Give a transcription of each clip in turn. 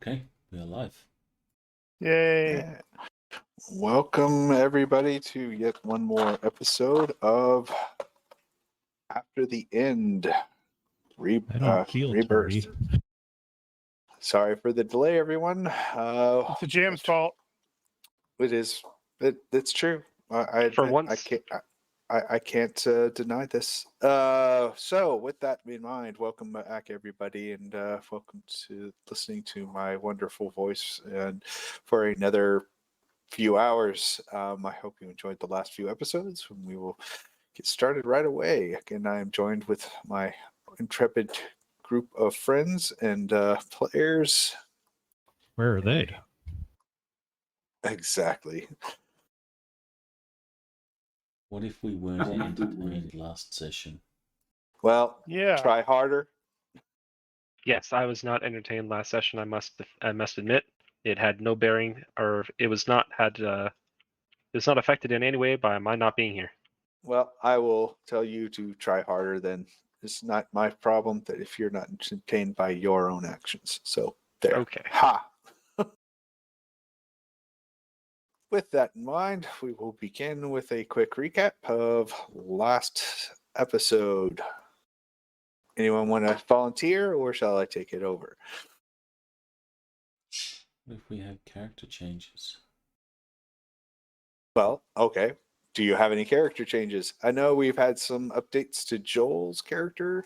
Okay, we are live. Yay. Yeah. Welcome, everybody, to yet one more episode of After the End. I don't feel Rebirth. tardy. Sorry for the delay, everyone. It's the GM's fault. It is. It's true. For once. I can't deny this. So, with that in mind, welcome back, everybody, and welcome to listening to my wonderful voice and for another few hours. I hope you enjoyed the last few episodes, and we will get started right away. Again, I am joined with my intrepid group of friends and players. Where are they? Exactly. What if we weren't entertained last session? Well, Yeah. try harder. Yes, I was not entertained last session. I must admit, it had no bearing, or it was not affected in any way by my not being here. Well, I will tell you to try harder. Then it's not my problem that if you're not entertained by your own actions. So there. Okay. Ha. With that in mind, we will begin with a quick recap of last episode. Anyone want to volunteer, or shall I take it over? What if we have character changes? Well, okay. Do you have any character changes? I know we've had some updates to Joel's character,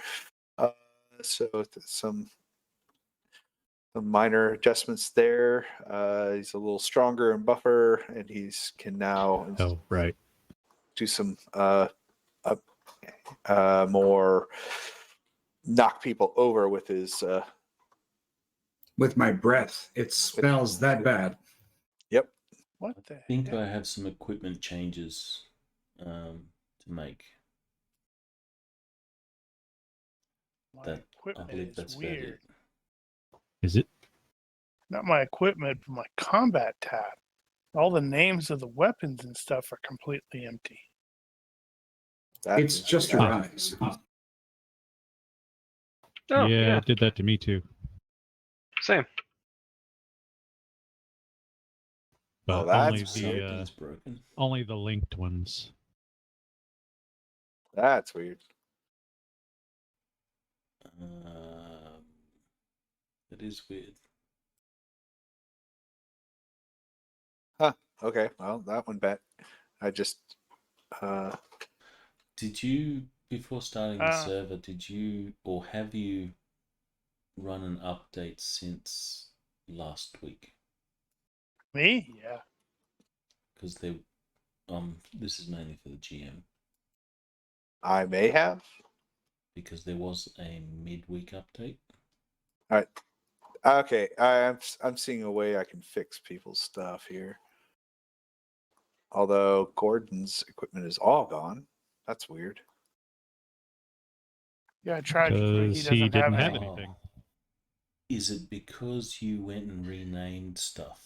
so some minor adjustments there. He's a little stronger and buffer, and he's can now Oh, right. do some more knock people over with his. With my breath. It smells that bad. Yep. What the I think heck? I have some equipment changes to make. My That I equipment believe is that's about weird. it. Is it? Not my equipment, but my combat tab. All the names of the weapons and stuff are completely empty. It's just your eyes. Oh, yeah, it did that to me too. Same. Oh, But that's only Something's broken. only the linked ones. That's weird. It is weird. Huh. Okay. Well, that one bet. I just. Did you, before starting the server, did you or have you run an update since last week? Me? Yeah. Because this is mainly for the GM. I may have. Because there was a midweek update. All right. Okay. I'm seeing a way I can fix people's stuff here. Although Gordon's equipment is all gone. That's weird. Yeah, I tried. He Because doesn't he didn't have any. anything. Is it because you went and renamed stuff?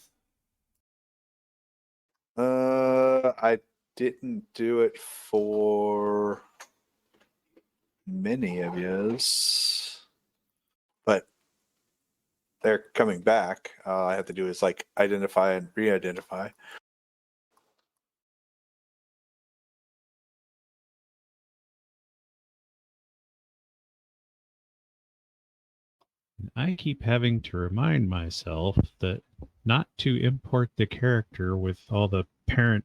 I didn't do it for many of yous, but they're coming back. All I have to do is like identify and re-identify. I keep having to remind myself that not to import the character with all the parent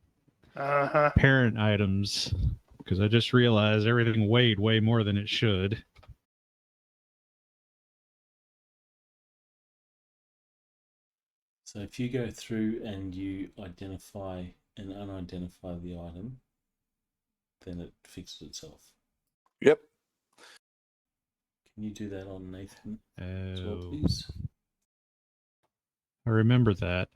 items, because I just realized everything weighed way more than it should. So if you go through and you identify and unidentify the item, then it fixes itself. Yep. Can you do that on Nathan as well, Oh, please? I remember that.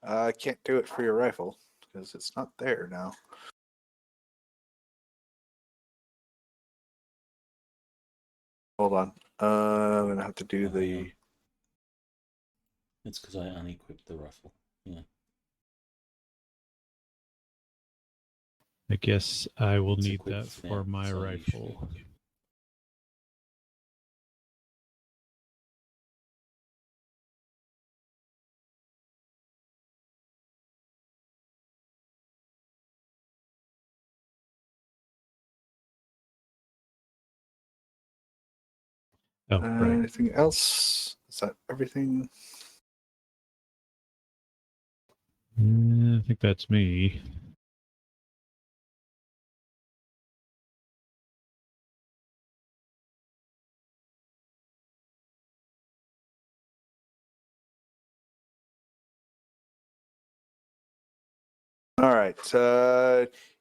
I can't do it for your rifle because it's not there now. Hold on. I'm gonna have to do the. It's because I unequipped the rifle. Yeah. I guess I will It's need equipped that now, for my so you should be rifle. okay. Oh, right. Anything else? Is that everything? I think that's me. All right,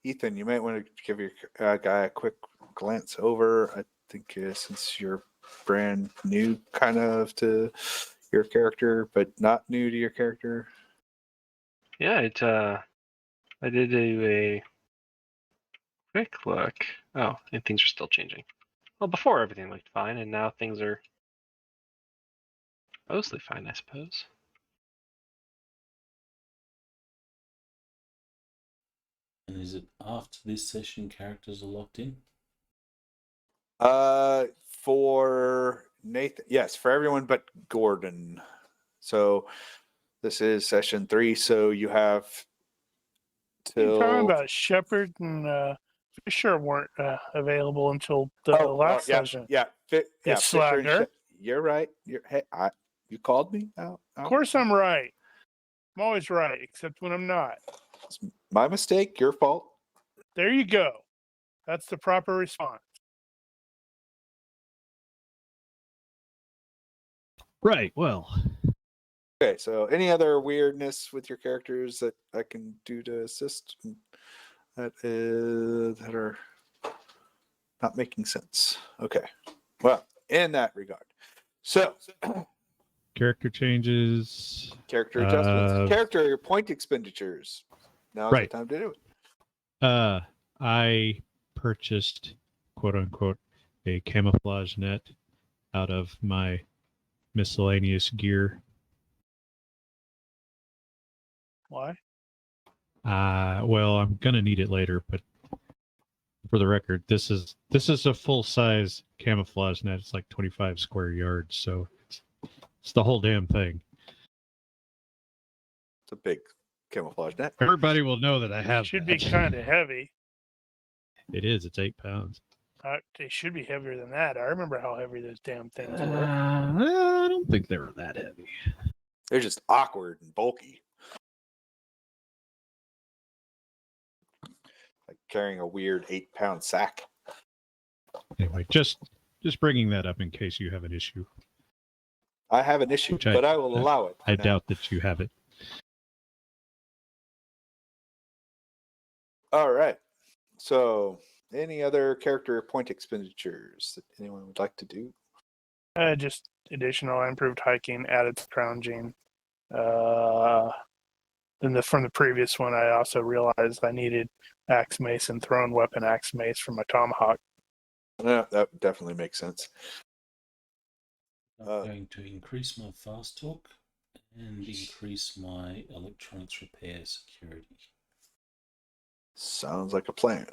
Ethan, you might want to give your guy a quick glance over. I think since you're brand new, kind of to your character, but not new to your character. Yeah, I did do a quick look. Oh, and things are still changing. Well, before everything looked fine, and now things are mostly fine, I suppose. And is it after this session characters are locked in? For Nathan, yes, for everyone but Gordon. So this is session 3. So you have You're talking till about Shepard and Fisher weren't available until the last yeah, session. yeah, You Fisher and slacker. you're right. You called me out. Of course I'm right. I'm always right, except when I'm not. It's my mistake. Your fault. There you go. That's the proper response. Right. Well, Okay. So any other weirdness with your characters that I can do to assist that are not making sense? Okay. Well, in that regard, so character changes. character adjustments, Uh, character point expenditures. Now's Right. the time to do it. I purchased, quote unquote, a camouflage net out of my miscellaneous gear. Why? Well, I'm gonna need it later, but for the record, this is a full size camouflage net. It's like 25 square yards, so it's the whole damn thing. It's a big camouflage net. Everybody will know that I have. Should that. be kind of heavy. It is. It's 8 pounds. They should be heavier than that. I remember how heavy those damn things were. I don't think they were that heavy. They're just awkward and bulky. Like carrying a weird 8-pound sack. Anyway, just bringing that up in case you have an issue. I have an issue, Which but I will allow it. I now. doubt that you have it. All right. So, any other character point expenditures that anyone would like to do? Just additional improved hiking, added scrounging. Then from the previous one, I also realized I needed axe mace and thrown weapon axe mace for my tomahawk. Yeah, that definitely makes sense. I'm going to increase my fast talk and increase my electronics repair security. Sounds like a plan.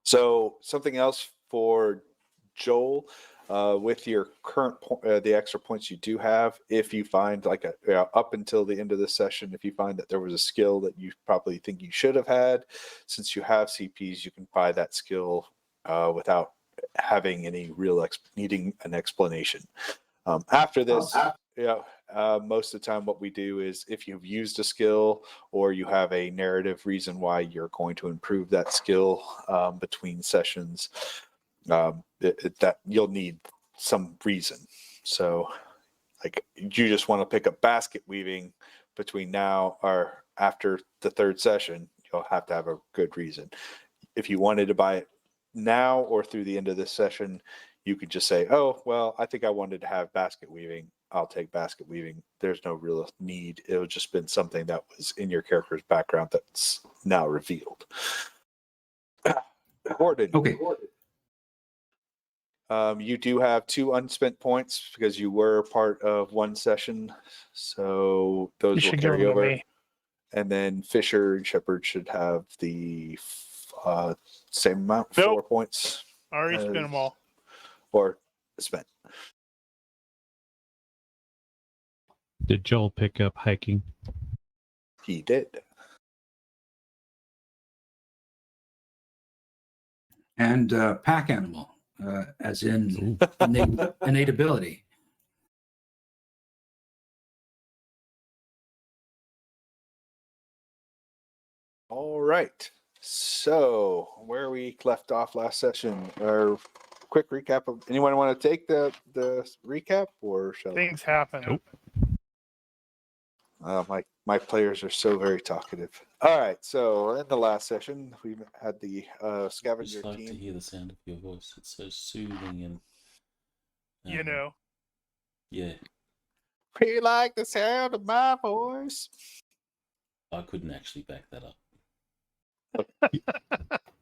So, something else for Joel, with your current the extra points you do have, if you find like up until the end of the session, if you find that there was a skill that you probably think you should have had, since you have CPs, you can buy that skill without having any real needing an explanation. After this, most of the time what we do is if you've used a skill or you have a narrative reason why you're going to improve that skill between sessions, that you'll need some reason. So like you just want to pick up basket weaving between now or after the 3rd session, you'll have to have a good reason. If you wanted to buy it now or through the end of this session, you could just say, oh, well, I think I wanted to have basket weaving. I'll take basket weaving. There's no real need. It would just been something that was in your character's background that's now revealed. Gordon. Okay. You do have 2 unspent points because you were part of one session, so You those will should give carry them to over. me. And then Fisher and Shepard should have the same amount, Nope. 4 points. I already spent them all. Or spent. Did Joel pick up hiking? He did. And pack animal, as in innate ability. All right. So where we left off last session, our quick recap of anyone want to take the recap, or shall Things happen. Nope. my players are so very talkative. All right, so in the last session we had the I scavenger just like to team. hear the sound of your voice. It's so soothing and You know. yeah, We like the sound of my voice. I couldn't actually back that up.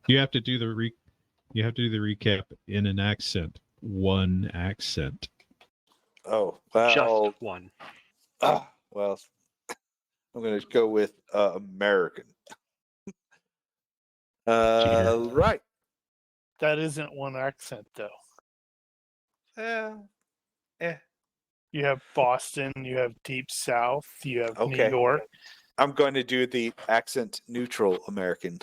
You have to do the recap in an accent. One accent. Oh well, Just one. well, I'm going to go with American. Cheater. Right. That isn't one accent, though. You have Boston, you have Deep South, you have New Okay. York. I'm going to do the accent neutral American.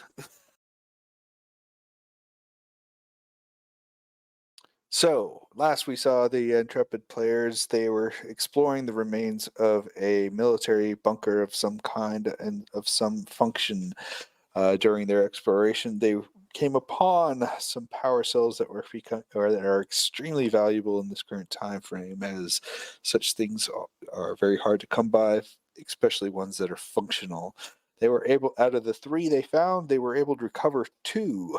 So, last we saw the intrepid players, they were exploring the remains of a military bunker of some kind and of some function. During their exploration, they came upon some power cells that that are extremely valuable in this current time frame, as such things are very hard to come by, especially ones that are functional. They were able, out of the 3 they found, they were able to recover 2.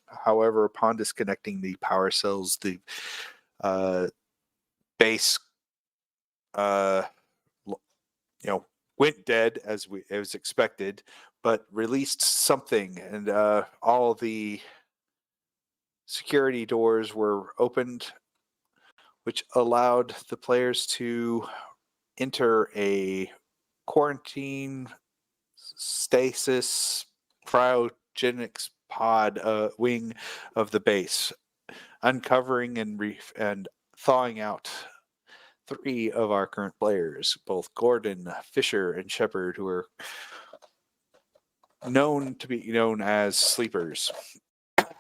However, upon disconnecting the power cells, the base, went dead as expected, but released something, and all the security doors were opened, which allowed the players to enter a quarantine stasis cryogenics pod wing of the base, uncovering and thawing out 3 of our current players, both Gordon, Fisher, and Shepard, who are known as sleepers.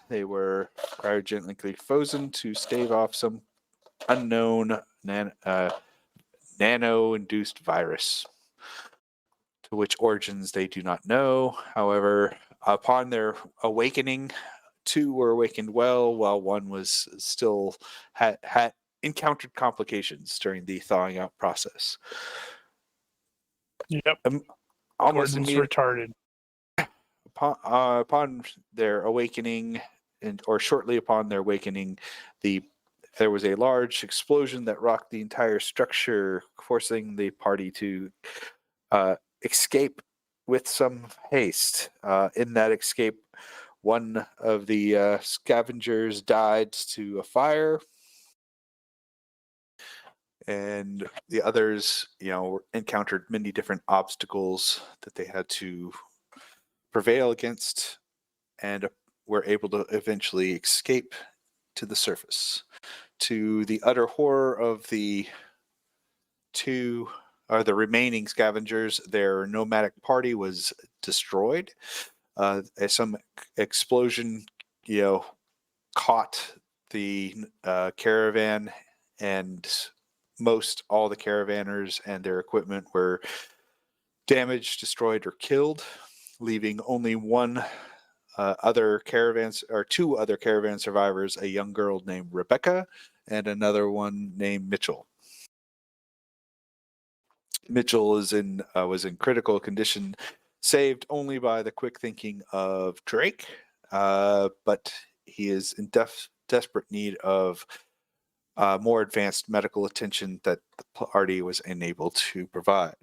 They were cryogenically frozen to stave off some unknown nano-induced virus, to which origins they do not know. However, upon their awakening, 2 were awakened well, while 1 was still had encountered complications during the thawing out process. Yep. Almost Gordon's immediately retarded. upon their awakening, or shortly upon their awakening, there was a large explosion that rocked the entire structure, forcing the party to escape with some haste. In that escape, one of the scavengers died to a fire, and the others, encountered many different obstacles that they had to prevail against, and were able to eventually escape to the surface. To the utter horror of the remaining scavengers, their nomadic party was destroyed. Some explosion, caught the caravan, and all the caravanners and their equipment were damaged, destroyed, or killed, leaving only 2 other caravan survivors, a young girl named Rebecca and another one named Mitchell. Mitchell was in critical condition, saved only by the quick thinking of Drake, but he is in desperate need of more advanced medical attention that the party was unable to provide.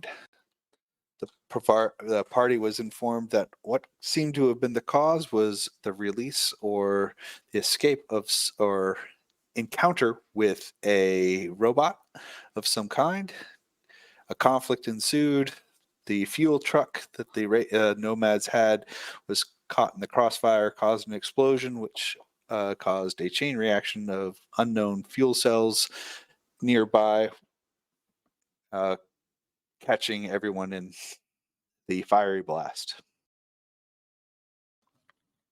The party was informed that what seemed to have been the cause was the release or the escape of, or encounter with a robot of some kind. A conflict ensued. The fuel truck that the nomads had was caught in the crossfire, caused an explosion, which caused a chain reaction of unknown fuel cells nearby, catching everyone in the fiery blast.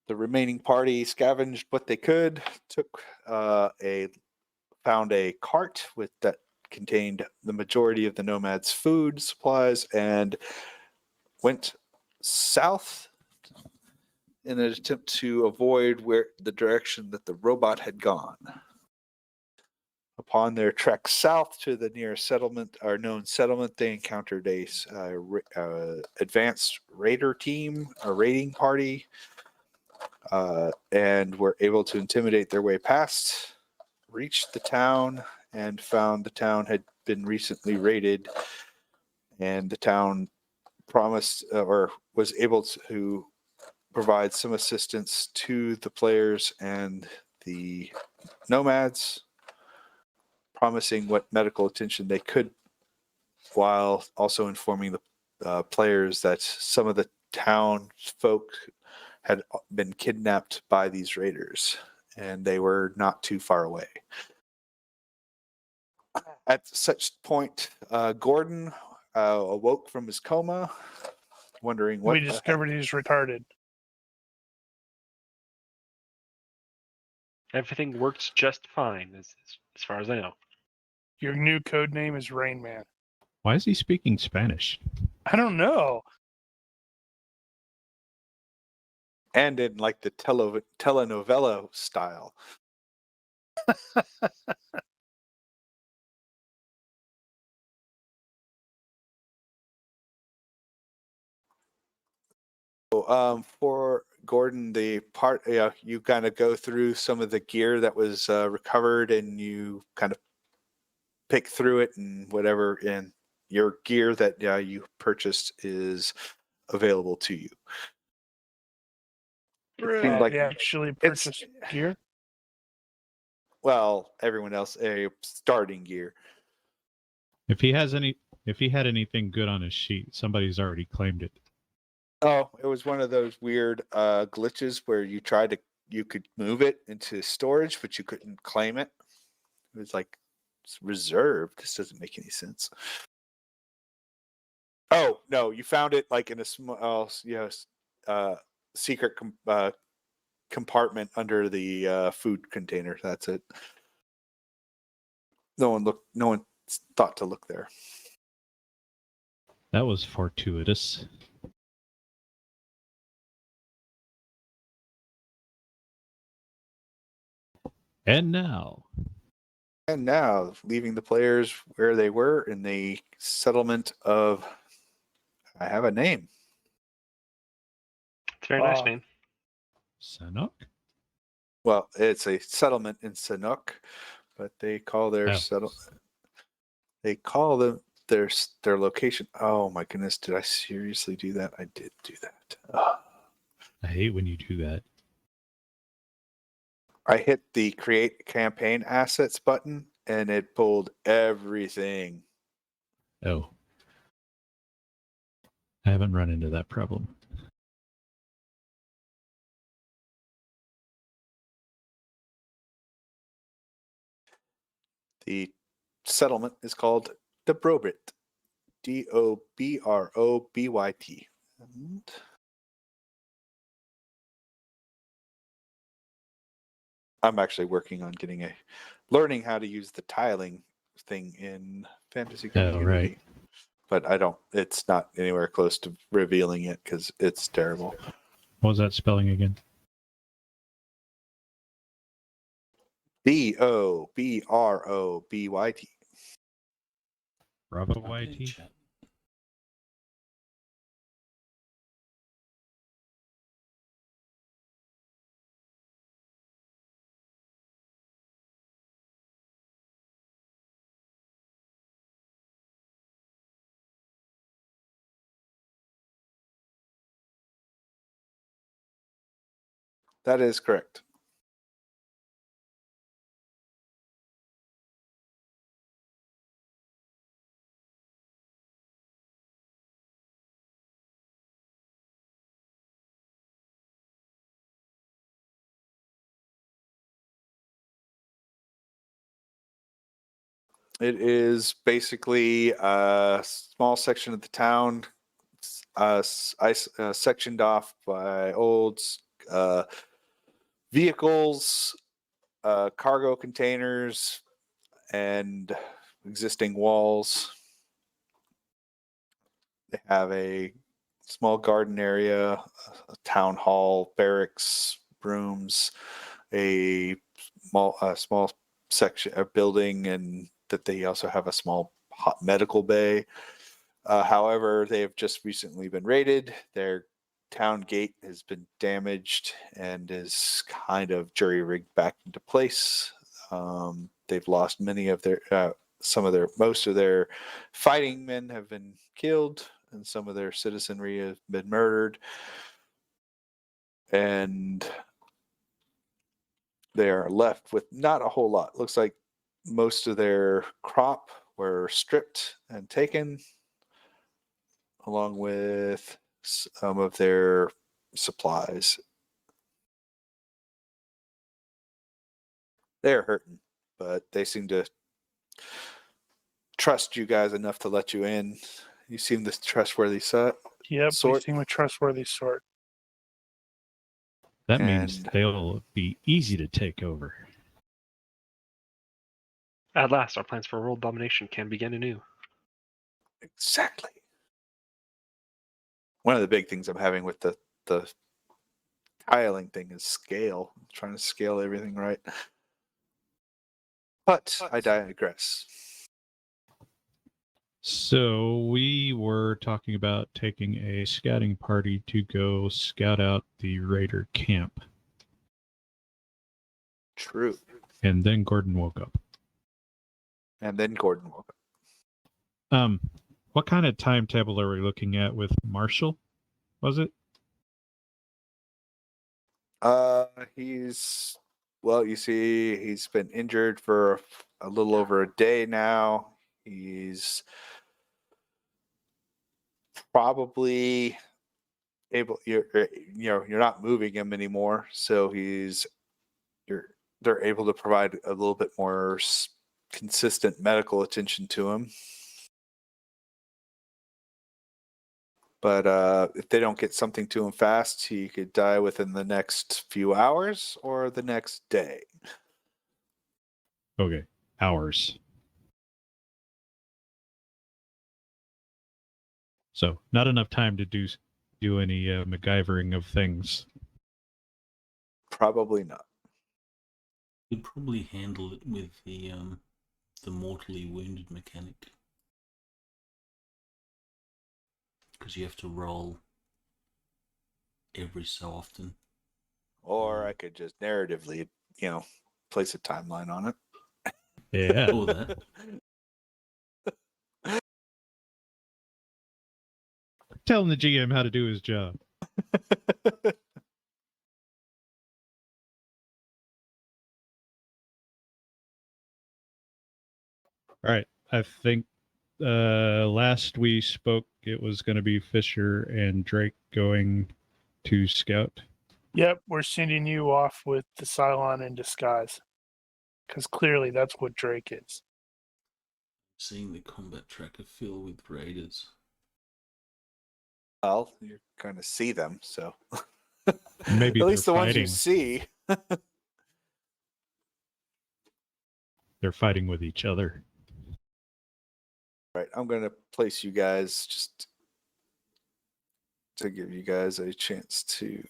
The remaining party scavenged what they could, found a cart that contained the majority of the nomads' food supplies, and went south in an attempt to avoid the direction that the robot had gone. Upon their trek south to the nearest settlement, or known settlement, they encountered a advanced raider team, a raiding party, and were able to intimidate their way past, reached the town, and found the town had been recently raided, and the town promised or was able to provide some assistance to the players and the nomads, promising what medical attention they could, while also informing the players that some of the townsfolk had been kidnapped by these raiders, and they were not too far away. At such point, Gordon awoke from his coma, wondering what We discovered he's retarded. Everything works just fine, as far as I know. Your new code name is Rain Man. Why is he speaking Spanish? I don't know. and in like the telenovela style. For Gordon, the part you kind of go through some of the gear that was recovered, and you kind of pick through it, and whatever in your gear that you purchased is available to you. It seemed like They actually it's purchased gear. well, everyone else a starting gear. If he had anything good on his sheet, somebody's already claimed it. Oh, it was one of those weird glitches where you could move it into storage, but you couldn't claim it. It was like it's reserved. This doesn't make any sense. Oh no, you found it like in a small, secret compartment under the food container. That's it. No one thought to look there. That was fortuitous. And now, Leaving the players where they were in the settlement of, I have a name. It's very nice, man. Sanok? Well, it's a settlement in Sanok, but they call their their location. Oh my goodness, did I seriously do that? I did do that. I hate when you do that. I hit the create campaign assets button and it pulled everything. Oh. I haven't run into that problem. The settlement is called Dobrobit. Dobrobyt. And I'm actually working on learning how to use the tiling thing in Fantasy Community. Oh, right. But it's not anywhere close to revealing it because it's terrible. What was that spelling again? Dobrobyt. Bravo Okay, YT? chat. That is correct. It is basically a small section of the town, sectioned off by old vehicles, cargo containers, and existing walls. They have a small garden area, a town hall, barracks, rooms, a small section, a building, and that they also have a small medical bay. However, they have just recently been raided. Their town gate has been damaged and is kind of jury-rigged back into place. They've lost many of their, most of their fighting men have been killed, and some of their citizenry have been murdered. And they are left with not a whole lot. Looks like most of their crop were stripped and taken, along with some of their supplies. They're hurting, but they seem to trust you guys enough to let you in. You seem the trustworthy Yep, we sort. seem a trustworthy sort. That means And- they'll be easy to take over. At last, our plans for world domination can begin anew. Exactly. One of the big things I'm having with the tiling thing is scale. I'm trying to scale everything right. But I digress. So we were talking about taking a scouting party to go scout out the raider camp. True. And then Gordon woke up. And then Gordon woke up. What kind of timetable are we looking at with Marshall? Was it? You see, he's been injured for a little over a day now. He's probably you're not moving him anymore, so they're able to provide a little bit more consistent medical attention to him. But if they don't get something to him fast, he could die within the next few hours or the next day. Okay, hours. So not enough time to do any MacGyvering of things. Probably not. You'd probably handle it with the mortally wounded mechanic, because you have to roll every so often. Or I could just narratively, place a timeline on it. Yeah. Or that. Telling the GM how to do his job. All right. I think last we spoke, it was going to be Fisher and Drake going to scout. Yep, we're sending you off with the Cylon in disguise. Because clearly that's what Drake is. Seeing the combat tracker fill with raiders. Well, you're going to see them, so Maybe at least the they're ones you fighting. see. They're fighting with each other. Right, I'm going to place you guys just to give you guys a chance to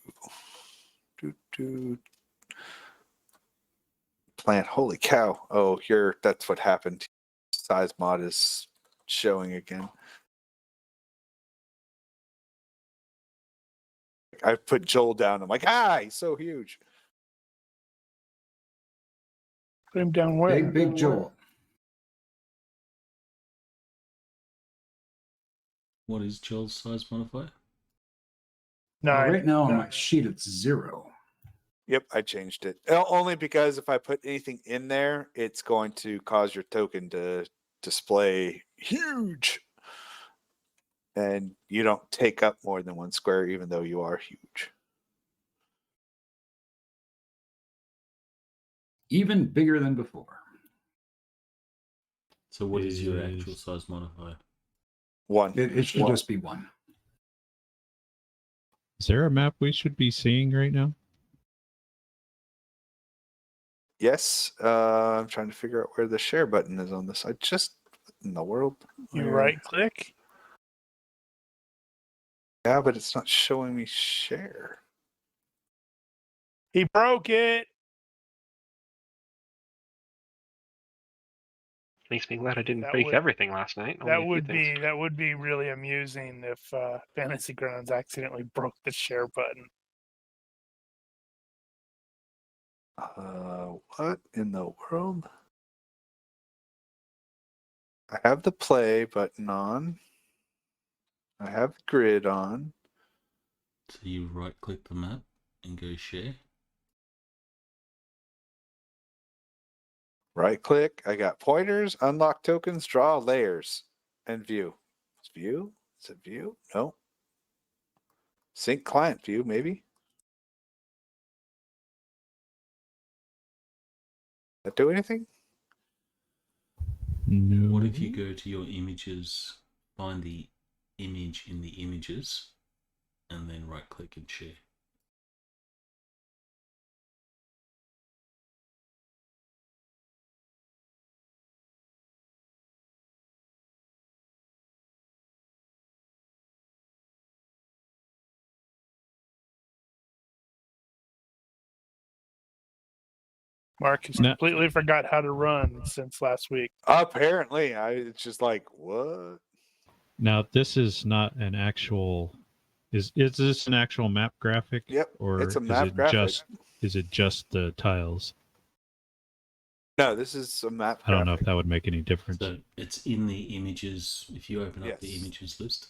plant. Holy cow! Oh, that's what happened. Size mod is showing again. I put Joel down. I'm like, he's so huge. Put him down where? Big Joel. What is Joel's size modifier? Well, 9. right now on 9. my sheet, it's 0. Yep, I changed it. Only because if I put anything in there, it's going to cause your token to display huge. And you don't take up more than 1 square, even though you are huge. Even bigger than before. So what is your actual size modifier? 1. It should One. just be 1. Is there a map we should be seeing right now? Yes. I'm trying to figure out where the share button is on this. What in the world? You Where- right click. Yeah, but it's not showing me share. He broke it. Makes me glad I didn't That break would- everything last night. Only a few things. That would be really amusing if Fantasy Grounds accidentally broke the share button. What in the world? I have the play button on. I have the grid on. So you right click the map and go share. Right click. I got pointers, unlock tokens, draw layers, and view. It's view? Is it view? No. Sync client view, maybe. That do anything? No. What if you go to your images, find the image in the images, and then right click and share? Marcus No. completely forgot how to run since last week. Apparently. It's just like, what? Now this is not an actual. Is this an actual map graphic? Yep, Or it's a map is it graphic. is it just the tiles? No, this is a map I don't know if graphic. that would make any difference. So it's in the images, if you open up the Yes. images list.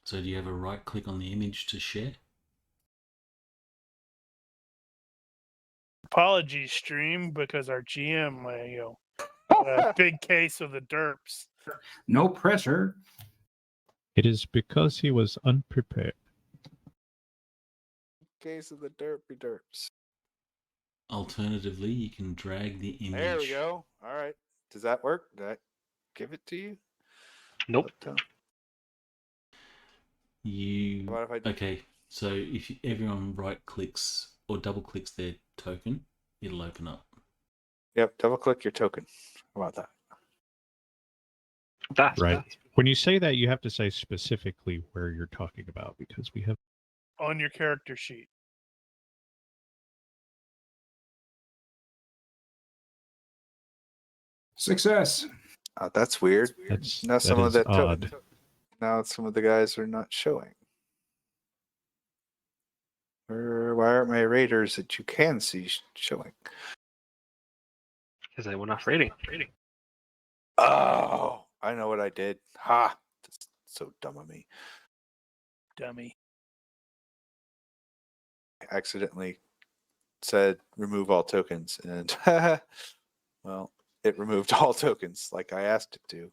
So do you have a right click on the image to share? Apologies, stream, because our GM, a big case of the derps. No pressure. It is because he was unprepared. Case of the derpy derps. Alternatively, you can drag the image. There we go. All right. Does that work? Did I give it to you? Nope. You What if I do? okay? So if everyone right clicks or double clicks their token, it'll open up. Yep. Double click your token. How about that? That's Right. When you say that, you have to say specifically where you're talking about because we have. On your character sheet. Success. That's weird. Now That some of is that odd. now some of the guys are not showing. Why aren't my raiders that you can see showing? because I went off rating. Oh, I know what I did. Ha! That's so dumb of me. Dummy. I accidentally said remove all tokens, and well, it removed all tokens like I asked it to.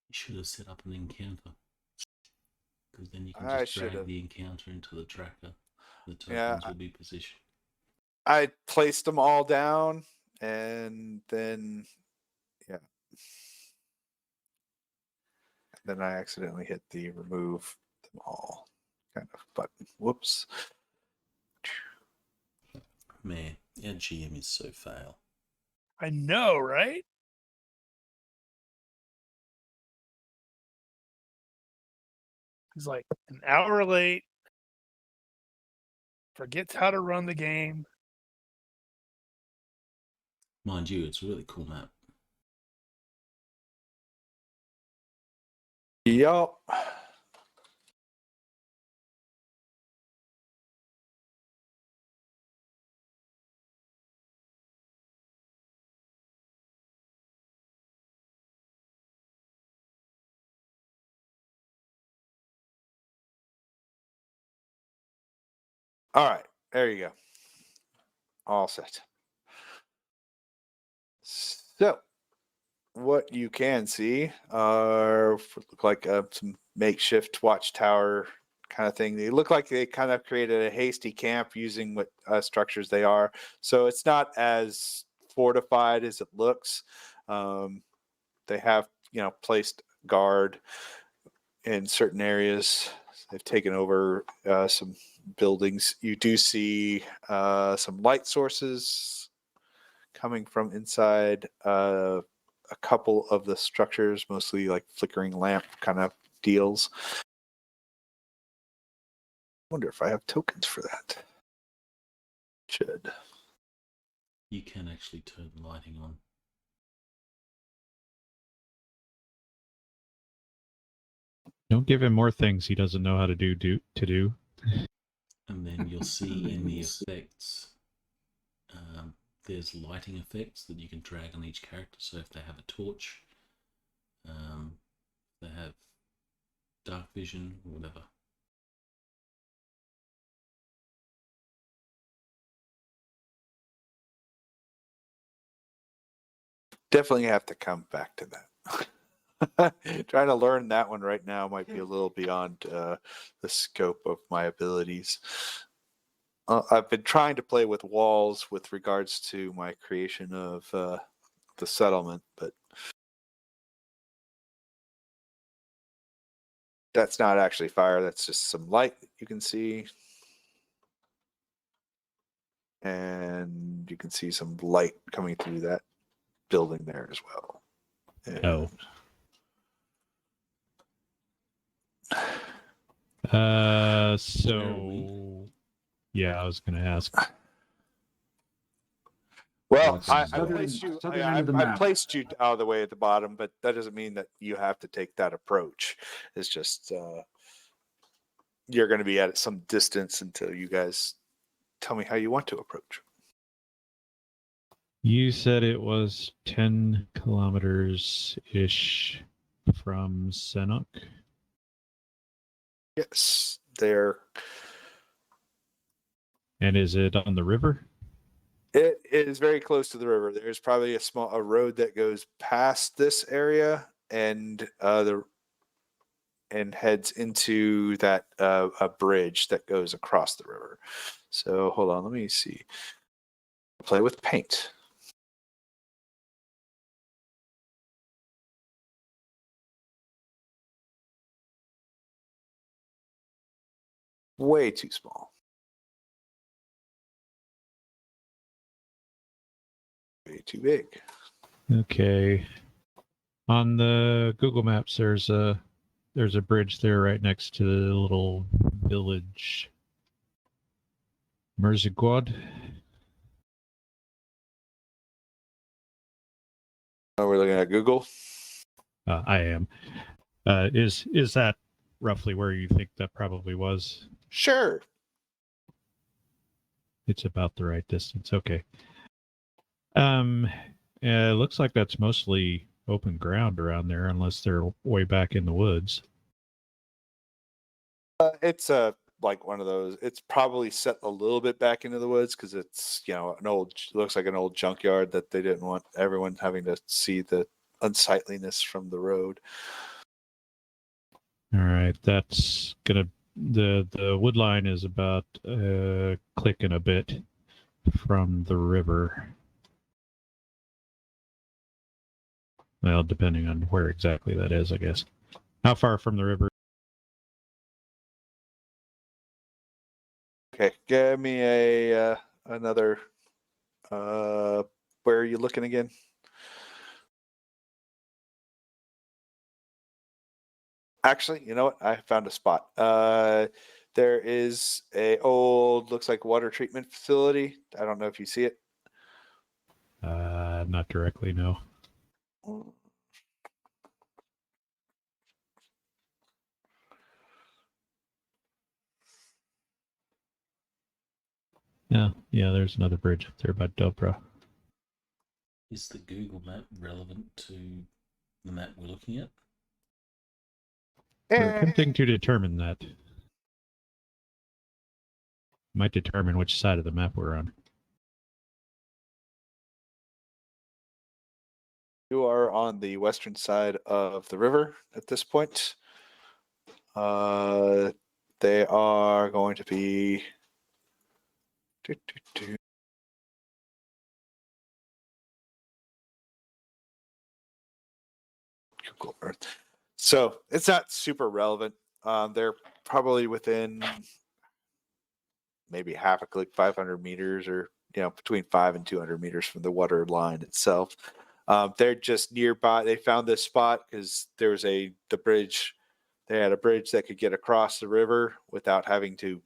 You should have set up an encounter, because then you can I just drag should've. the encounter into the tracker. The tokens Yeah, will be positioned. I placed them all down, and then then I accidentally hit the remove them all kind of button. Whoops. Man, our GM is so fail. I know, right? He's like an hour late. Forgets how to run the game. Mind you, it's a really cool map. Yup. All right, there you go. All set. So, what you can see are look like some makeshift watchtower kind of thing. They look like they kind of created a hasty camp using what structures they are. So it's not as fortified as it looks. They have, placed guard in certain areas. They've taken over some buildings. You do see some light sources coming from inside a couple of the structures, mostly like flickering lamp kind of deals. Wonder if I have tokens for that. Should. You can actually turn the lighting on. Don't give him more things he doesn't know how to do. And then you'll see in the effects, there's lighting effects that you can drag on each character. So if they have a torch, they have dark vision or whatever. Definitely have to come back to that. Trying to learn that one right now might be a little beyond the scope of my abilities. I've been trying to play with walls with regards to my creation of the settlement, but that's not actually fire. That's just some light that you can see. And you can see some light coming through that building there as well. And Oh. So yeah, I was going to ask. well, I placed you. southern end of the I map. placed you out of the way at the bottom, but that doesn't mean that you have to take that approach. It's just you're going to be at some distance until you guys tell me how you want to approach. You said it was 10 kilometers ish from Senok. Yes, they're. And is it on the river? It is very close to the river. There's probably a road that goes past this area and heads into that a bridge that goes across the river. So hold on, let me see. Play with paint. Way too small. Way too big. Okay. On the Google Maps, there's a bridge there right next to the little village. Merzigwad. Oh, we're looking at Google. I am. Is that roughly where you think that probably was? Sure. It's about the right distance. Okay. It looks like that's mostly open ground around there, unless they're way back in the woods. It's like one of those. It's probably set a little bit back into the woods because it's looks like an old junkyard that they didn't want everyone having to see the unsightliness from the road. All right, that's gonna the wood line is about a click and a bit from the river. Well, depending on where exactly that is, I guess. How far from the river? Okay, give me a another. Where are you looking again? Actually, you know what? I found a spot. There is a old, looks like water treatment facility. I don't know if you see it. Not directly, no. Yeah, there's another bridge up there by Dobra. Is the Google map relevant to the map we're looking at? We're attempting to determine that. Might determine which side of the map we're on. You are on the western side of the river at this point. They are going to be. Google Earth. So it's not super relevant. They're probably within maybe half a click, 500 meters, or between 5 and 200 meters from the water line itself. They're just nearby. They found this spot because there was the bridge. They had a bridge that could get across the river without having to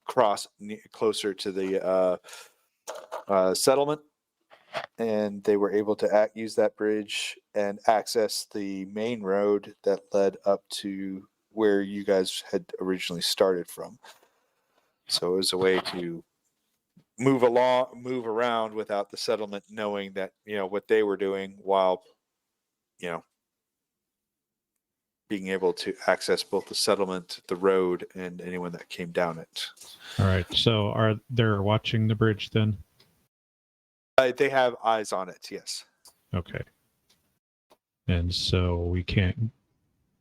cross closer to the settlement, and they were able to use that bridge and access the main road that led up to where you guys had originally started from. So it was a way to move around without the settlement knowing that what they were doing, while being able to access both the settlement, the road, and anyone that came down it. All right. So they're watching the bridge then? They have eyes on it, yes. Okay. And so we can't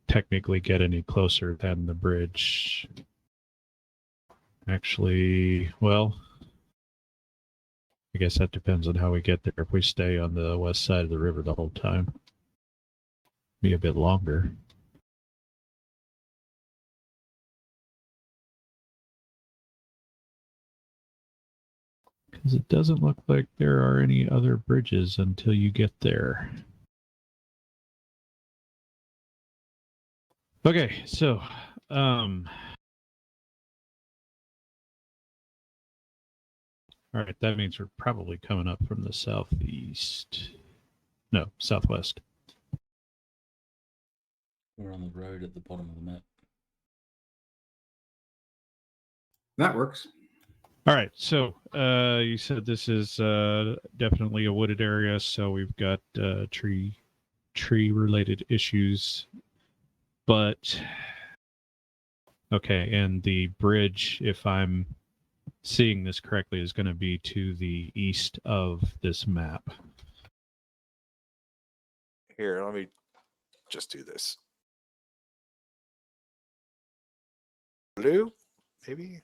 technically get any closer than the bridge. Actually, well, I guess that depends on how we get there. If we stay on the west side of the river the whole time, be a bit longer. Because it doesn't look like there are any other bridges until you get there. Okay, so all right, that means we're probably coming up from the southeast. No, southwest. We're on the road at the bottom of the map. That works. All right, so you said this is definitely a wooded area, so we've got tree-related issues. But okay, and the bridge, if I'm seeing this correctly, is going to be to the east of this map. Here, let me just do this. Blue, maybe?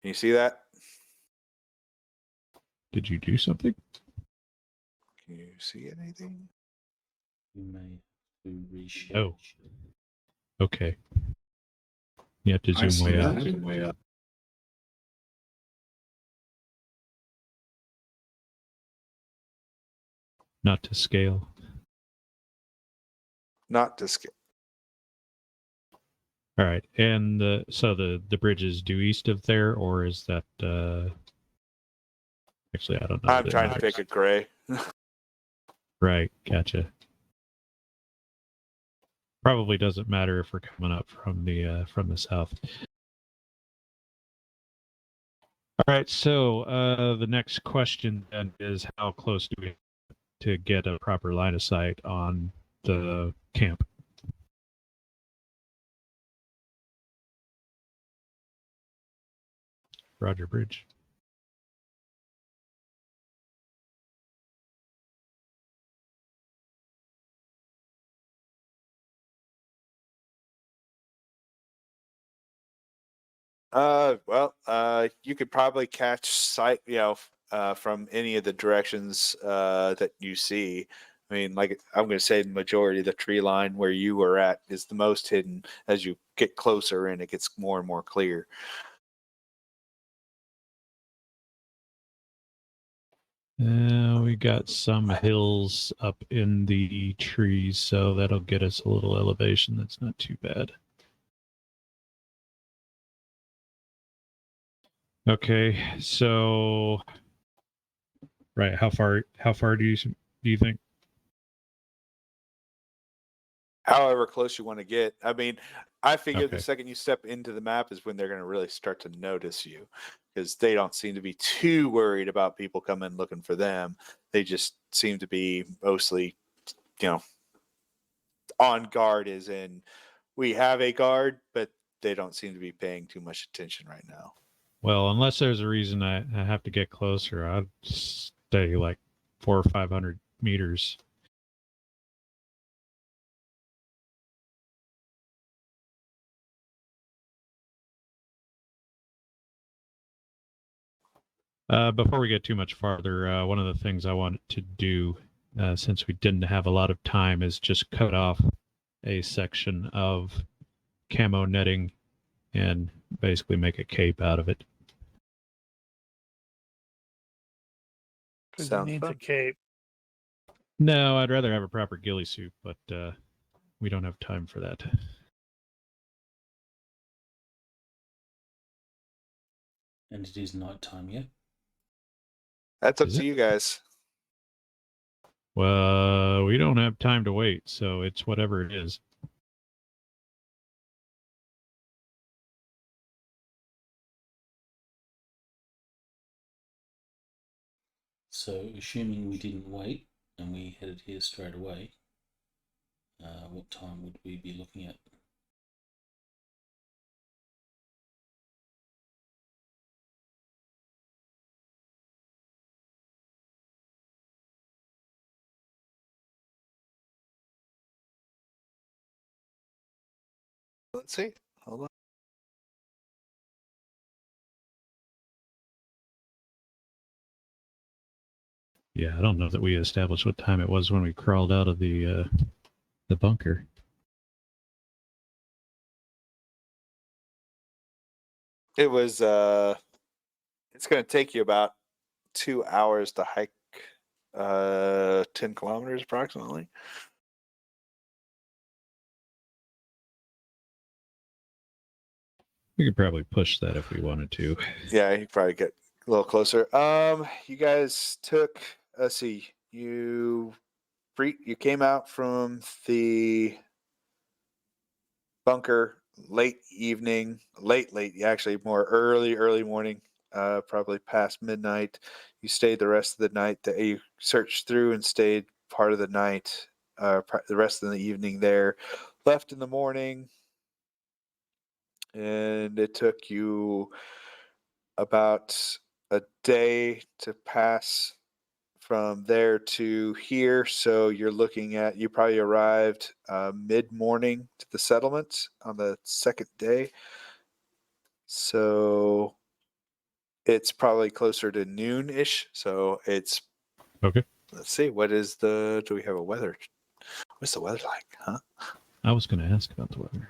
Can you see that? Did you do something? Can you see anything? You may do reshape. Oh. Okay. You have to I zoom see way that. out. Zoom way up. Not to scale. Not to scale. All right, and so the bridge is due east of there, or is that? Actually, I don't know. I'm trying to pick a gray. Right, gotcha. Probably doesn't matter if we're coming up from the south. All right, so the next question then is, how close do we to get a proper line of sight on the camp? Roger, bridge. You could probably catch sight, from any of the directions that you see. I mean, like I'm going to say, the majority of the tree line where you were at is the most hidden. As you get closer in, it gets more and more clear. We got some hills up in the trees, so that'll get us a little elevation. That's not too bad. Okay, so right, how far do you think? However close you want to get. I mean, I figure Okay. the second you step into the map is when they're going to really start to notice you, because they don't seem to be too worried about people coming looking for them. They just seem to be mostly, on guard, as in we have a guard, but they don't seem to be paying too much attention right now. Well, unless there's a reason I have to get closer, I'd stay like 400 or 500 meters. Before we get too much farther, one of the things I wanted to do, since we didn't have a lot of time, is just cut off a section of camo netting and basically make a cape out of it. Because he Sounds needs a fun. cape. No, I'd rather have a proper ghillie suit, but we don't have time for that. And it is nighttime yet. That's up Is to it? you guys. Well, we don't have time to wait, so it's whatever it is. So, assuming we didn't wait and we headed here straight away, what time would we be looking at? Let's see. Hold on. Yeah, I don't know that we established what time it was when we crawled out of the bunker. It was it's going to take you about 2 hours to hike 10 kilometers approximately. We could probably push that if we wanted to. Yeah, you probably get a little closer. You guys took, let's see, you came out from the bunker late evening, late, actually more early morning, probably past midnight. You stayed the rest of the night. You searched through and stayed part of the night, the rest of the evening there. Left in the morning, and it took you about a day to pass from there to here. So you're looking at, you probably arrived mid-morning to the settlement on the second day. So it's probably closer to noon-ish. So it's, Okay. let's see, do we have a weather? What's the weather like, huh? I was going to ask about the weather.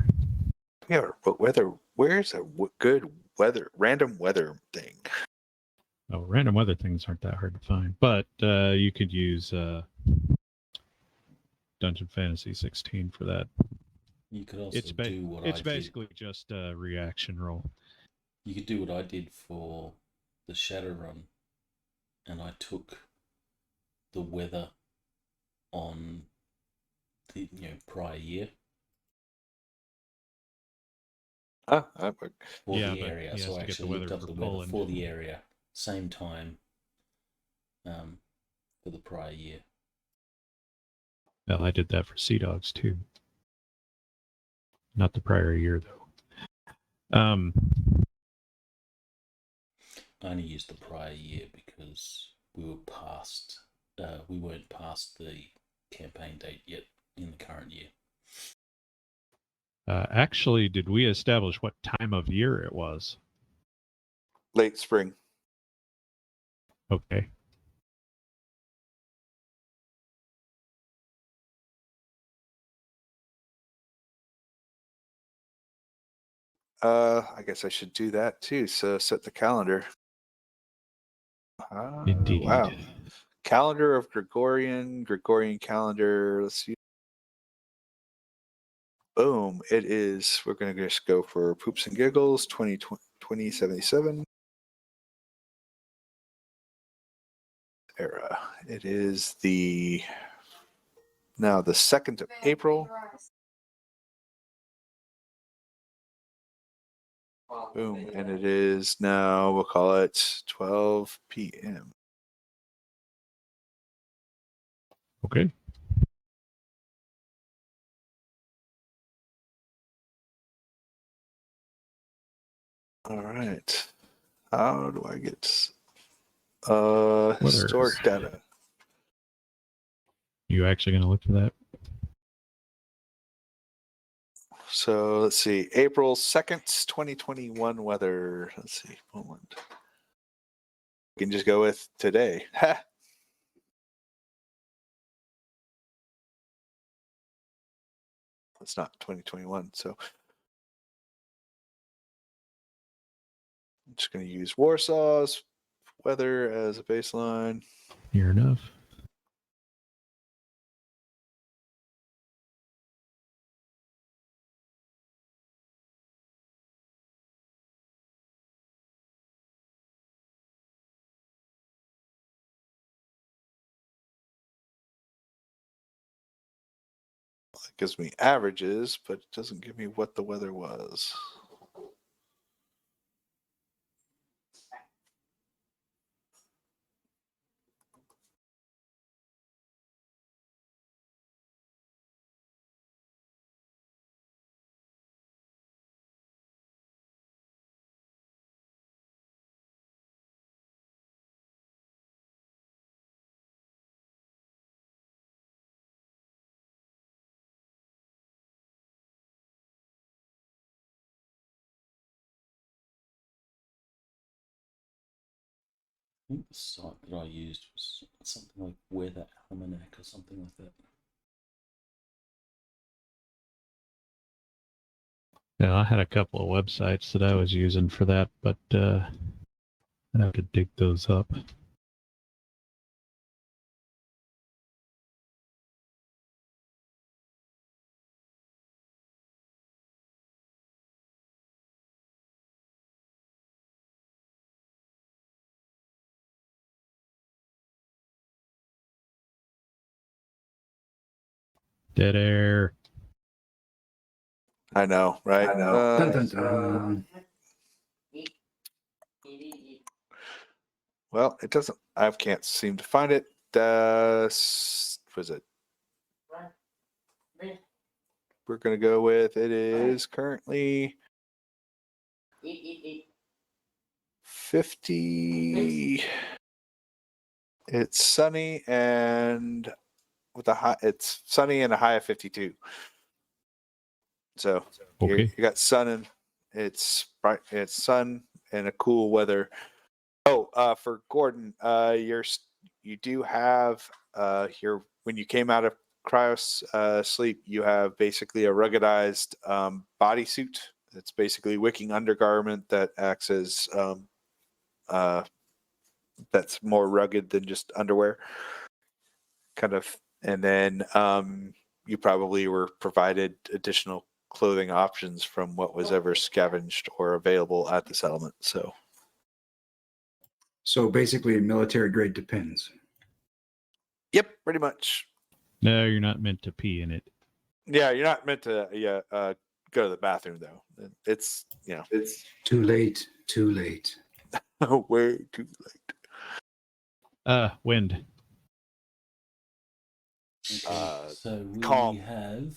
We have a weather, where's a good weather, random weather thing? Oh, random weather things aren't that hard to find, but you could use Dungeon Fantasy 16 for that. You could also It's do what I did. basically just a reaction roll. You could do what I did for the Shadowrun, and I took the weather on the prior year Huh? for Yeah, the but area. he has So I to get the actually looked weather up for the weather Poland. for the area, same time for the prior year. Well, I did that for Sea Dogs too. Not the prior year though. I only used the prior year because we weren't past the campaign date yet in the current year. Actually, did we establish what time of year it was? Late spring. Okay. I guess I should do that too. So set the calendar. Indeed. Wow. Calendar of Gregorian calendar. Let's see. Boom. It is. We're going to just go for poops and giggles 2077 era. It is now the 2nd of April. Boom. And it is now, we'll call it 12 p.m. Okay. All right. How do I get Weather. historic data? You actually going to look for that? So let's see. April 2nd, 2021 weather. Let's see. Poland. We can just go with today. Ha! It's not 2021, so I'm just going to use Warsaw's weather as a baseline. Near enough. It gives me averages, but it doesn't give me what the weather was. I think the site that I used was something like Weather Almanac or something like that. Yeah, I had a couple of websites that I was using for that, but I'd have to dig those up. Dead air. I know, right? Dun, dun, dun. Well, it doesn't. I can't seem to find it. Was it? We're going to go with it is currently 50. It's sunny and with a high. It's sunny and a high of 52. So Okay. you got sun and it's bright. It's sun and a cool weather. Oh, for Gordon, you do have here when you came out of cryo sleep, you have basically a ruggedized bodysuit. It's basically wicking undergarment that acts as that's more rugged than just underwear, kind of. And then you probably were provided additional clothing options from what was ever scavenged or available at the settlement. So basically, military grade depends. Yep, pretty much. No, you're not meant to pee in it. Yeah, you're not meant to go to the bathroom though. It's It's too late. Too late. way too late. Wind. Okay, so we calm. have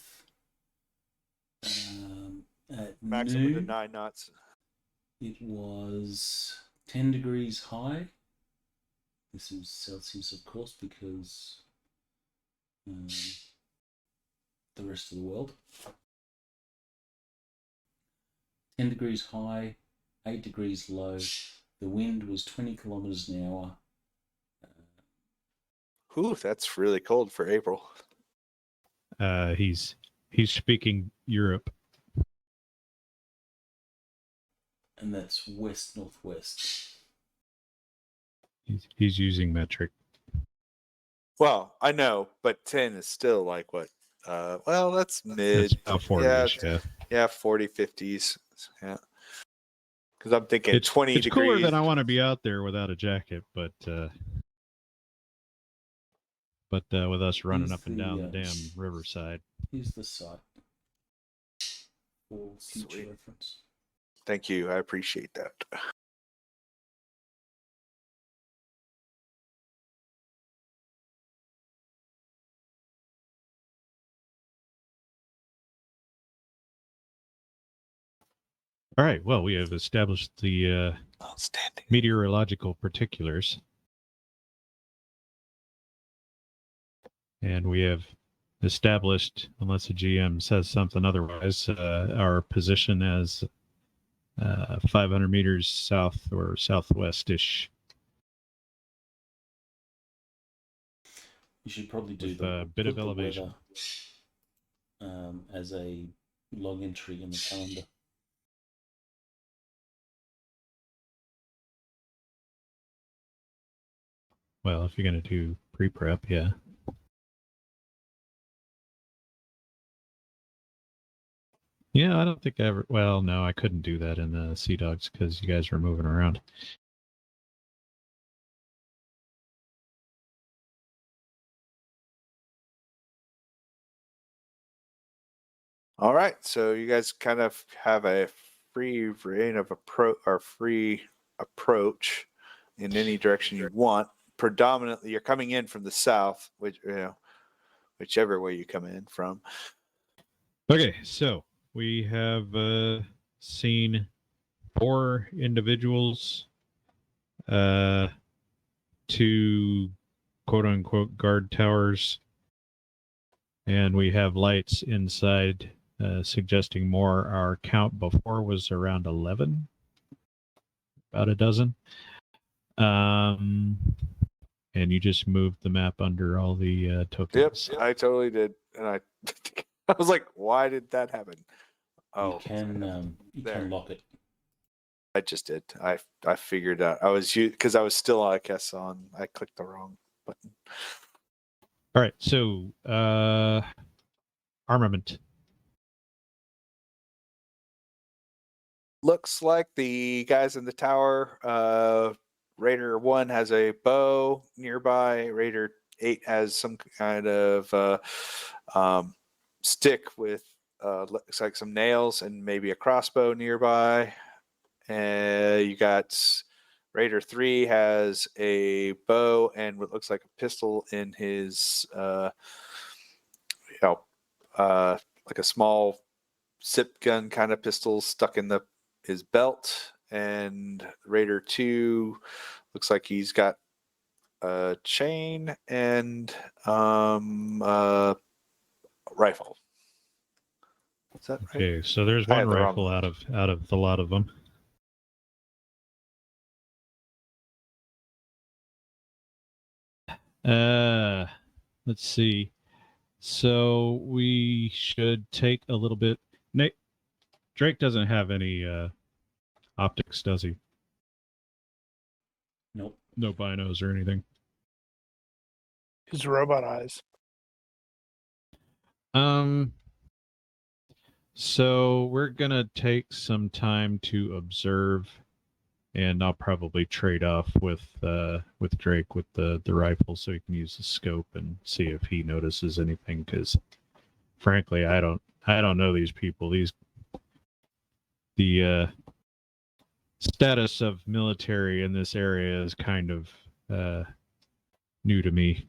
at Maximum to noon, 9 knots. it was 10 degrees high. This is Celsius, of course, because the rest of the world. 10 degrees high, 8 degrees low. The wind was 20 kilometers an hour. Whew, that's really cold for April. He's speaking Europe. And that's west-northwest. He's using metric. Well, I know, but 10 is still like what? Well, that's mid. It's about 40-ish, Yeah, 40, 50s. Yeah. Because I'm thinking It's 20 it's degrees. cooler than I want to be out there without a jacket, but with us running Here's up and the, down the damn riverside. Here's the site for future Sweet. reference. Thank you. I appreciate that. All right. Well, we have established the Outstanding. meteorological particulars. And we have established, unless the GM says something otherwise, our position as 500 meters south or southwest-ish. You should probably do With a bit of put the elevation. weather as a log entry in the calendar. Well, if you're going to do pre-prep, yeah. Yeah, I don't think I ever... Well, no, I couldn't do that in the Sea Dogs because you guys were moving around. All right, so you guys kind of have a free reign of free approach in any direction you want. Predominantly, you're coming in from the south, whichever way you come in from. Okay, so we have seen 4 individuals, 2 quote-unquote guard towers, and we have lights inside, suggesting more. Our count before was around 11, about a dozen. And you just moved the map under all the tokens. Yep, I totally did, and I was like, why did that happen? Oh, You can lock it. I just did. I figured out. I was because I was still, I guess, on. I clicked the wrong button. All right, so armament. Looks like the guys in the tower. Raider 1 has a bow nearby. Raider 8 has some kind of stick with looks like some nails and maybe a crossbow nearby. And you got Raider 3 has a bow and what looks like a pistol in his like a small sip gun kind of pistol stuck in his belt. And Raider 2 looks like he's got a chain and rifle. Is that right? Okay, so there's I one had the wrong rifle one. out of the lot of them. Let's see. So we should take a little bit. Nate, Drake doesn't have any optics, does he? Nope. No binos or anything. His robot eyes. So we're gonna take some time to observe, and I'll probably trade off with Drake with the rifle so he can use the scope and see if he notices anything. Because frankly, I don't know these people. The status of military in this area is kind of new to me.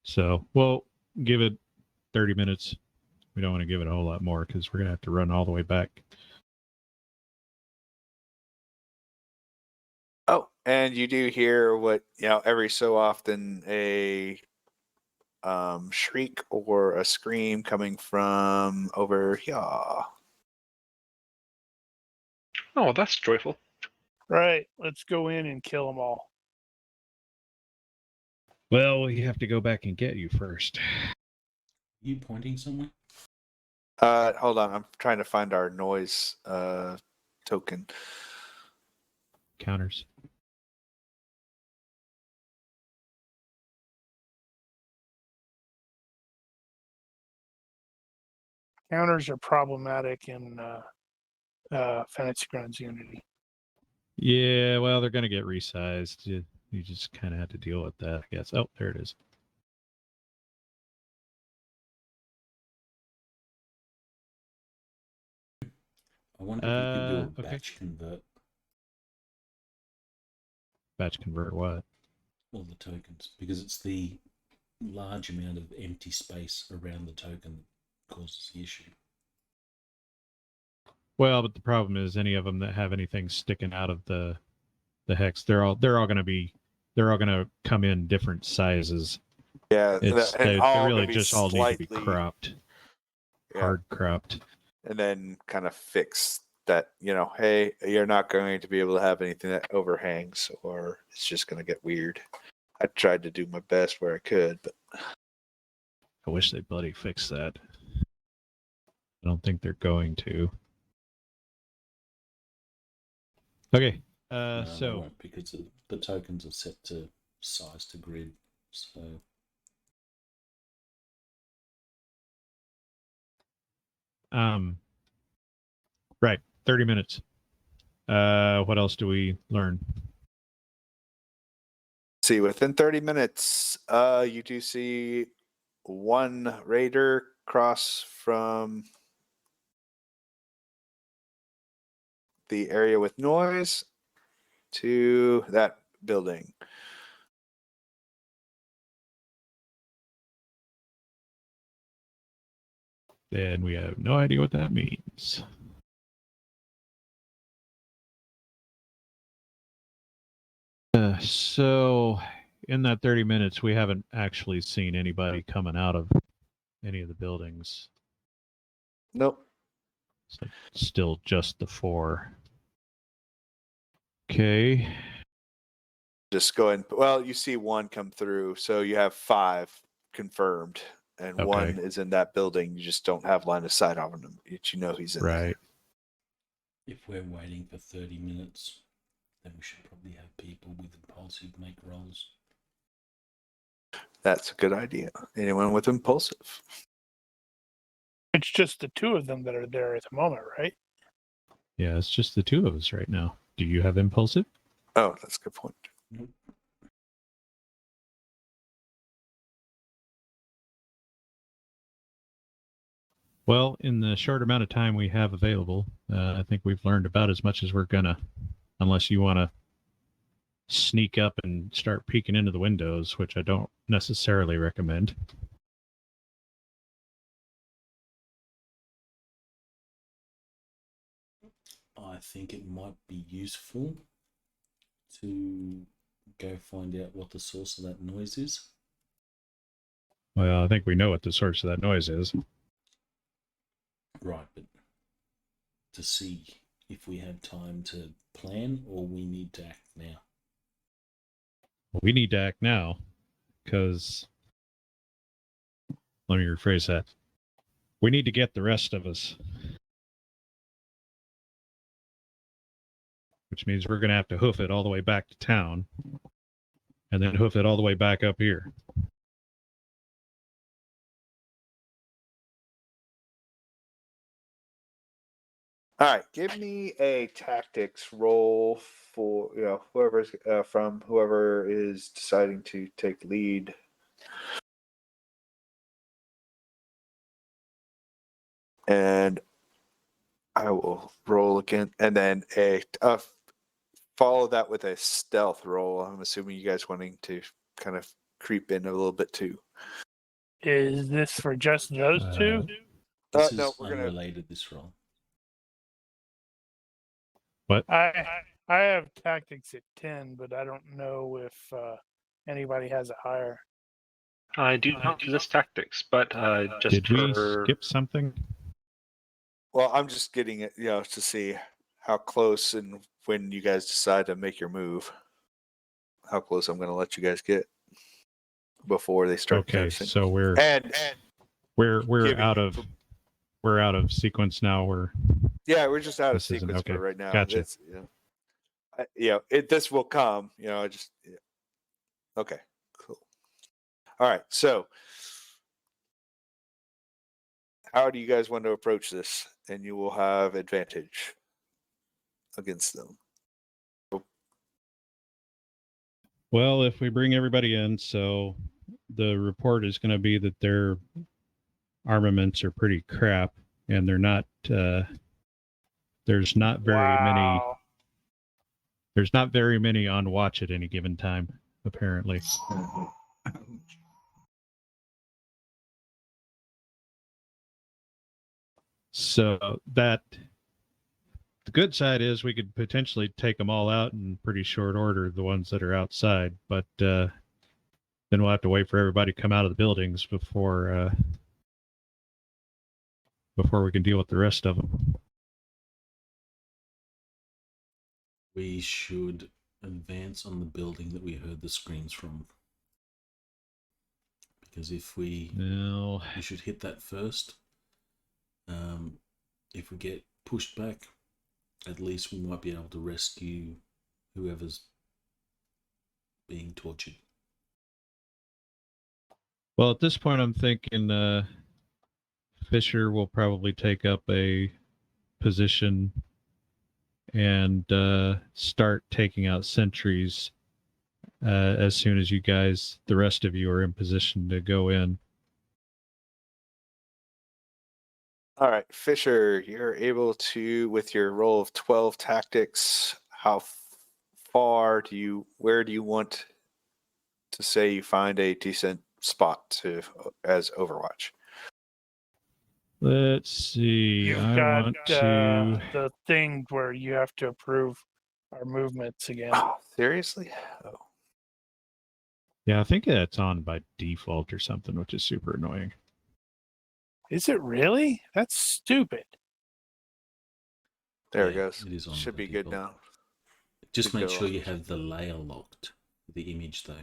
So we'll give it 30 minutes. We don't want to give it a whole lot more because we're going to have to run all the way back. Oh, and you do hear what, every so often a shriek or a scream coming from over here. Oh, that's joyful. Right. Let's go in and kill them all. Well, we have to go back and get you first. You pointing somewhere? Hold on. I'm trying to find our noise token. Counters. Counters are problematic in Fantasy Grounds Unity. Yeah, well, they're going to get resized. You just kind of have to deal with that, I guess. Oh, there it is. I wonder if you could do a Okay. batch convert. Batch convert what? All the tokens, because it's the large amount of empty space around the token that causes the issue. Well, but the problem is any of them that have anything sticking out of the hex, they're all going to be they're all going to come in different sizes. Yeah, It's and they all really gonna be just all need to be slightly- cropped, Yeah. hard cropped. And then kind of fix that, hey, you're not going to be able to have anything that overhangs, or it's just going to get weird. I tried to do my best where I could, but I wish they bloody fixed that. I don't think they're going to. Okay, No, they so won't, because the tokens are set to size to grid. So right, 30 minutes. What else do we learn? see, within 30 minutes, you do see one raider cross from the area with noise to that building. And we have no idea what that means. So in that 30 minutes, we haven't actually seen anybody coming out of any of the buildings. Nope. So still just the 4. Okay. Just go ahead. Well, you see one come through, so you have 5 confirmed, and Okay. one is in that building. You just don't have line of sight on him. Yet you know he's in there. Right. if we're waiting for 30 minutes, then we should probably have people with impulsive make rolls. That's a good idea. Anyone with impulsive? It's just the 2 of them that are there at the moment, right? Yeah, it's just the 2 of us right now. Do you have impulsive? Oh, that's a good point. Nope. Well, in the short amount of time we have available, I think we've learned about as much as we're gonna, unless you want to sneak up and start peeking into the windows, which I don't necessarily recommend. I think it might be useful to go find out what the source of that noise is. Well, I think we know what the source of that noise is. Right, but to see if we have time to plan or we need to act now. We need to act now, because, let me rephrase that. We need to get the rest of us. Which means we're going to have to hoof it all the way back to town, and then hoof it all the way back up here. All right, give me a tactics roll for whoever's from whoever is deciding to take lead. And I will roll again, and then follow that with a stealth roll. I'm assuming you guys wanting to kind of creep in a little bit too. Is this for just those 2? This No, is we're gonna. unrelated, this roll. What? I have tactics at 10, but I don't know if anybody has it higher. I do not do this tactics, but just Did we for skip something? Well, I'm just getting it, to see how close and when you guys decide to make your move, how close I'm going to let you guys get before they start. Okay, noticing. so we're giving out you- of we're out of sequence now. We're just out of This isn't- sequence okay, for right now. gotcha. It's, this will come. Okay, cool. All right, so how do you guys want to approach this? And you will have advantage against them. well, if we bring everybody in, so the report is going to be that their armaments are pretty crap, and they're not. There's not very many. Wow. There's not very many on watch at any given time, apparently. So that good side is we could potentially take them all out in pretty short order, the ones that are outside, but then we'll have to wait for everybody to come out of the buildings before we can deal with the rest of them. We should advance on the building that we heard the screams from. Because if we should hit that first. If we get pushed back, at least we might be able to rescue whoever's being tortured. Well, at this point, I'm thinking Fisher will probably take up a position and start taking out sentries as soon as the rest of you, are in position to go in. All right, Fisher, you're able to, with your roll of 12 tactics, where do you want to say you find a decent spot as Overwatch? Let's see. You've I got want to. the thing where you have to approve our movements again. Oh, seriously? Oh. Yeah, I think it's on by default or something, which is super annoying. Is it really? That's stupid. There it Yeah, goes. it is on Should by be good default. now. Just Should make go sure on. you have the layer locked, the image though.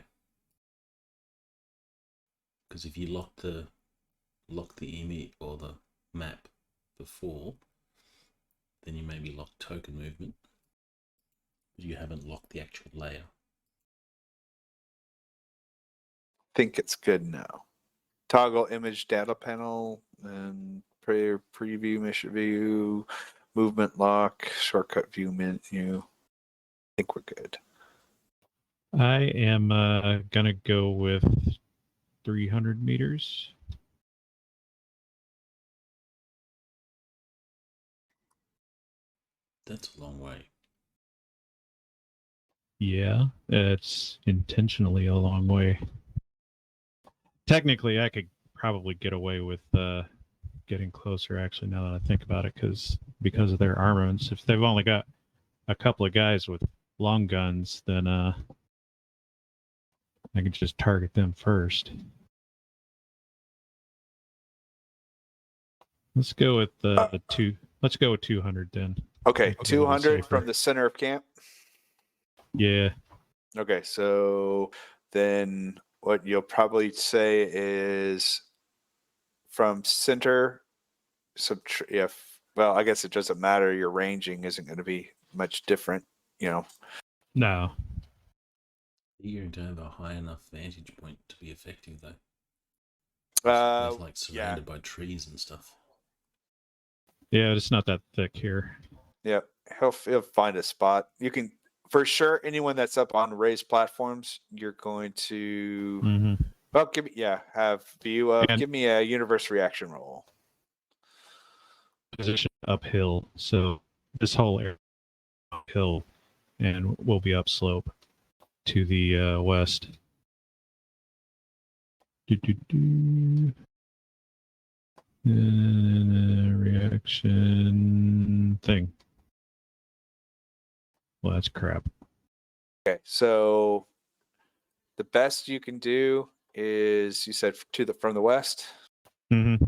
Because if you lock the image or the map before, then you maybe lock token movement, but you haven't locked the actual layer. Think it's good now. Toggle image data panel and preview mission view, movement lock, shortcut view menu. I think we're good. I am gonna go with 300 meters. That's a long way. Yeah, it's intentionally a long way. Technically, I could probably get away with getting closer, actually, now that I think about it, because of their armaments. If they've only got a couple of guys with long guns, then I can just target them first. Let's go with Let's go with 200 then. Okay, Make it a little 200 from safer. the center of camp. Yeah. Okay, so then what you'll probably say is from center. Well, I guess it doesn't matter. Your ranging isn't going to be much different, No. You're going to have a high enough vantage point to be effective though. It's like surrounded by trees and stuff. Yeah, it's not that thick here. Yep, he'll find a spot. You can, for sure, anyone that's up on raised platforms, you're going to. Mm-hmm. Well, give me a universe reaction roll. Position uphill, so this whole area uphill, and we'll be upslope to the west. Reaction thing. Well, that's crap. Okay, so the best you can do is, you said, from the west. Mm-hmm.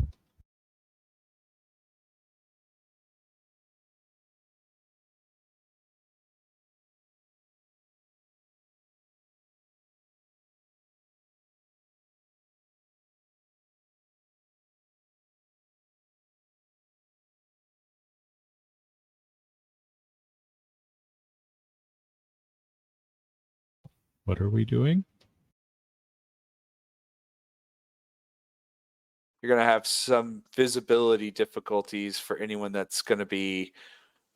What are we doing? You're going to have some visibility difficulties for anyone that's going to be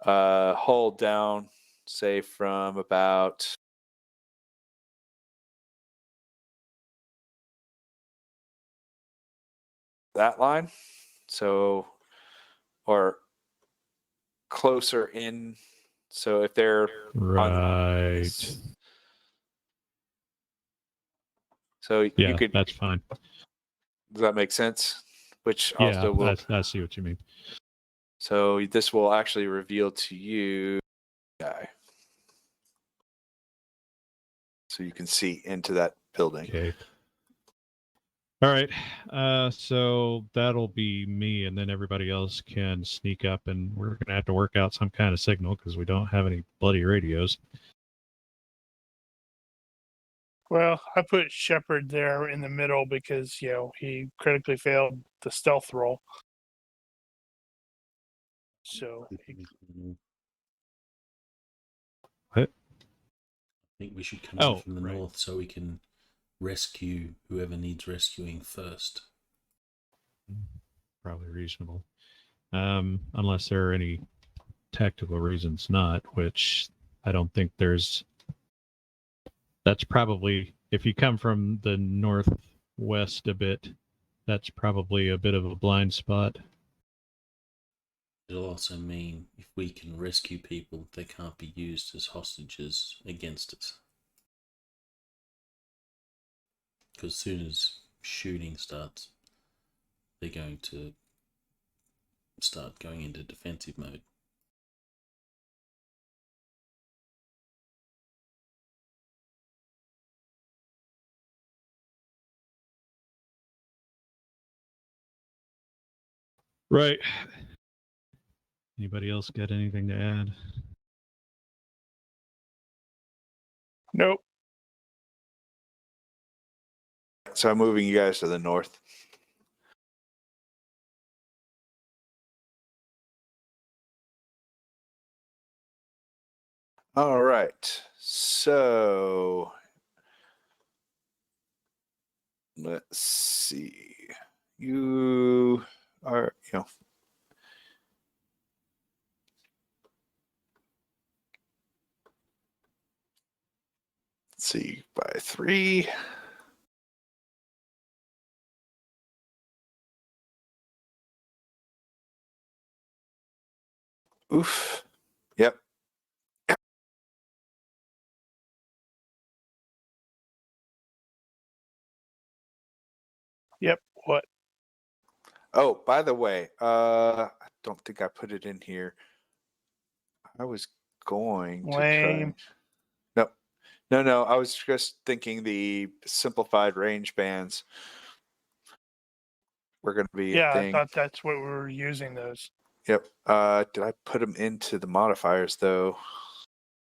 hauled down, say, from about that line. So, or closer in. So if they're right. So yeah, you could. That's fine. Does that make sense? Which Yeah, also will. I see what you mean. So this will actually reveal to you, guy. So you can see into that building. Okay. All right. So that'll be me, and then everybody else can sneak up, and we're gonna have to work out some kind of signal because we don't have any bloody radios. Well, I put Shepard there in the middle because, he critically failed the stealth roll. So, What? I think we should come Oh, in from the right. north so we can rescue whoever needs rescuing first. Probably reasonable. Unless there are any tactical reasons not, which I don't think there's. That's probably, if you come from the northwest a bit, that's probably a bit of a blind spot. It'll also mean if we can rescue people, they can't be used as hostages against us. Because as soon as shooting starts, they're going to start going into defensive mode. Right. Anybody else got anything to add? nope. So I'm moving you guys to the north. All right. So let's see. You are, let's see, by 3. Oof. Yep. Yep. What? Oh, by the way, I don't think I put it in here. I was going to Lame. try. No. I was just thinking the simplified range bands were going to be a Yeah, I thing. thought that's what we were using those. Yep. Did I put them into the modifiers though?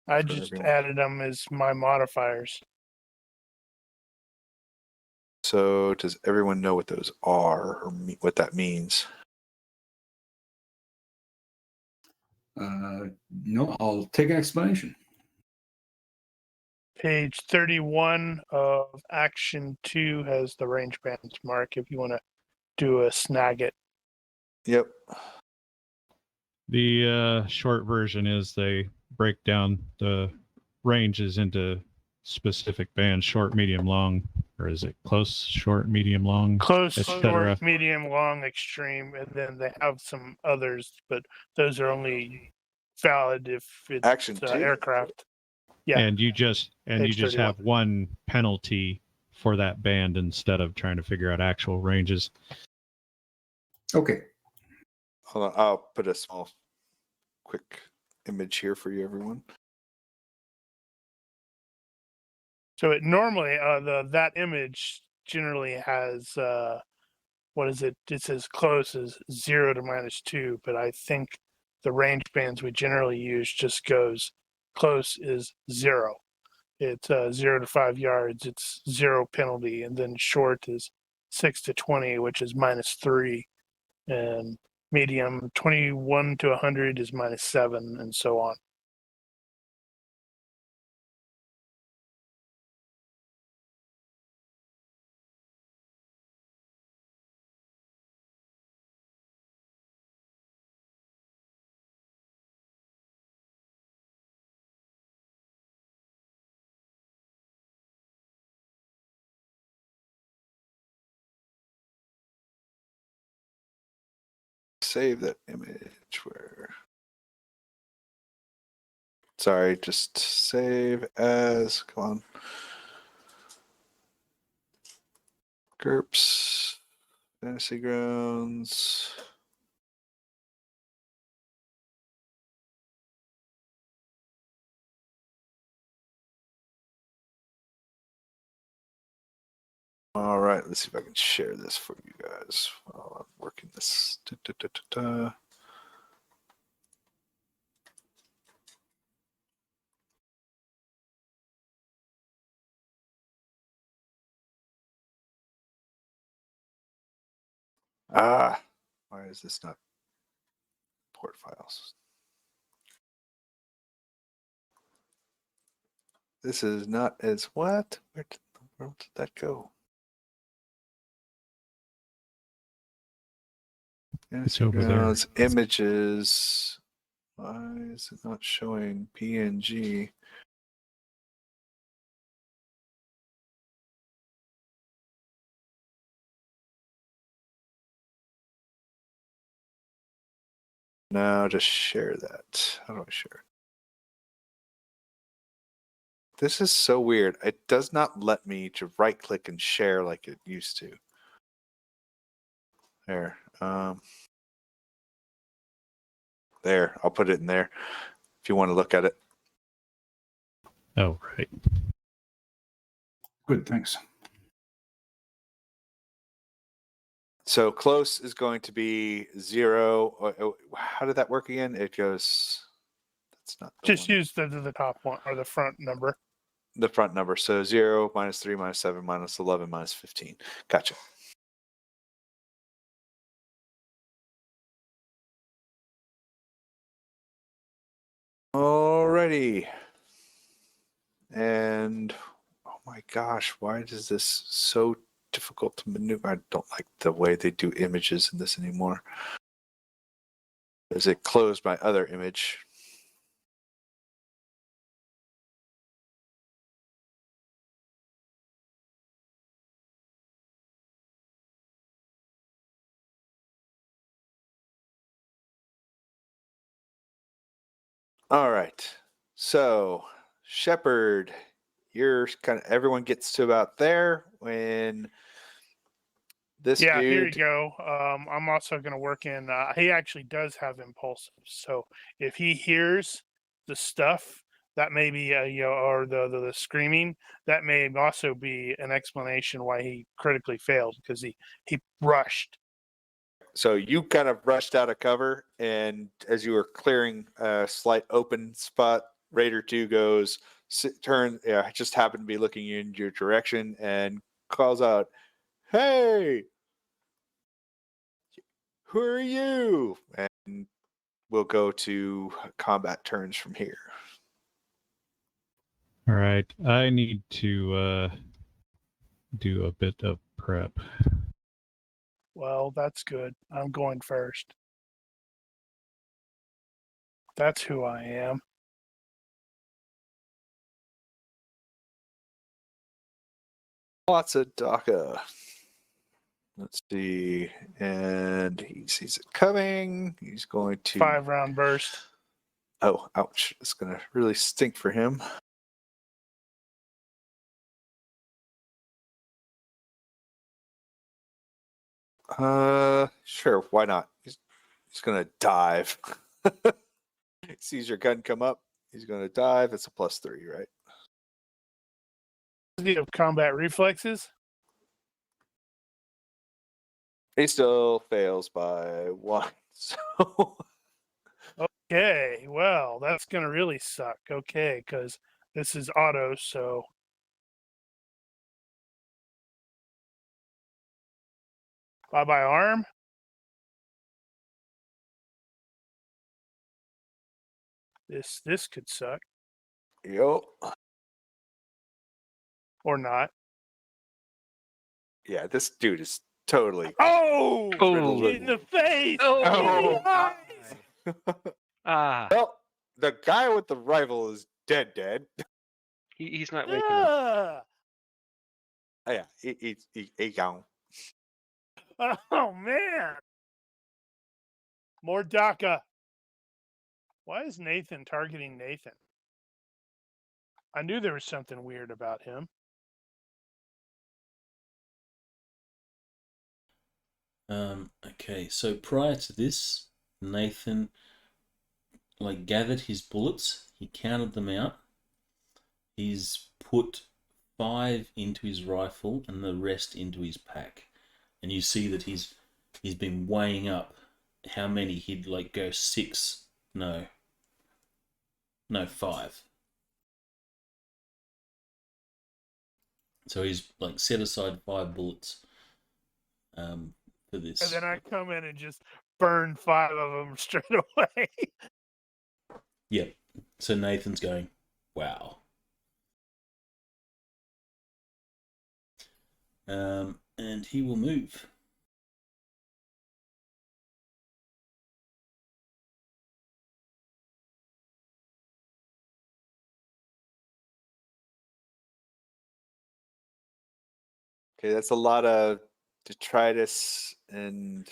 I For just everyone. added them as my modifiers. So does everyone know what those are or what that means? No, I'll take an explanation. Page 31 of Action 2 has the range bands mark if you want to do a snag it. Yep. The short version is they break down the ranges into specific bands: short, medium, long, or is it close, short, medium, long, Close, etc. short, medium, long, extreme, and then they have some others, but those are only valid if it's Action 2. aircraft. Yeah. And you just Page 31. have one penalty for that band instead of trying to figure out actual ranges. Okay. Hold on. I'll put a small, quick image here for you, everyone. So it normally that image generally has what is it? It says close is 0 to -2, but I think the range bands we generally use just goes close is 0. It's 0 to 5 yards. It's 0 penalty, and then short is 6 to 20, which is -3, and medium 21 to 100 is -7, and so on. Save that image where. Sorry, just save as. Come on. GURPS, Fantasy Grounds. All right, let's see if I can share this for you guys while I'm working this. Why is this not port files? This is not as what? Where did the world did that go? It's over there. It's images. Why is it not showing PNG? No, just share that. How do I share it? This is so weird. It does not let me to right click and share like it used to. There. There. I'll put it in there if you want to look at it. Oh, right. Good, thanks. So close is going to be 0. How did that work again? It goes. That's not the Just one. use the top one or the front number. The front number. So 0, -3, -7, -11, -15. Gotcha. Alrighty. And oh my gosh, why is this so difficult to maneuver? I don't like the way they do images in this anymore. As it closed my other image. All right. So, Shepard, you're kind of everyone gets to about there when this Yeah, here you dude. go. I'm also going to work in. He actually does have impulsives, so if he hears the stuff, that may be or the screaming, that may also be an explanation why he critically failed, because he rushed. So you kind of rushed out of cover, and as you were clearing a slight open spot, Raider 2 goes, just happened to be looking in your direction and calls out, "Hey, who are you?" And we'll go to combat turns from here. All right. I need to do a bit of prep. Well, that's good. I'm going first. That's who I am. Lots of DACA. Let's see. And he sees it coming. He's going to 5-round burst. Oh, ouch. It's going to really stink for him. Sure, why not? He's going to dive. Sees your gun come up. He's going to dive. It's a +3, right? Do you have combat reflexes? He still fails by 1. So Okay, well, that's going to really suck. Okay, because this is auto, so. Bye-bye arm. This could suck. Yo. Or not. Yeah, this dude is totally. Oh! Oh. In the face! Oh. In the eyes! Ah, Well, the guy with the rifle is dead. he's not waking up. Ah! Oh, yeah, he gone. Oh, man! More DACA. Why is Nathan targeting Nathan? I knew there was something weird about him. Okay, so prior to this, Nathan gathered his bullets, he counted them out, he's put 5 into his rifle and the rest into his pack. And you see that he's been weighing up how many he'd like go 6. No, 5. So he's like set aside 5 bullets for this. And then I come in and just burn 5 of them straight away. Yep. So Nathan's going, wow. And he will move. Okay, that's a lot of detritus and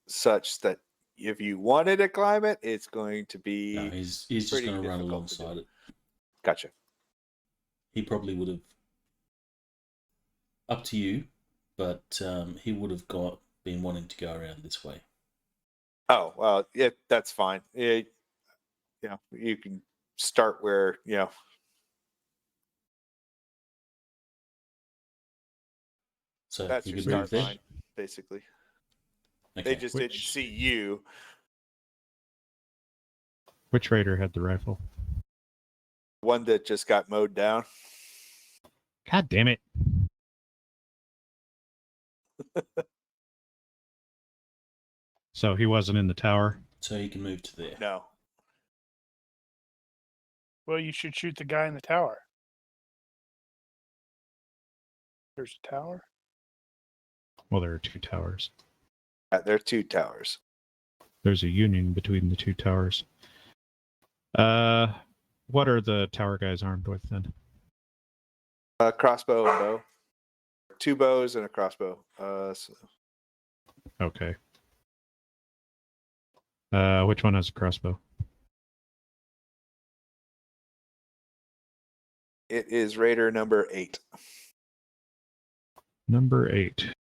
such that if you wanted to climb it, it's going to be. No, he's just pretty going to run difficult to do. alongside it. Gotcha. He probably would have, up to you, but he would have been wanting to go around this way. Oh, well, yeah, that's fine. You can start where, So that's you your could move start there. line, basically. Okay. They just didn't see you. Which raider had the rifle? One that just got mowed down. God damn it. So he wasn't in the tower? So you can move to there. No. Well, you should shoot the guy in the tower. There's a tower. Well, there are 2 towers. There are 2 towers. There's a union between the 2 towers. What are the tower guys armed with then? Crossbow and bow. 2 bows and a crossbow. Okay. Which one has a crossbow? It is Raider number 8. Number 8.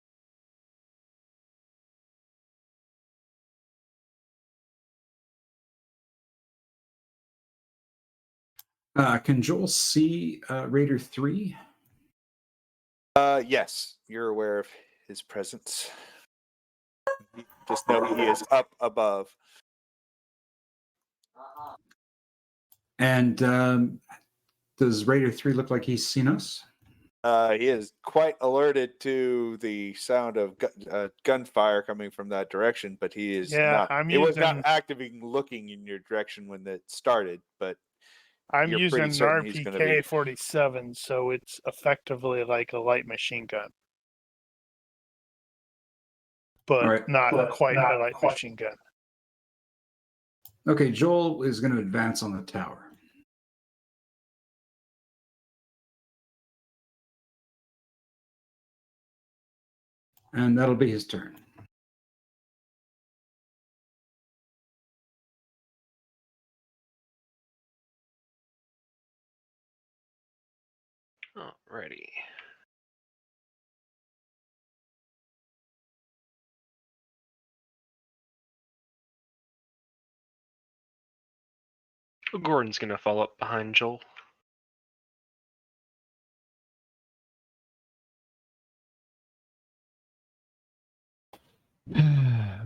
Can Joel see Raider 3? Yes, you're aware of his presence. Just know he is up above. And does Raider 3 look like he's seen us? He is quite alerted to the sound of gunfire coming from that direction, but he is not. He was not actively looking in your direction when it started, but I'm you're using pretty an certain he's gonna be- RPK 47, so it's effectively like a light machine gun, but not quite a light machine gun. Okay, Joel is going to advance on the tower. And that'll be his turn. Alrighty. Gordon's gonna follow up behind Joel.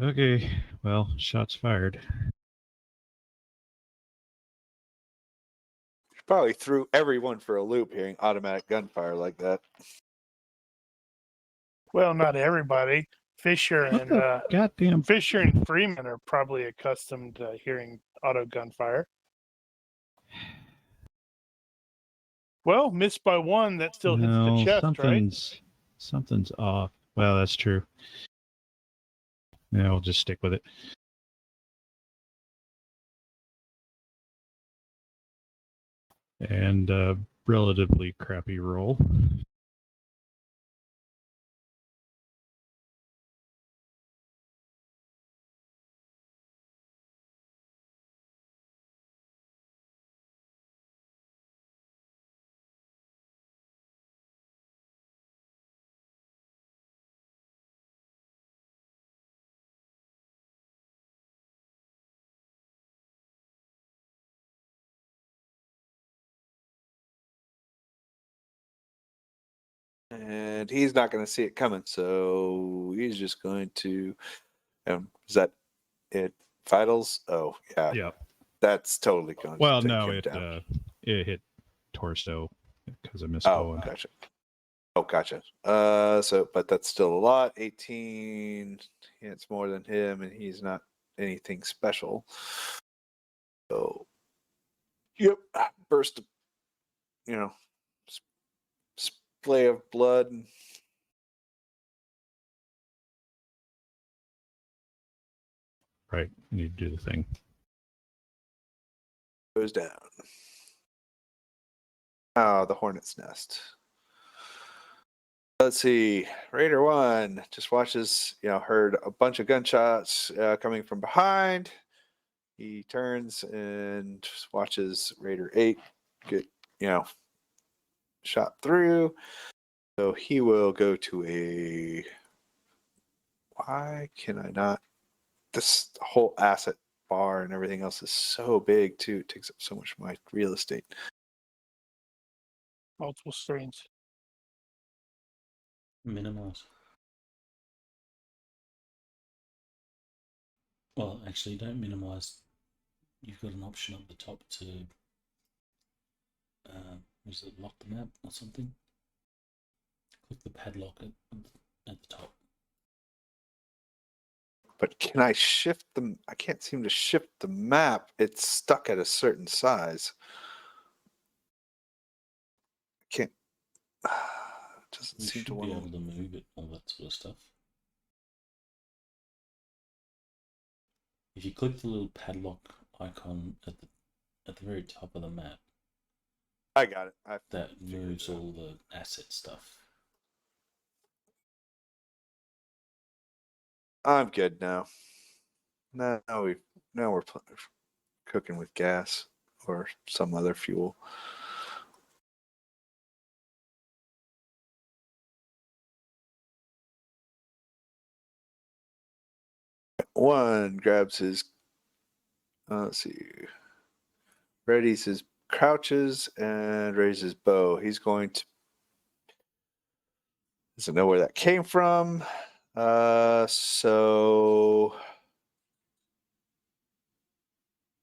Okay, well, shots fired. Probably threw everyone for a loop hearing automatic gunfire like that. Well, not everybody. Fisher and Goddamn. Fisher and Freeman are probably accustomed to hearing auto gunfire. Well, missed by 1, that still hits the chest, right? Something's off. Well, that's true. Yeah, we'll just stick with it. And relatively crappy roll. and he's not going to see it coming. So he's just going to. Is that it? Vitals? Oh yeah. Yeah. That's totally going Well, to take no, him down. it hit torso because I missed Oh, Bowen. gotcha. Oh, gotcha. But that's still a lot. 18. It's more than him, and he's not anything special. So, yep, burst. Splay of blood. Right. You need to do the thing. Goes down. Oh, the hornet's nest. Let's see. Raider 1 just watches, heard a bunch of gunshots coming from behind. He turns and watches Raider 8 get, shot through. So he will go to a. Why can I not? This whole asset bar and everything else is so big, too. It takes up so much of my real estate. Multiple screens. Minimize. Well, actually, don't minimize. You've got an option up the top to, was it lock the map or something? Click the padlock at the top. But can I shift them? I can't seem to shift the map. It's stuck at a certain size. I can't. It doesn't You seem to should be want able to move it, all that sort of stuff. If you click the little padlock icon at the very top of the map, I got it. that moves all the asset stuff. I'm good now. Now we're cooking with gas or some other fuel. One grabs his. Let's see. Readies his crouches and raises bow. He's going to. Doesn't know where that came from. So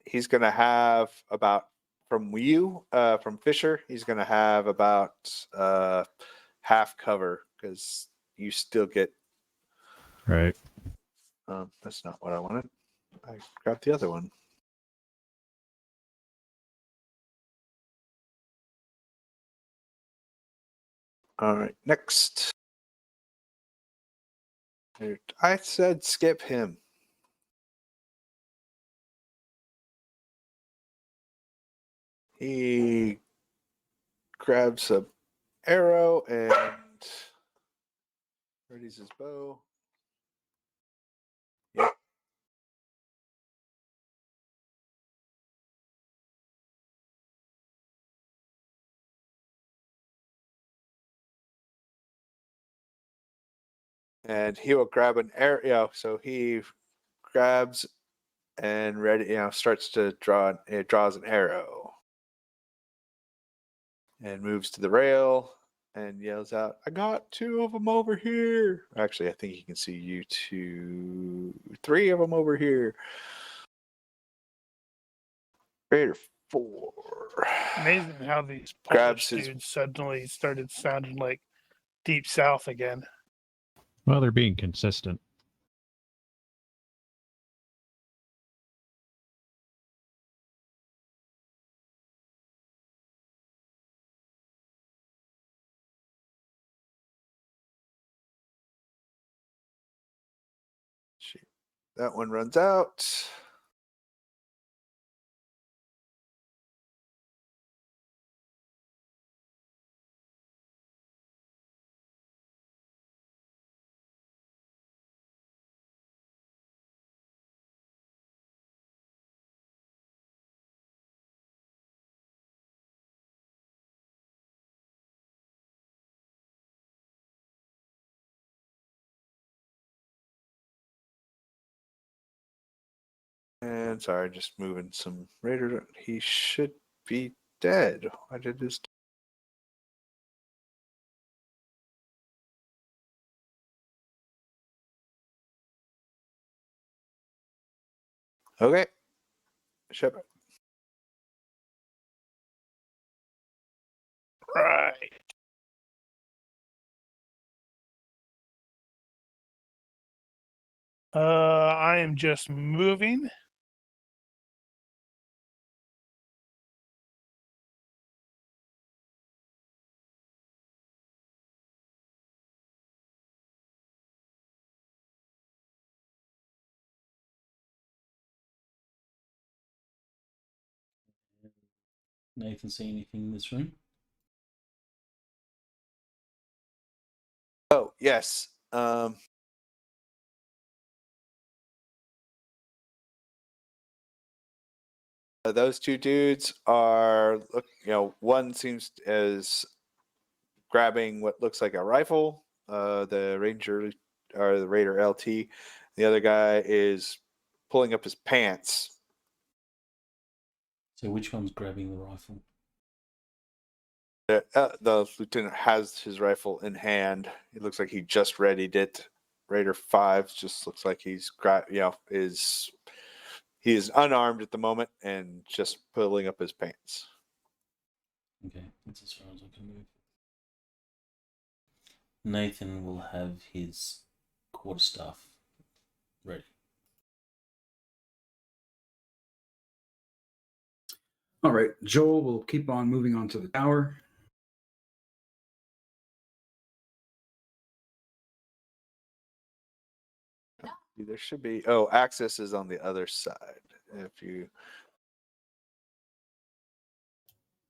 he's going to have about from Fisher. He's going to have about half cover because you still get. Right. That's not what I wanted. I grabbed the other one. All right, next. I said skip him. He grabs a arrow and readies his bow. Yep. And he will grab an arrow. So he grabs and starts to draw. It draws an arrow and moves to the rail and yells out, "I got 2 of them over here." Actually, I think he can see you 3 of them over here. Raider 4. Amazing how these Grabs Polish his. dudes suddenly started sounding like Deep South again. Well, they're being consistent. That one runs out. And sorry, just moving some Raider. He should be dead. Why did this? Okay. Shepard. Right. I am just moving. Nathan, see anything in this room? Oh, yes. Those two dudes are, one seems as grabbing what looks like a rifle, the Ranger or the Raider LT. The other guy is pulling up his pants. So which one's grabbing the rifle? The lieutenant has his rifle in hand. It looks like he just readied it. Raider 5 just looks like he is unarmed at the moment and just pulling up his pants. Okay, that's as far as I can move. Nathan will have his quarterstaff ready. All right, Joel will keep on moving on to the tower. There should be. Access is on the other side. If you,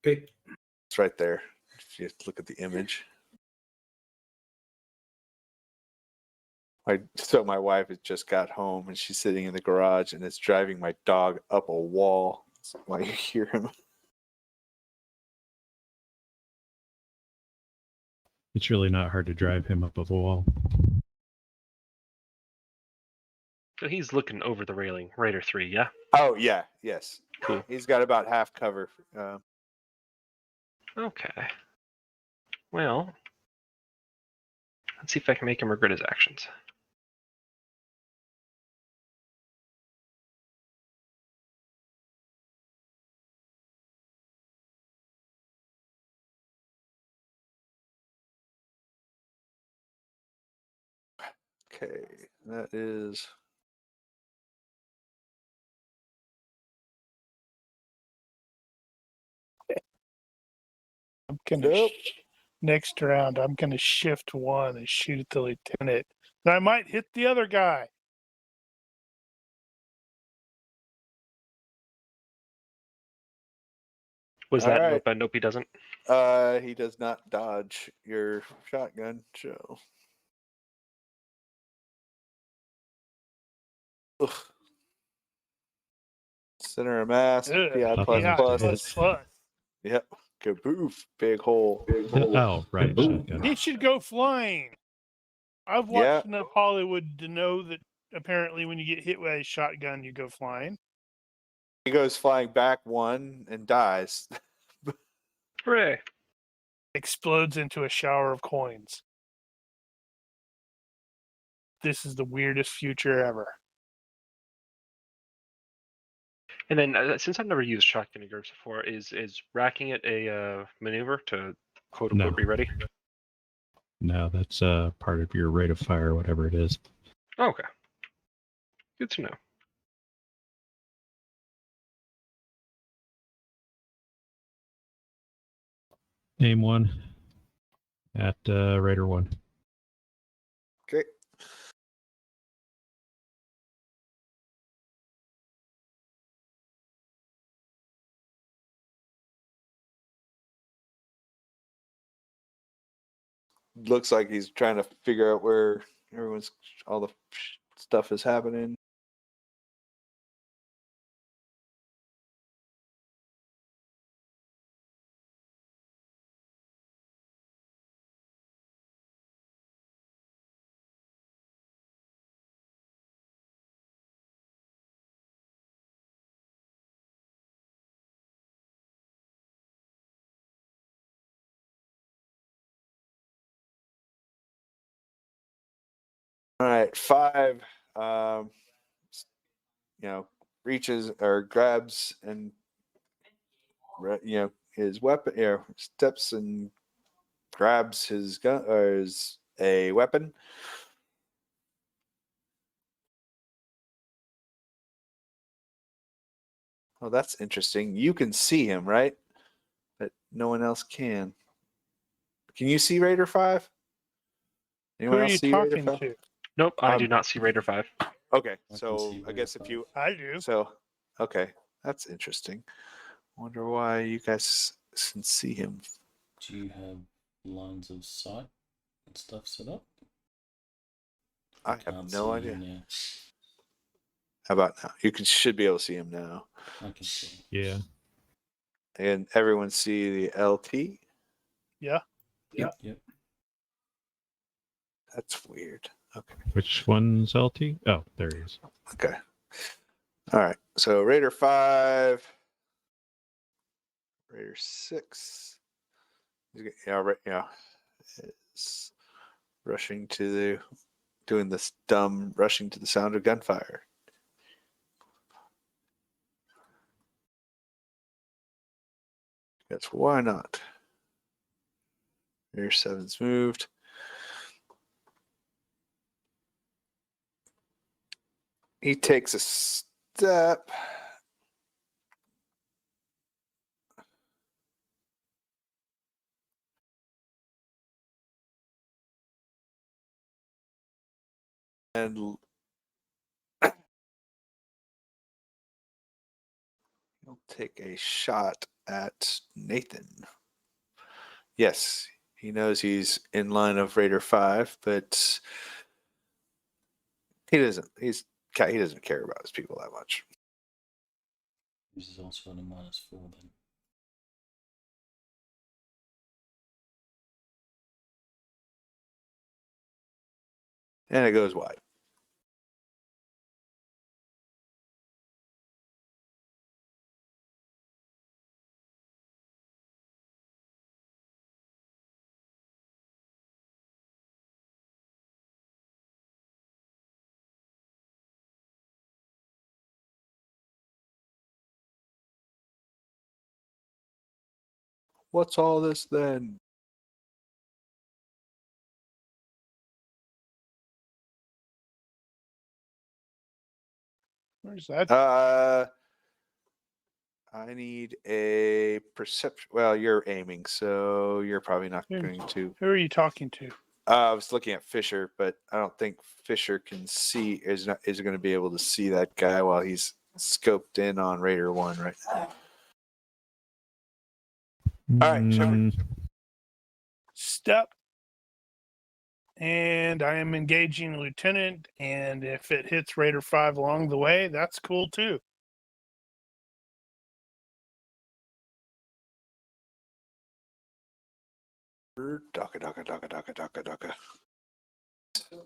Okay. it's right there. If you look at the image. My wife has just got home and she's sitting in the garage and it's driving my dog up a wall. That's why you hear him. It's really not hard to drive him up a wall. So he's looking over the railing, Raider 3, yeah? Oh yeah, yes. Cool. He's got about half cover. Okay. Well, let's see if I can make him regret his actions. Okay, that is. I'm gonna Nope. next round. I'm gonna shift one and shoot at the lieutenant. And I might hit the other guy. Was All that right. nope? Nope, he doesn't. He does not dodge your shotgun, so. Ugh. Center of mass, Ugh, PI plus Yeah, plus. Yep. Kaboof. Big hole. Oh, right. Shotgun. He should go flying. I've Yeah. watched enough Hollywood to know that apparently when you get hit with a shotgun, you go flying. He goes flying back one and dies. Hooray! Explodes into a shower of coins. This is the weirdest future ever. And then, since I've never used shotgun in GURPS before, is racking it a maneuver to quote unquote No. be ready? No, that's part of your rate of fire, whatever it is. Okay. Good to know. Name one at Raider 1. Okay. Looks like he's trying to figure out where all the stuff is happening. All right, 5. reaches or grabs and his weapon, steps and grabs his gun or a weapon. Oh, that's interesting. You can see him, right? But no one else can. Can you see Raider 5? Who Anyone are else you see Raider talking 5? to? Nope, I do not see Raider 5. Okay, can so see I guess if Raider you 5. I do. so okay, that's interesting. Wonder why you guys can see him. Do you have lines of sight and stuff set up? I have Can't no see idea. him now. How about now? Should be able to see him now. I can see him. Yeah. And everyone see the LT? Yeah. Yep. That's weird. Okay. Which one's LT? Oh, there he is. Okay. All right. So Raider 5, Raider 6. Is rushing to doing this dumb rushing to the sound of gunfire. That's why not. Raider 7's moved. He takes a step. And he'll take a shot at Nathan. Yes, he knows he's in line of Raider 5, but he doesn't care about his people that much. This is also on a -4 then. And it goes wide. What's all this then? Where's that? I need a perception. Well, you're aiming, so you're probably not going to. Who are you talking to? I was looking at Fisher, but I don't think Fisher can see. Is going to be able to see that guy while he's scoped in on Raider 1 right now. All right, Shepard. Step. And I am engaging Lieutenant, and if it hits Raider 5 along the way, that's cool too. Daka.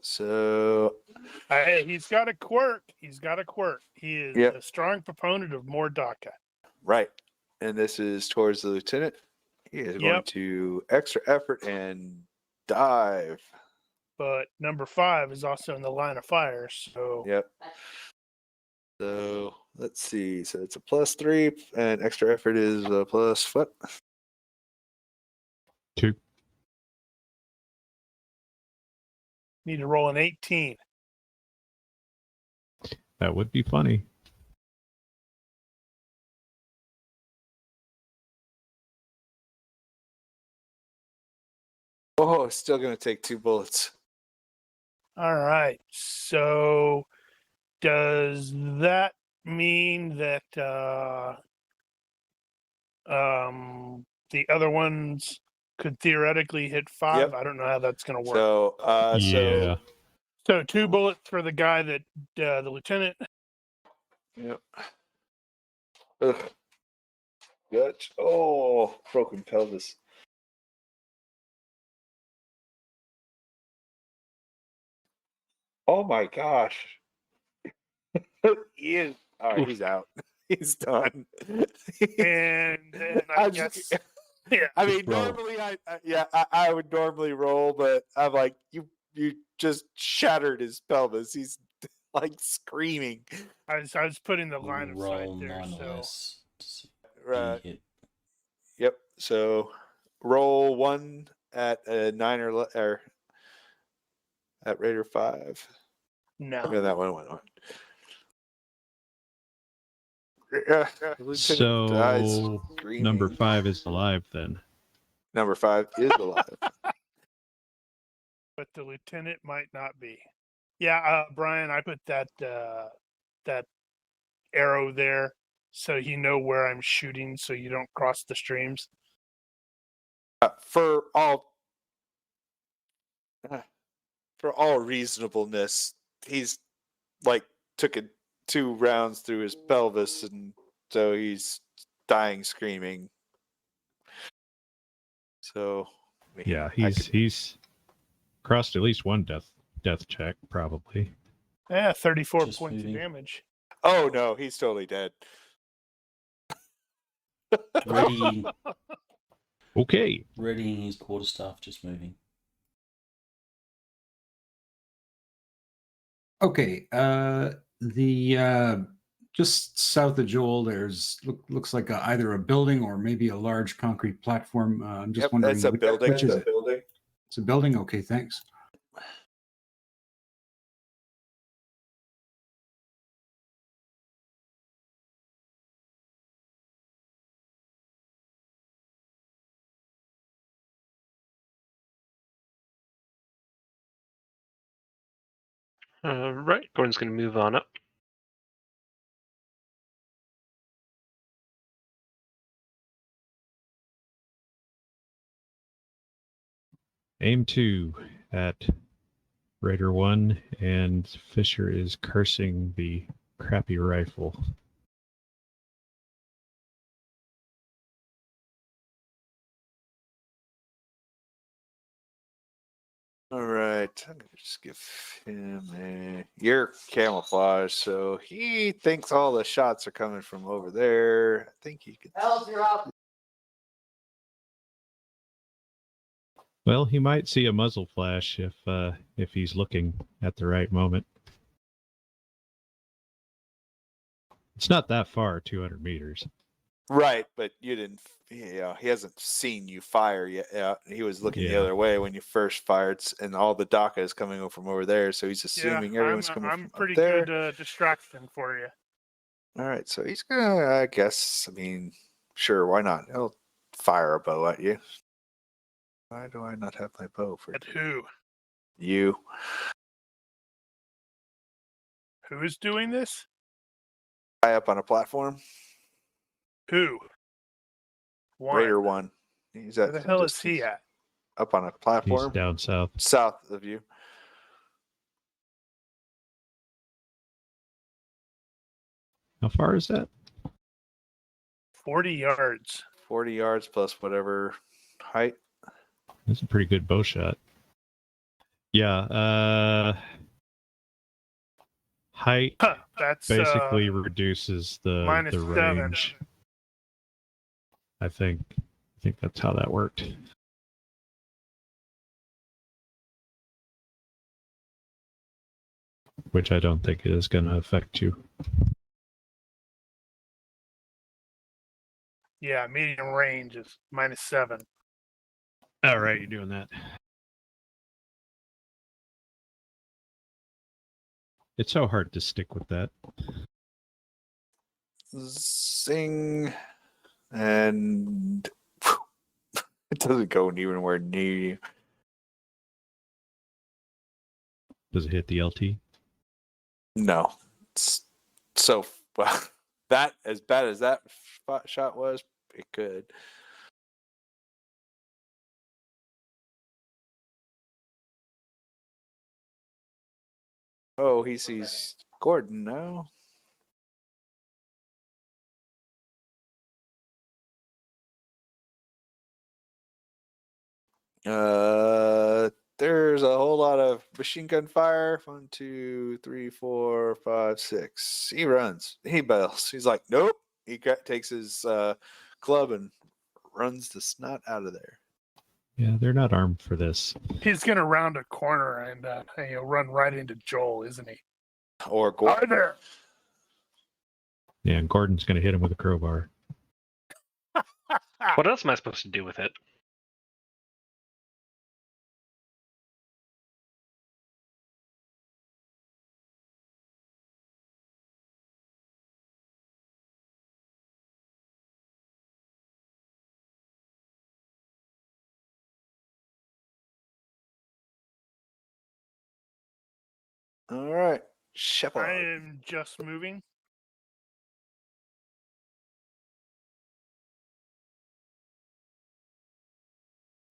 So He's got a quirk. He is a strong proponent of more DACA. right, and this is towards the lieutenant. He is going to extra effort and dive. But number 5 is also in the line of fire. So Yep. So let's see. So it's a +3, and extra effort is a plus what? 2. need to roll an 18. That would be funny. Oh, it's still going to take 2 bullets. All right. So does that mean that the other ones could theoretically hit 5? Yep. I don't know how that's going to work. So, Yeah. So 2 bullets for the guy that the lieutenant. Yep. Ugh. Gut. Oh, broken pelvis. Oh my gosh. He is. All right, he's out. He's done. And then I I'm guess, just- yeah. I mean, Roll. normally I would normally roll, but I'm like, you just shattered his pelvis. He's like screaming. I was putting the line of sight Roll there. 9 or So less to see Right. any hit. Yep. So roll 1 at a 9 or at rate or 5. no. Yeah, that one went on. Yeah. Lieutenant dies So screaming. number 5 is alive then. Number 5 is alive. But the lieutenant might not be. Yeah, Brian, I put that arrow there so you know where I'm shooting, so you don't cross the streams. For all reasonableness, he's like took 2 rounds through his pelvis, and so he's dying screaming. So I mean, Yeah, I could- he's crossed at least one death check probably. Yeah, 34 Just points moving. of damage. Oh no, he's totally dead. Readying Okay. his quarterstaff, just moving. Okay. The just south of Joel, looks like either a building or maybe a large concrete platform. I'm just wondering. It's a building. Which is it? It's a building. Okay, thanks. Right, Gordon's going to move on up. Aim 2 at Raider 1, and Fisher is cursing the crappy rifle. All right, I'm gonna just give him you're camouflage, so he thinks all the shots are coming from over there. I think he can. Well, he might see a muzzle flash if he's looking at the right moment. It's not that far, 200 meters. Right, but you didn't. Yeah, he hasn't seen you fire yet. Yeah, he was looking the Yeah. other way when you first fired, and all the DACA is coming from over there. So he's assuming everyone's coming I'm from pretty up there. good distraction for you. All right, so he's gonna. I guess. I mean, sure, why not? He'll fire a bow at you. Why do I not have my bow for At who? you? Who's doing this? High up on a platform. Who? One. Raider 1. He's at Where the some hell is distance. he at? Up on a He's platform down south. south of you. How far is that? 40 yards. 40 yards plus whatever height. That's a pretty good bow shot. Yeah, height Huh, that's basically reduces the -7. range. I think that's how that worked. Which I don't think is going to affect you. Yeah, medium range is -7. All right, you're doing that. It's so hard to stick with that. Zing. And it doesn't go anywhere near you. Does it hit the LT? No. It's so well, that as bad as that shot was, it could. Oh, he sees Gordon now. There's a whole lot of machine gun fire. 1, 2, 3, 4, 5, 6. He runs. He bails. He's like, nope. He takes his club and runs the snot out of there. Yeah, they're not armed for this. He's gonna round a corner and he'll run right into Joel, isn't he? Or Hi there. Yeah, and Gordon's going to hit him with a crowbar. What else am I supposed to do with it? All right, I Shepard. am just moving.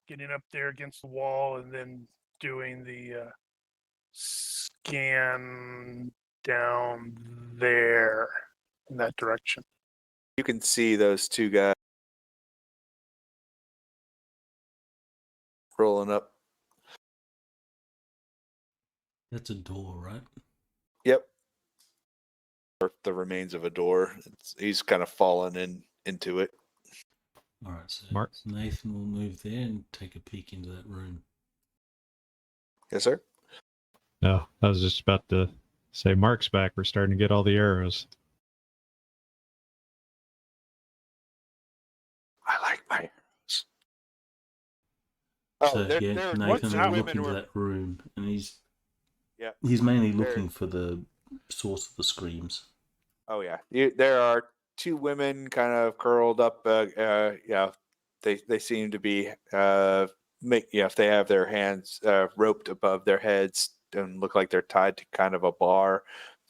Getting up there against the wall and then doing the scan down there in that direction. You can see those two guys rolling up. That's a door, right? Yep. Or the remains of a door. He's kind of fallen into it. All right, so Mark? Nathan will move there and take a peek into that room. Yes, sir. No, I was just about to say, Mark's back. We're starting to get all the arrows. I like my arrows. So there yeah, are Nathan two will look women into were- that room, and he's Yeah. mainly There- looking for the source of the screams. Oh yeah, there are two women kind of curled up. Yeah, they seem to be if they have their hands roped above their heads and look like they're tied to kind of a bar.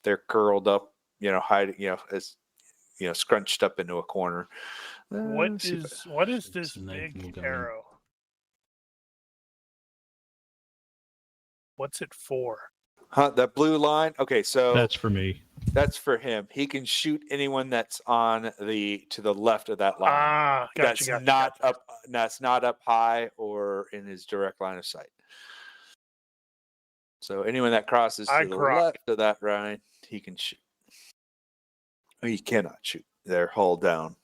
They're curled up, hiding, as scrunched up into a corner. What Let's see if is this So Nathan will big go in. arrow? What's it for? that blue line. Okay, so That's for me. that's for him. He can shoot anyone that's to the left of that line. Ah, gotcha, That's gotcha. up. That's not up high or in his direct line of sight. So anyone that crosses to the left of that line, he can shoot. Or he cannot shoot. They're hull down.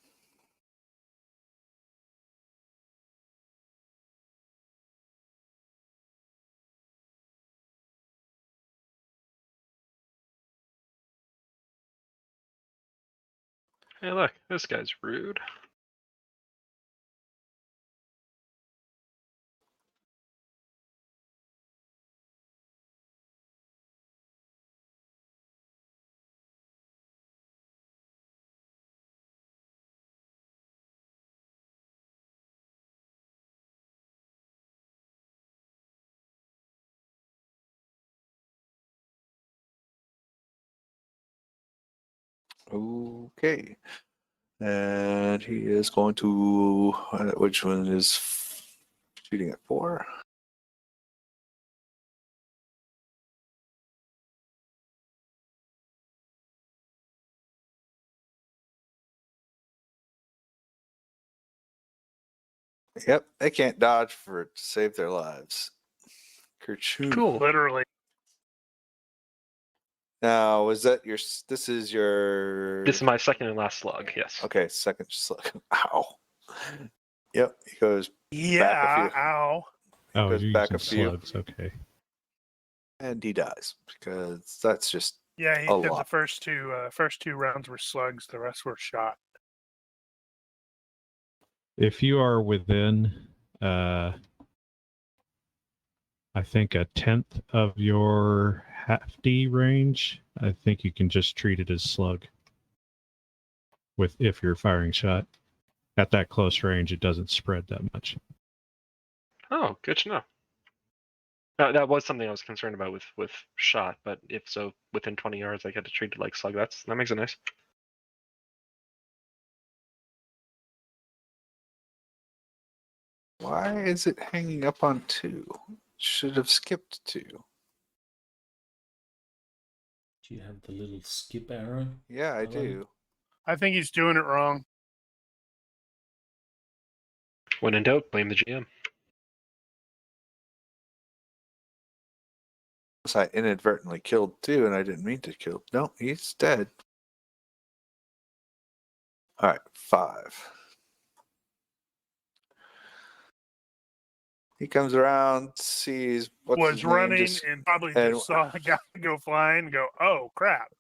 Hey, look, this guy's rude. Okay. And he is going to which one is shooting at 4? Yep, they can't dodge to save their lives. Kerchoon. Cool. Literally. Now, was that your? This is your. This is my second and last slug. Yes. Okay, second slug. Ow. Yep, he goes Yeah, back a few. ow. Oh, Goes you're back using a few. slugs. Okay. And he dies because that's just Yeah, he a said the lot. first two rounds were slugs, the rest were shot. If you are within, I think, a tenth of your hefty range, I think you can just treat it as slug. If you're firing shot at that close range, it doesn't spread that much. Oh, good to know. That was something I was concerned about with shot, but if so, within 20 yards, I get to treat it like slug. That makes it nice. Why is it hanging up on 2? Should have skipped 2. Do you have the little skip arrow? Yeah, I Hello? do. I think he's doing it wrong. When in doubt, blame the GM. I inadvertently killed 2, and I didn't mean to kill. No, he's dead. All right, 5. He comes around, sees what's Was his name, running just and probably and- just saw a guy go flying and go, oh, crap.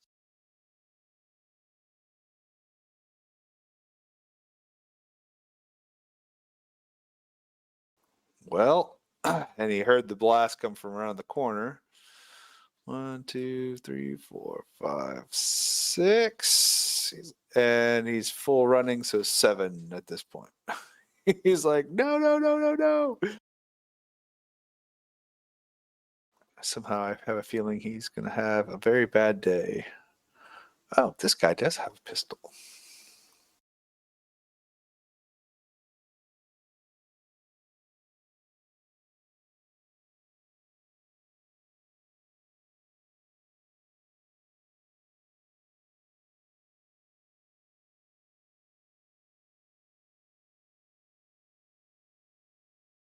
well, and he heard the blast come from around the corner. 1, 2, 3, 4, 5, 6. And he's full running, so 7 at this point. He's like, no, no, no, no, no. Somehow I have a feeling he's going to have a very bad day. Oh, this guy does have a pistol.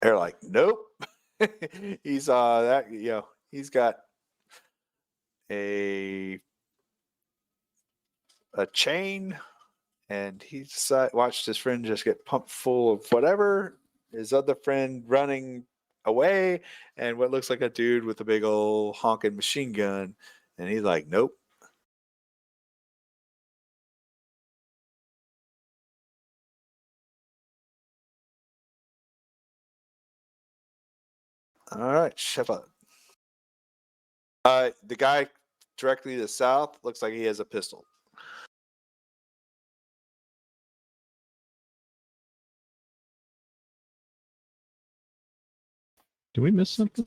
They're like, nope. He's that he's got a chain, and he watched his friend just get pumped full of whatever. His other friend running away, and what looks like a dude with a big old honking machine gun, and he's like, nope. All right, Shepard. The guy directly to the south looks like he has a pistol. Do we miss something?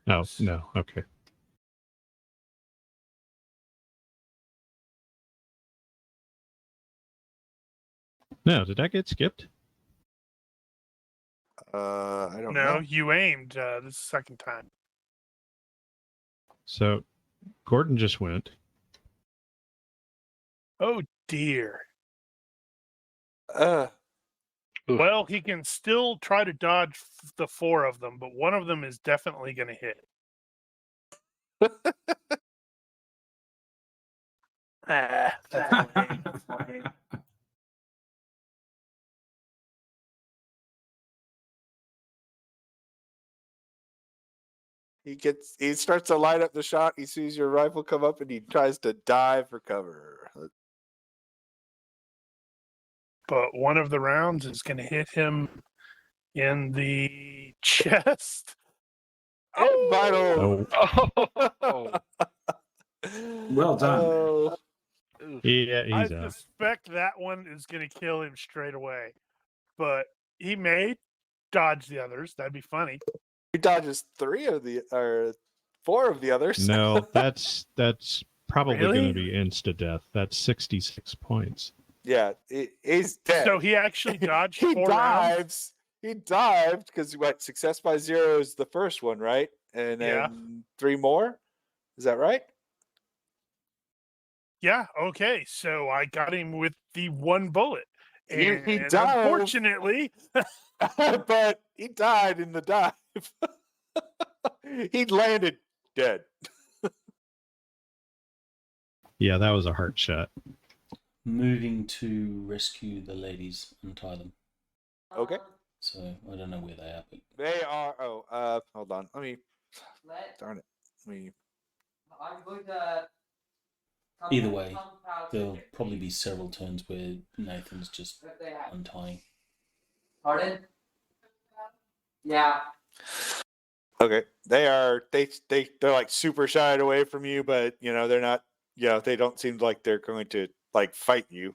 Oh, no. Okay. No, did that get skipped? I don't No, know. you aimed the second time. So Gordon just went. Oh, dear. Oof. Well, he can still try to dodge the 4 of them, but one of them is definitely going to hit. That's lame. He starts to light up the shot. He sees your rifle come up, and he tries to dive for cover. But one of the rounds is going to hit him in the chest. And vital. Oh, Well done. Oh. yeah, I he's out. suspect that one is going to kill him straight away. But he may dodge the others. That'd be funny. He dodges 4 of the others. No, that's probably going Really? to be insta death. That's 66 points. Yeah, he's dead. So he actually dodged he 4 rounds? He dived because what, success by 0 is the first one, right? And then Yeah. 3 more. Is that right? Yeah, okay. So I got him with the 1 bullet. He And dived. unfortunately, But he died in the dive. He landed dead. Yeah, that was a heart shot. Moving to rescue the ladies and tie them. Okay. So I don't know where they are, but They are. Hold on. Darn it. I'm going to. either way, there'll probably be several turns where Nathan's just untying. Pardon? Yeah. Okay. They're like super shied away from you, but they're not. They don't seem like they're going to like fight you.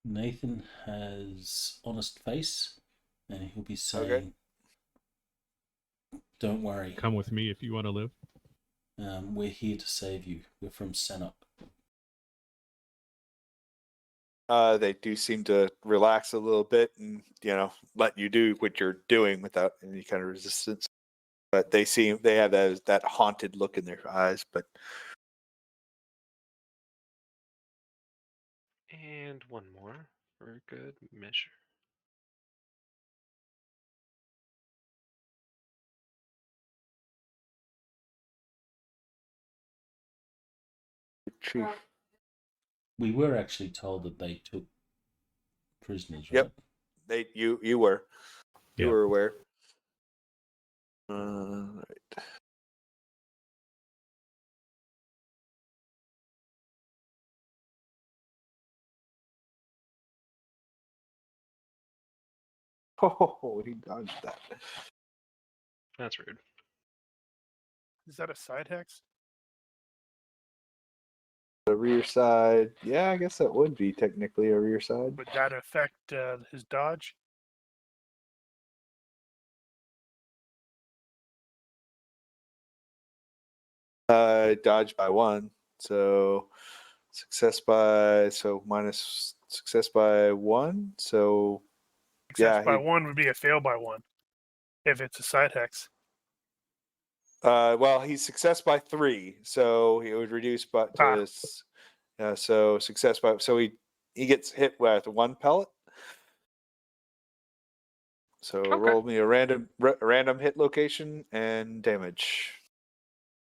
Nathan has honest face, and he'll be saying, Okay. "Don't worry, Come with me if you want to live. we're here to save you. We're from Sanok." They do seem to relax a little bit and let you do what you're doing without any kind of resistance. But they have that haunted look in their eyes. But And one more for good measure. Chief. We were actually told that they took prisoners, right? Yep. You were Yeah. aware. Right. Oh, he dodged that. That's rude. Is that a side hex? The rear side. Yeah, I guess that would be technically a rear side. Would that affect his dodge? Dodge by 1. So success by minus success by 1. So Success yeah, by 1 would be a fail by 1 if it's a side hex. well, he's success by 3, so he would reduce but to so success by he gets hit with 1 pellet. So Okay. roll me a random hit location and damage.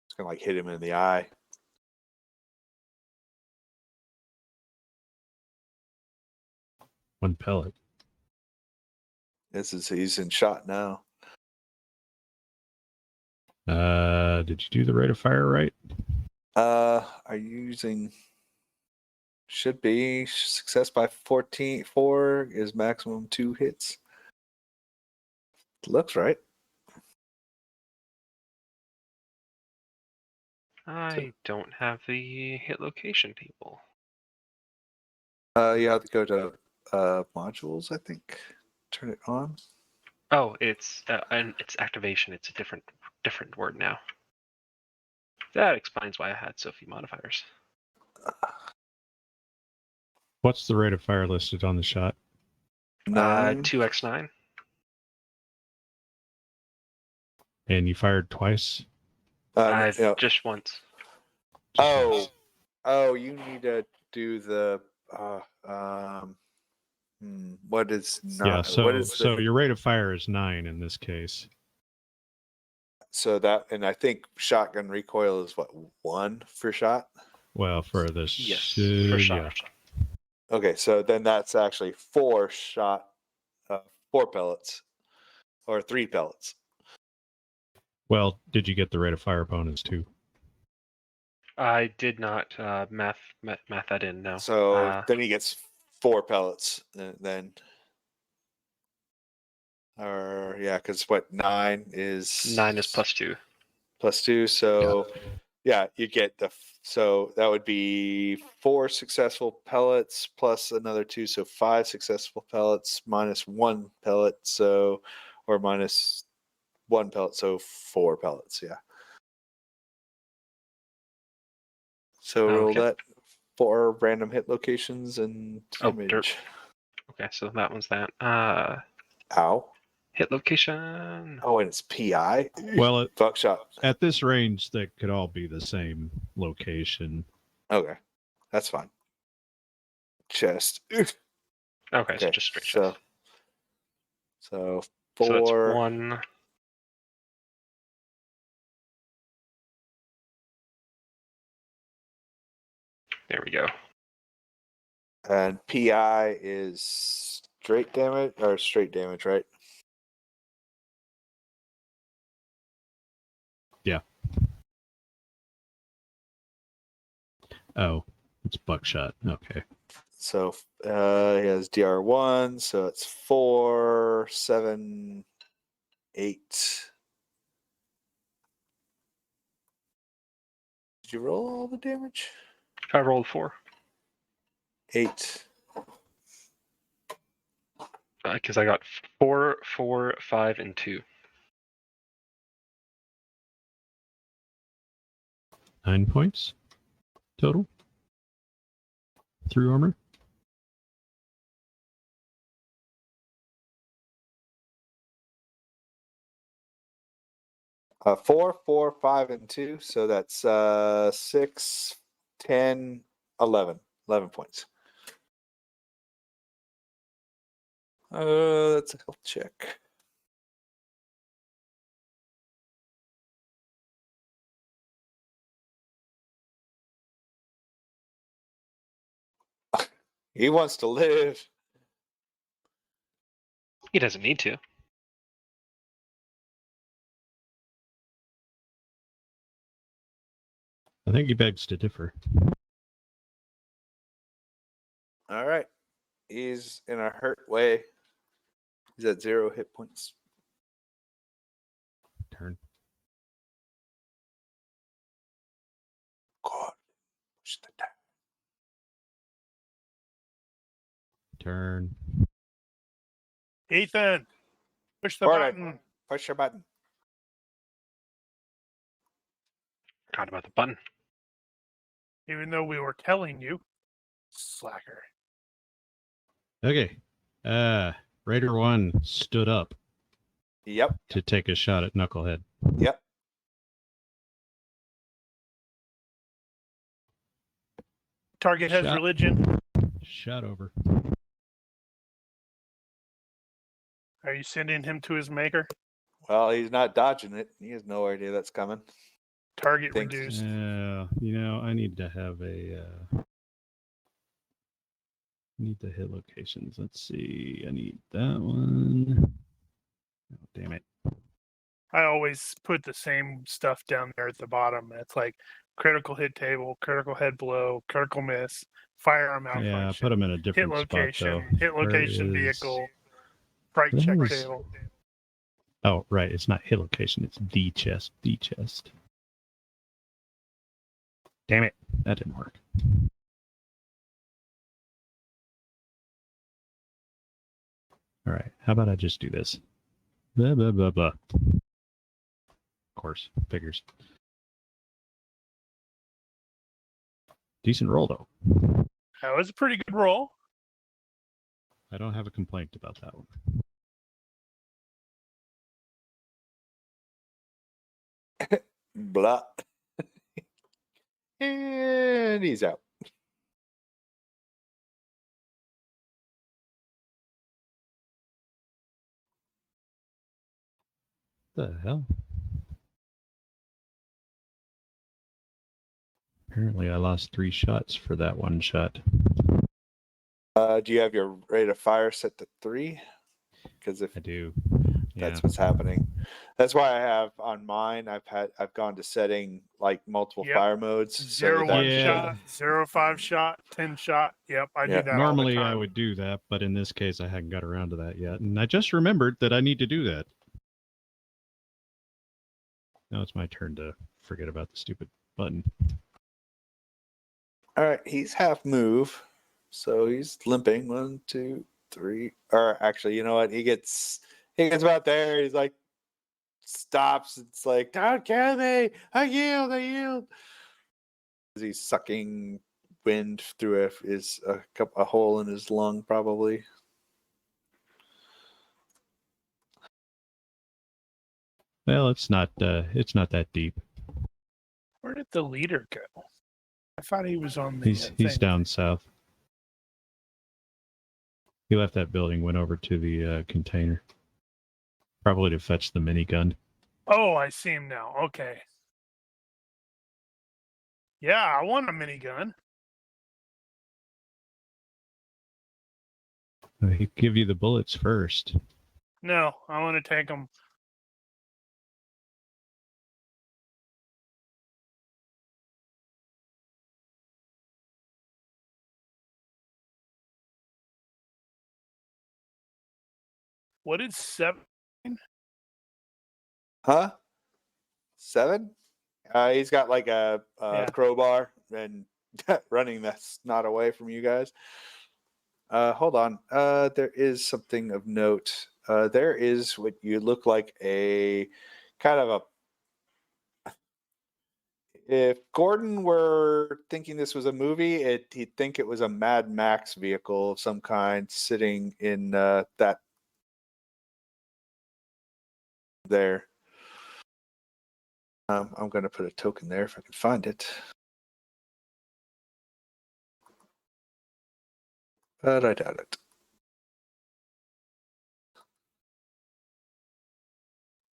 It's gonna like hit him in the eye. One pellet. He's in shot now. Did you do the rate of fire right? Are you using? Should be success by 14. 4 is maximum 2 hits. Looks right. I don't have the hit location table. You have to go to modules, I think. Turn it on. Oh, it's activation. It's a different word now. That explains why I had so few modifiers. What's the rate of fire listed on the shot? 9. 2x9. And you fired twice? No. Just once. Just Oh, once. you need to do the what is not? Yeah, so what is so your rate of fire is 9 in this case. so that, and I think shotgun recoil is what, 1 for shot. Well, for this, Yes. For shot. yeah. Okay, so then that's actually 4 shot, 4 pellets, or 3 pellets. Well, did you get the rate of fire bonus too? I did not math that in. No. So then he gets 4 pellets. Then, or yeah, because what, 9 is 9 is +2. +2. So yeah, you get so that would be 4 successful pellets plus another 2, so 5 successful pellets minus 1 pellet, so or minus 1 pellet, so 4 pellets. Yeah. So roll Okay. that 4 random hit locations and Oh, damage. dirt. Okay, so that one's that. Ow. Hit location. Oh, and it's PI. Well, Buckshot. at this range, they could all be the same location. Okay, that's fine. Chest. Okay, so just straight chest. So So that's 4. 1. There we go. And PI is straight damage, right? Yeah. Oh, it's buckshot. Okay. So he has DR1, so it's 4, 7, 8. Did you roll all the damage? I rolled 4. 8. Because I got 4, 4, 5, and 2. 9 points total through armor. Uh, 4, 4, 5, and 2. So that's 6, 10, 11. 11 points. That's a health check. He wants to live. He doesn't need to. I think he begs to differ. All right. He's in a hurt way. He's at 0 hit points. Turn. God, push the die. Turn. Ethan, push the Gordon. button. Push your button. Forgot about the button. Even though we were telling you, slacker. Okay. Raider 1 stood up Yep. to take a shot at Knucklehead. Yep. Target has Shot. religion. Shot over. Are you sending him to his maker? Well, he's not dodging it. He has no idea that's coming. Target Thanks. reduced. I need to have a... need the hit locations. Let's see. I need that one. Oh, damn it. I always put the same stuff down there at the bottom. It's like critical hit table, critical head blow, critical miss, firearm malfunction. Yeah, put them in a hit different spot, location, though. hit Where location is- vehicle, fright Where check is- table. Oh, right. It's not hit location. It's D chest. D chest. Damn it. That didn't work. All right. How about I just do this? Blah, blah, blah, blah. Of course. Figures. Decent roll, though. That was a pretty good roll. I don't have a complaint about that one. Blah. And he's out. The hell? Apparently, I lost 3 shots for that one shot. Do you have your rate of fire set to 3? Because if I do. that's Yeah. what's happening, that's why I have on mine. I've gone to setting like multiple Yep. fire modes. so 0 that 1 Yeah. shot, 0 5 shot, 10 shot. Yep, I Yeah. do that Normally, all the I time. would do that, but in this case, I hadn't got around to that yet. And I just remembered that I need to do that. Now it's my turn to forget about the stupid button. All right, he's half move, so he's limping. 1, 2, 3. Or actually, you know what? He gets about there. He's like stops. It's like, don't kill me! I yield! I yield! He's sucking wind through a hole in his lung, probably. Well, it's not that deep. Where did the leader go? I thought he was on the He's thing. down south. He left that building, went over to the container, probably to fetch the minigun. Oh, I see him now. Okay. Yeah, I want a minigun. He'd give you the bullets first. No, I want to take them. What is 7? Huh? 7? He's got like a Yeah. crowbar and running the snot away from you guys. Hold on. There is something of note. There is what you look like a kind of a. If Gordon were thinking this was a movie, he'd think it was a Mad Max vehicle of some kind sitting in that there. I'm going to put a token there if I can find it. But I doubt it.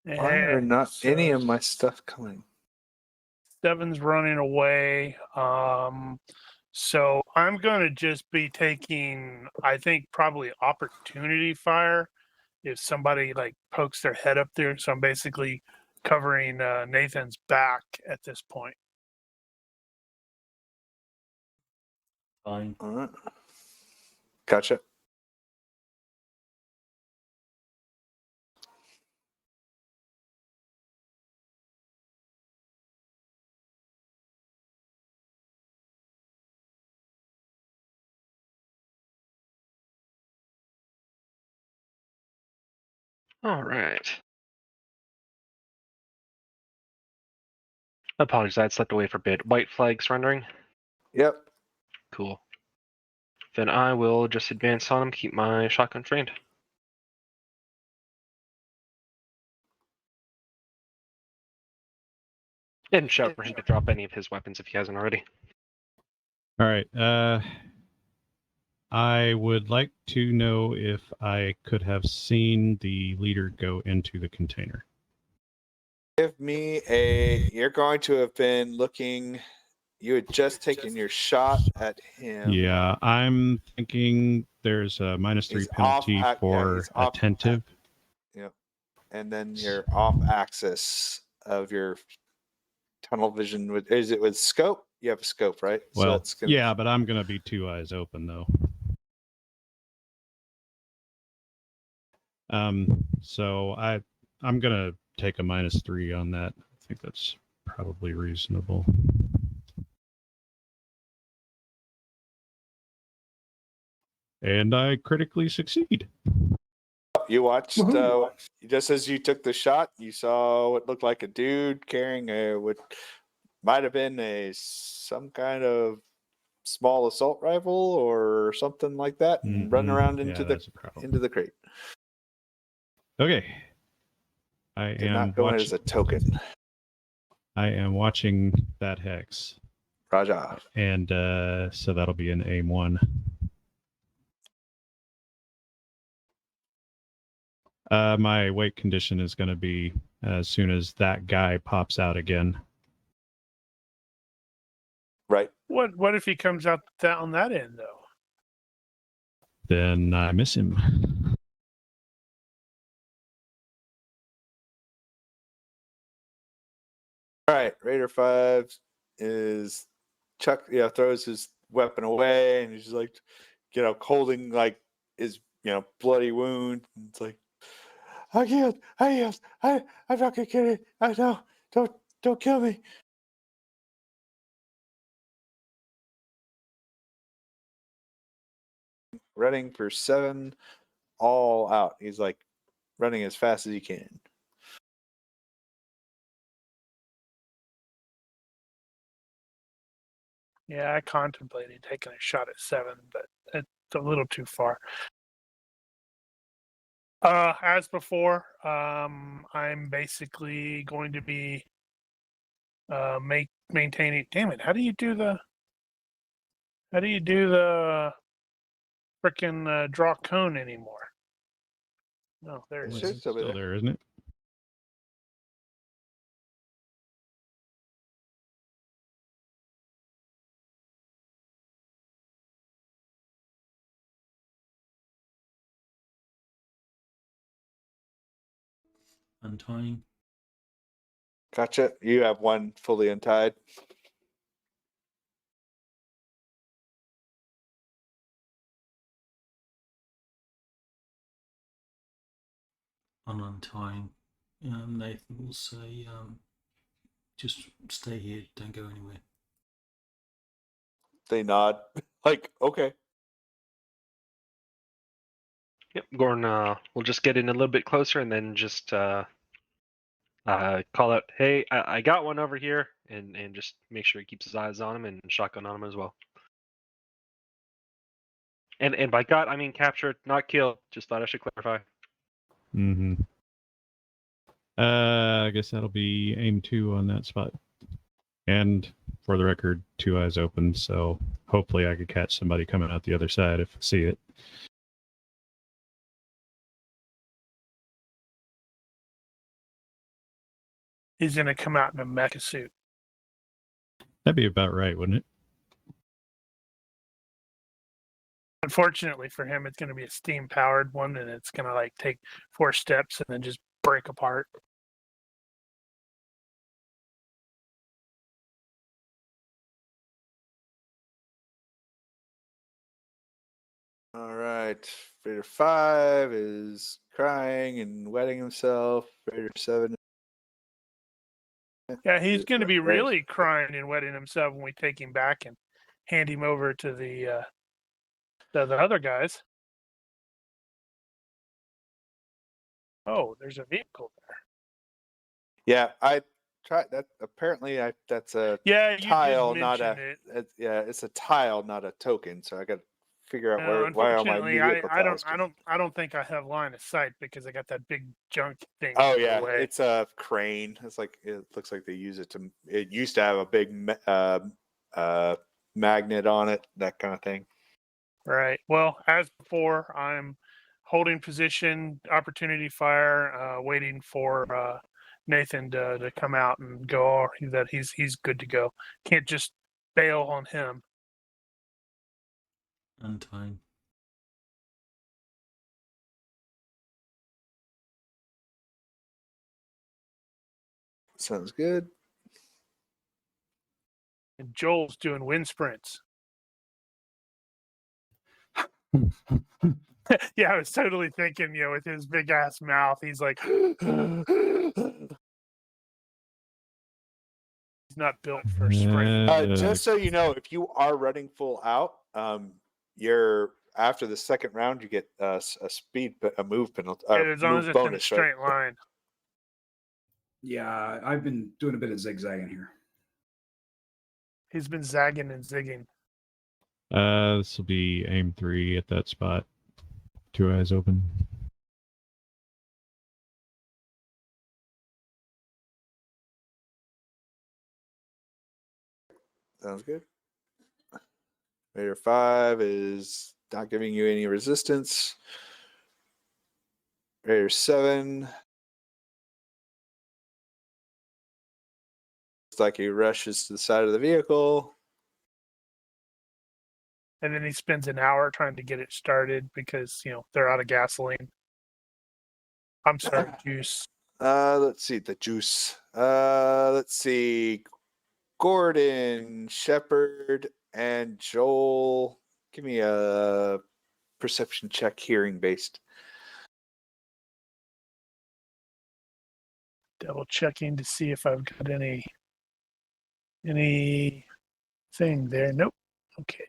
Why are And not so any of my stuff coming? 7's running away. So I'm going to just be taking, I think, probably opportunity fire if somebody like pokes their head up there. So I'm basically covering Nathan's back at this point. Fine. All right. Gotcha. All right. Apologies, I had slept away for a bit. White flag surrendering. Yep. Cool. Then I will just advance on him, keep my shotgun trained. And shout for him to drop any of his weapons if he hasn't already. All right. I would like to know if I could have seen the leader go into the container. Give me a. You're going to have been looking. You had just taken your shot at him. Yeah, I'm thinking there's a -3 He's penalty off for he's off attentive. Yep. And then you're off axis of your tunnel vision. Is it with scope? You have a scope, right? Well, that's gonna, yeah, but I'm gonna be 2 eyes open though. So I'm gonna take a -3 on that. I think that's probably reasonable. And I critically succeed. You watched, Woohoo. just as you took the shot, you saw what looked like a dude carrying what might have been some kind of small assault rifle or something like that, and run around into the crate. Okay. I Did am not go in as a token. I am watching that hex. Raja. And so that'll be an aim 1. My wait condition is going to be as soon as that guy pops out again. Right. What if he comes out on that end though? Then I miss him. All right. Raider 5 is Chuck, throws his weapon away, and he's like, holding like his, bloody wound. And it's like, I can't. I'm not gonna kill you. I know. Don't kill me. Running for 7, all out. He's like running as fast as he can. Yeah, I contemplated taking a shot at 7, but it's a little too far. As before, I'm basically going to be maintaining. Damn it! How do you do the frickin' draw cone anymore? No, there it It's is. just over Still there. there, isn't it? Untying. Gotcha. You have one fully untied. On untying. Nathan will say, just stay here, don't go anywhere. They nod. Like, okay. Yep, Gordon, we'll just get in a little bit closer and then just call out, hey, I got one over here, and just make sure he keeps his eyes on him and shotgun on him as well. And by got, I mean captured, not killed. Just thought I should clarify. Mm-hmm. I guess that'll be aim 2 on that spot. And for the record, 2 eyes open, so hopefully I could catch somebody coming out the other side if I see it. He's gonna come out in a mecha suit. That'd be about right, wouldn't it? Unfortunately for him, it's gonna be a steam-powered one, and it's gonna like take 4 steps and then just break apart. All right. Raider 5 is crying and wetting himself. Raider 7. Yeah, he's going to be Right. really crying and wetting himself when we take him back and hand him over to the other guys. Oh, there's a vehicle there. Yeah, I tried that. Apparently, that's a Yeah, you tile, did not mention a. it. Yeah, it's a tile, not a token. So I got to figure out where all my Unfortunately, vehicle tiles. I don't think I have line of sight because I got that big junk thing. Oh in the yeah, way. it's a crane. It's like it looks like they use it to. It used to have a big magnet on it, that kind of thing. Right. Well, as before, I'm holding position, opportunity fire, waiting for Nathan to come out and go. That he's good to go. Can't just bail on him. Untying. Sounds good. And Joel's doing wind sprints. Yeah, I was totally thinking, with his big ass mouth, he's like, he's not built for sprint. Just so you know, if you are running full out, you're after the second round, you get a move penalty, As long as move it's in a bonus, straight right? line. Yeah, I've been doing a bit of zigzagging here. He's been zagging and zigging. This will be aim 3 at that spot. 2 eyes open. Sounds good. Raider 5 is not giving you any resistance. Raider 7 looks like he rushes to the side of the vehicle. And then he spends an hour trying to get it started because, they're out of gasoline. I'm sorry, juice. Let's see the juice. Let's see. Gordon, Shepard, and Joel. Give me a perception check, hearing based. Double checking to see if I've got anything there. Nope. Okay.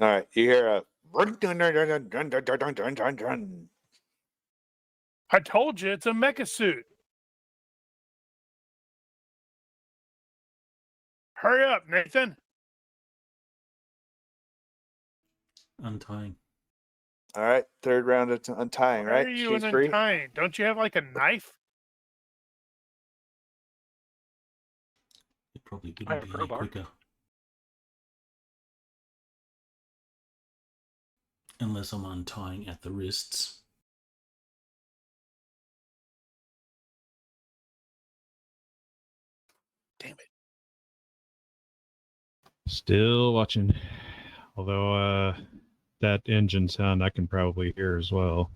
All right, you hear a. I told you it's a mecha suit. Hurry up, Nathan. Untying. All right, third round of untying, Why right? are you She's free. untying? Don't you have like a knife? It probably I wouldn't have be a any crowbar. quicker. Unless I'm untying at the wrists. Damn it. Still watching. Although that engine sound I can probably hear as well.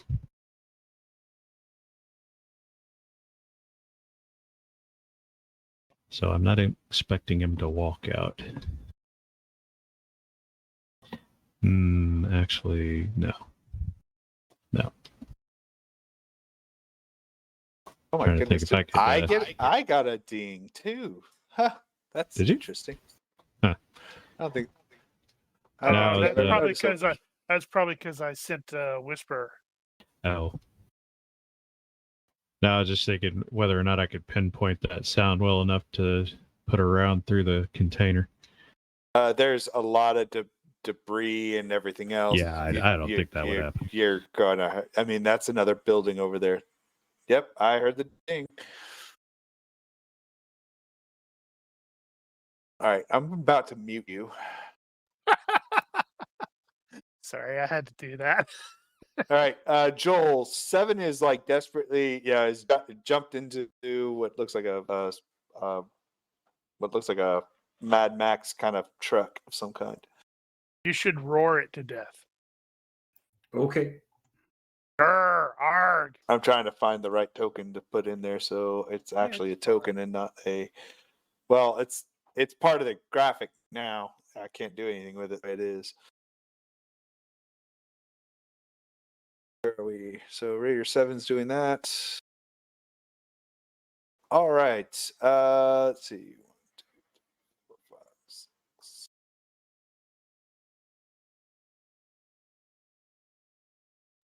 So I'm not expecting him to walk out. Actually, no. No. Oh my Trying to goodness! think if I could, I got a ding too. Huh? That's Did you? interesting. Huh. I don't think. No, That's the- probably because I sent Whisper. Oh. No, I was just thinking whether or not I could pinpoint that sound well enough to put a round through the container. There's a lot of debris and everything else. Yeah, I don't think that would happen. You're gonna. I mean, that's another building over there. Yep, I heard the ding. All right, I'm about to mute you. Sorry, I had to do that. All right, Joel. 7 is like desperately, has jumped into what looks like a Mad Max kind of truck of some kind. You should roar it to death. Okay. Arr, arr. Arg. I'm trying to find the right token to put in there, so it's actually a token and not a. Well, it's part of the graphic now. I can't do anything with it. It is. Where are we? So Raider 7's doing that. All right. Let's see. 1, 2, 3, 4, 5, 6.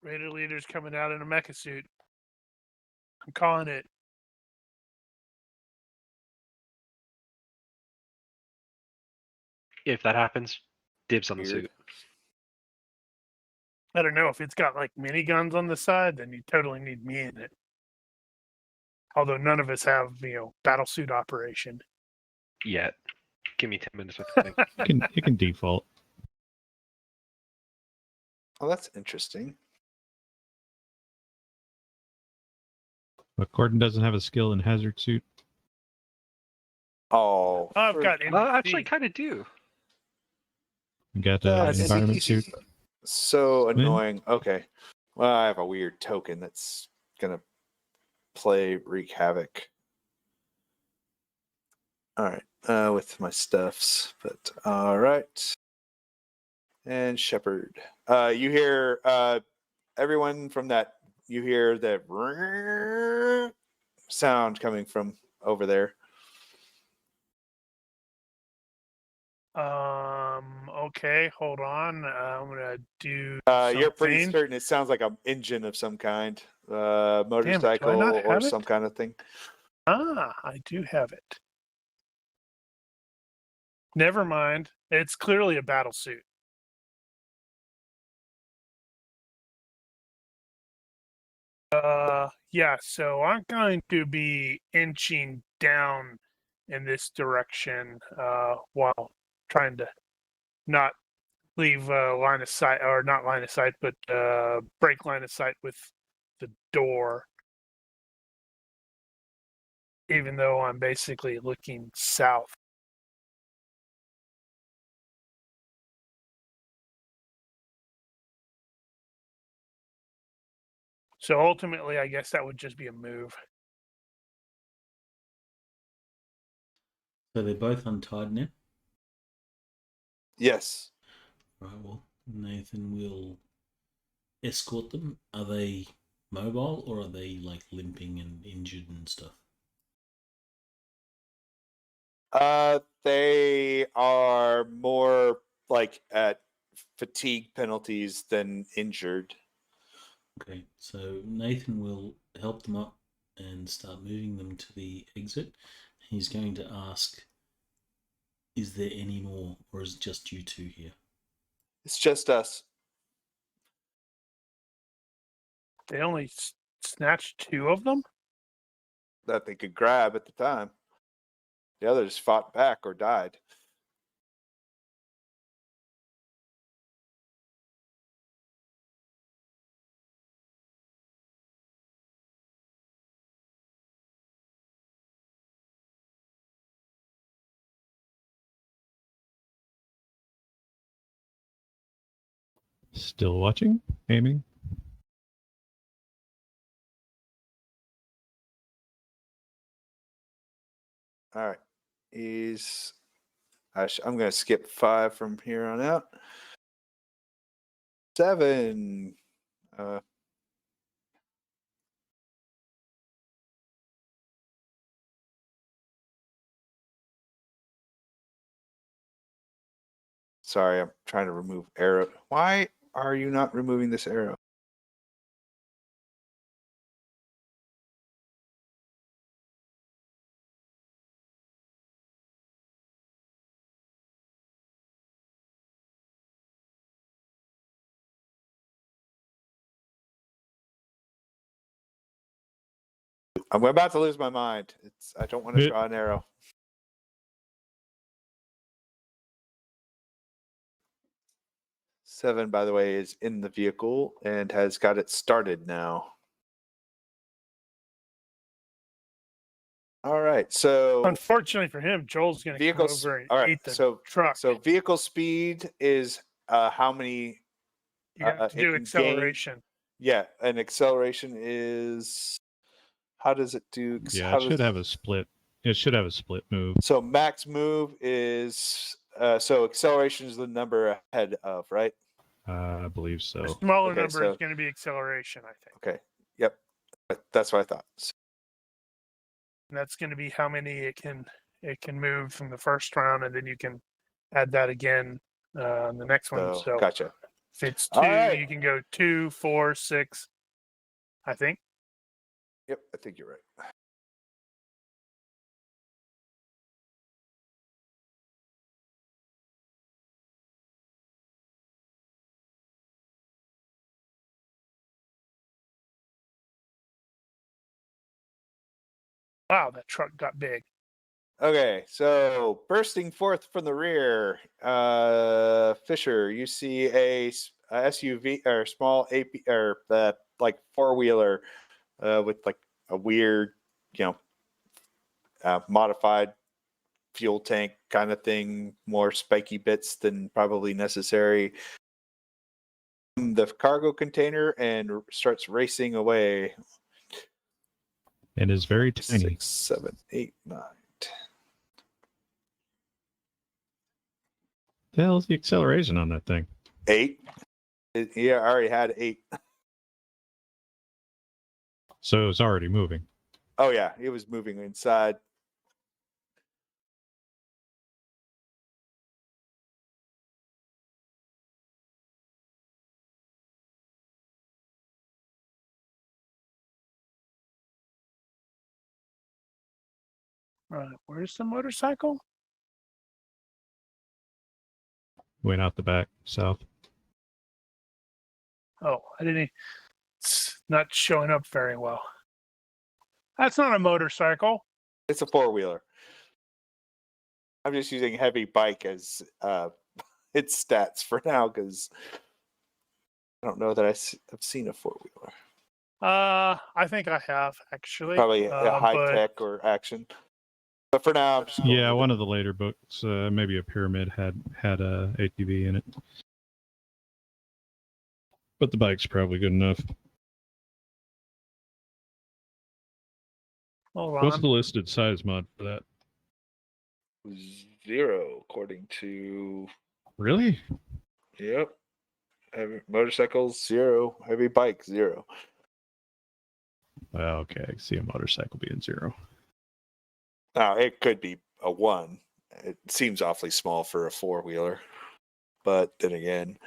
Raider leader's coming out in a mecha suit. I'm calling it. If that happens, dibs on the Weird. suit. I don't know if it's got like miniguns on the side, then you totally need me in it. Although none of us have, battle suit operation. Yet. Give me 10 minutes with the thing. It can default. Oh, that's interesting. But Gordon doesn't have a skill in hazard suit. Oh, I've for- got Well, I actually NBC. kind of do. You got That's environment suit. so Swim? annoying. Okay. Well, I have a weird token that's gonna wreak havoc. All right, with my stuffs, but all right. And Shepherd, you hear everyone from that. You hear that sound coming from over there. Okay, hold on. I'm gonna do. You're pretty something. certain it sounds like an engine of some kind, do I motorcycle not or have some it? kind of thing. I do have it. Never mind. It's clearly a battle suit. Yeah, so I'm going to be inching down in this direction while trying to not leave line of sight, or not line of sight, but break line of sight with the door. Even though I'm basically looking south. So ultimately, I guess that would just be a move. So they're both untied now. Yes. Right. Well, Nathan will escort them. Are they mobile or are they like limping and injured and stuff? They are more like at fatigue penalties than injured. Okay. So Nathan will help them up and start moving them to the exit. He's going to ask, is there any more or is it just you two here? It's just us. They only snatched 2 of them? That they could grab at the time. The others fought back or died. Still watching? Aiming? All right. I'm going to skip 5 from here on out. 7. Sorry, I'm trying to remove arrow. Why are you not removing this arrow? I'm about to lose my mind. I don't want to draw an arrow. Seven, by the way, is in the vehicle and has got it started now. All right, so Unfortunately for him, Joel's going to come over and eat the truck. So vehicle speed is how many? You have to do it can acceleration. Yeah, and acceleration is. How does it do? Yeah, how it should does- have a split. It should have a split move. So max move is so acceleration is the number ahead of, right? I believe so. The smaller Okay, number so- is going to be acceleration, I think. Okay. Yep. That's what I thought. And that's going to be how many it can move from the first round, and then you can add that again on the next one. So, So gotcha. if it's All 2, right. you can go 2, 4, 6. I think. Yep, I think you're right. Wow, that truck got big. Okay, so bursting forth from the rear, Fisher, you see a SUV or small AP or like 4-wheeler with like a weird, modified fuel tank kind of thing, more spiky bits than probably necessary. The cargo container and starts racing away. And is very tiny. 6, 7, 8, 9. The hell's the acceleration on that thing? 8. Yeah, I already had 8. So it was already moving. Oh yeah, it was moving inside. Where's the motorcycle? Went out the back, south. Oh, I didn't. It's not showing up very well. That's not a motorcycle. It's a 4-wheeler. I'm just using heavy bike as its stats for now because I don't know that I've seen a 4-wheeler. I think I have actually. Probably a high but tech or action. But for now, I'm just going Yeah, with one it. of the later books, maybe a Pyramid had a ATV in it. But the bike's probably good enough. Hold What's on. the listed size mod for that? 0 according to. Really? Yep. Heavy motorcycles 0. Heavy bike 0. Okay, I see a motorcycle being 0. Now it could be a 1. It seems awfully small for a 4-wheeler, but then again,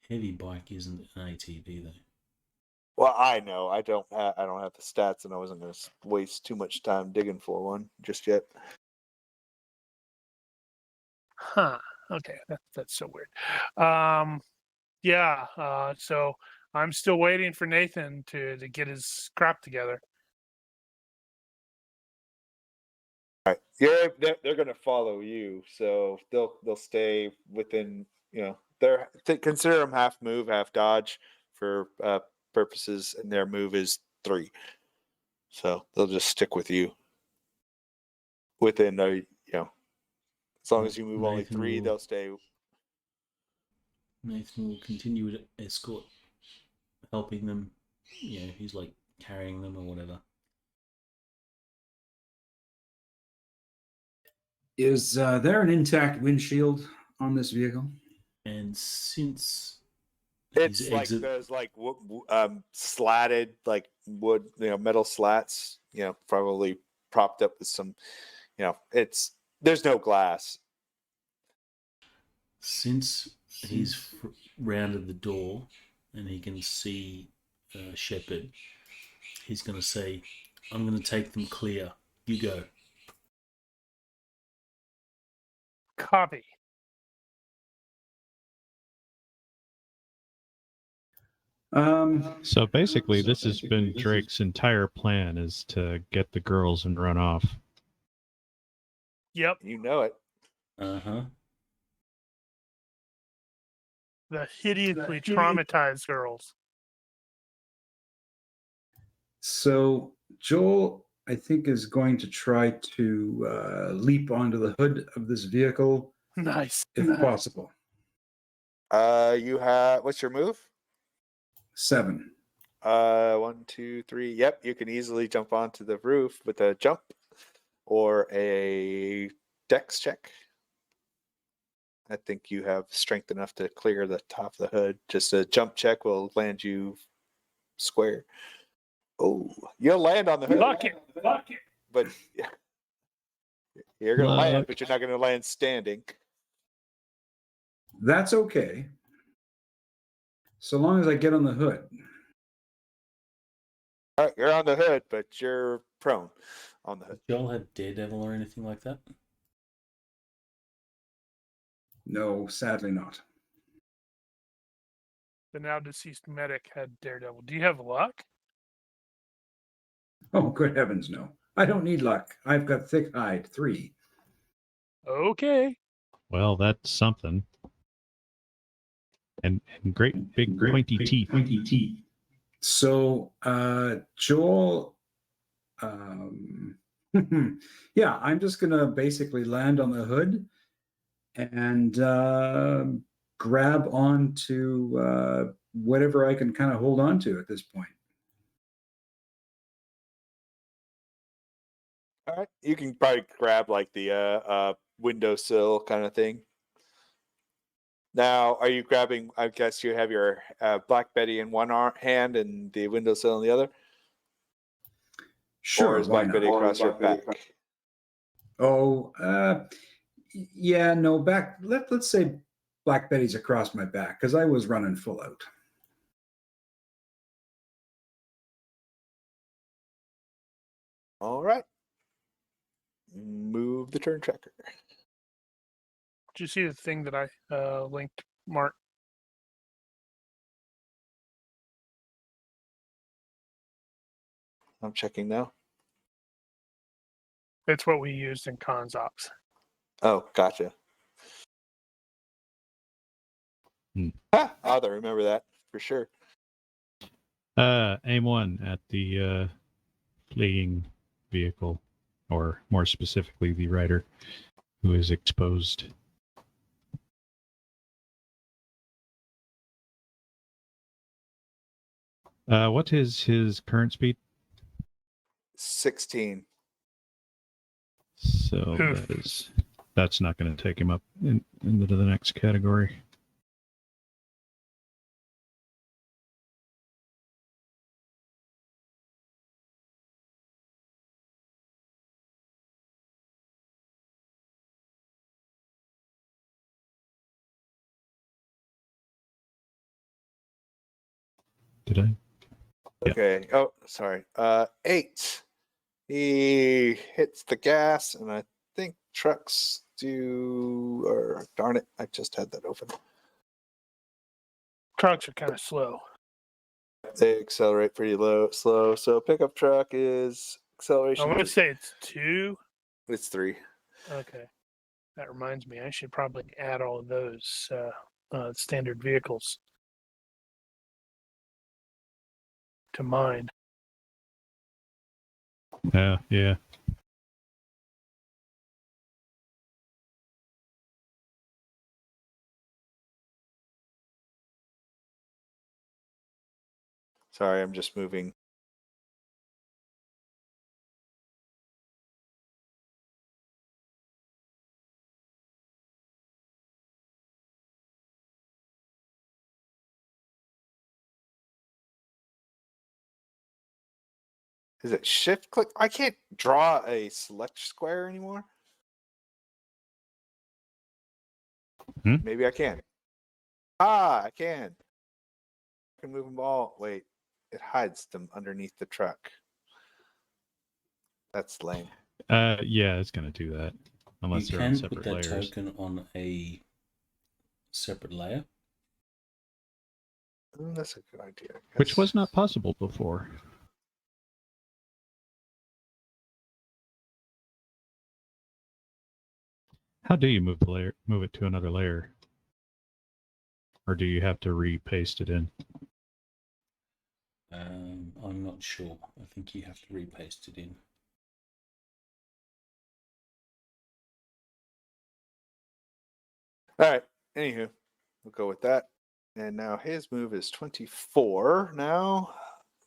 Heavy bike isn't an ATV though. well, I know I don't have the stats, and I wasn't going to waste too much time digging for one just yet. Huh. Okay, that's so weird. Yeah. So I'm still waiting for Nathan to get his crap together. Right. They're going to follow you, so they'll stay within. Consider them half move, half dodge for purposes, and their move is 3, so they'll just stick with you within as long as you move only Nathan 3, will- they'll stay. Nathan will continue to escort, helping them. He's like carrying them or whatever. Is there an intact windshield on this vehicle? And since It's his like exit, those like slatted like wood, metal slats, probably propped up with some, there's no glass. since he's rounded the door and he can see Shepard, he's going to say, "I'm going to take them clear. You go." Copy. So basically, this has been Drake's entire plan, is to get the girls and run off. Yep. You know it. Uh-huh. The hideously traumatized girls. So Joel, I think, is going to try to leap onto the hood of this vehicle Nice. if possible. You have, what's your move? 7. 1, 2, 3. Yep, you can easily jump onto the roof with a jump or a dex check. I think you have strength enough to clear the top of the hood. Just a jump check will land you square. Oh, you'll land on the hood. Luck it. But you're going to land, Luck. but you're not going to land standing. That's okay. So long as I get on the hood. All right, you're on the hood, but you're prone on the hood. Do y'all have Daredevil or anything like that? No, sadly not. The now deceased medic had Daredevil. Do you have luck? Oh, good heavens, no. I don't need luck. I've got thick hide, 3. Okay. Well, that's something. And great big pointy teeth. So, Joel, yeah, I'm just going to basically land on the hood and grab onto whatever I can kind of hold on to at this point. All right, you can probably grab like the windowsill kind of thing. Now, are you grabbing? I guess you have your Black Betty in one hand and the windowsill in the other. Sure, Or is why Black not? Betty across your back? Oh, yeah, no, back. Let's say Black Betty's across my back because I was running full out. All right. Move the turn tracker. Did you see the thing that I linked, Mark? I'm checking now. It's what we used in cons ops. Oh, gotcha. I'll have to remember that for sure. Aim 1 at the fleeing vehicle, or more specifically, the rider who is exposed. What is his current speed? 16. So that's not going to take him up into the next category. Did I? Yeah. Okay. Oh, sorry. 8. He hits the gas, and I think trucks do. Or darn it, I just had that open. Trucks are kind of slow. They accelerate pretty slow. So pickup truck is I acceleration. want to say it's 2. It's 3. Okay. That reminds me, I should probably add all of those standard vehicles to mine. Yeah. Sorry, I'm just moving. Is it shift click? I can't draw a select square anymore. Maybe I can. I can. I can move them all. Wait, it hides them underneath the truck. That's lame. Yeah, it's going to do that unless You they're on can put separate that layers. token on a separate layer. That's a good idea. I Which guess. was not possible before. How do you move it to another layer? Or do you have to repaste it in? I'm not sure. I think you have to repaste it in. All right. Anywho, we'll go with that. And now his move is 24 now.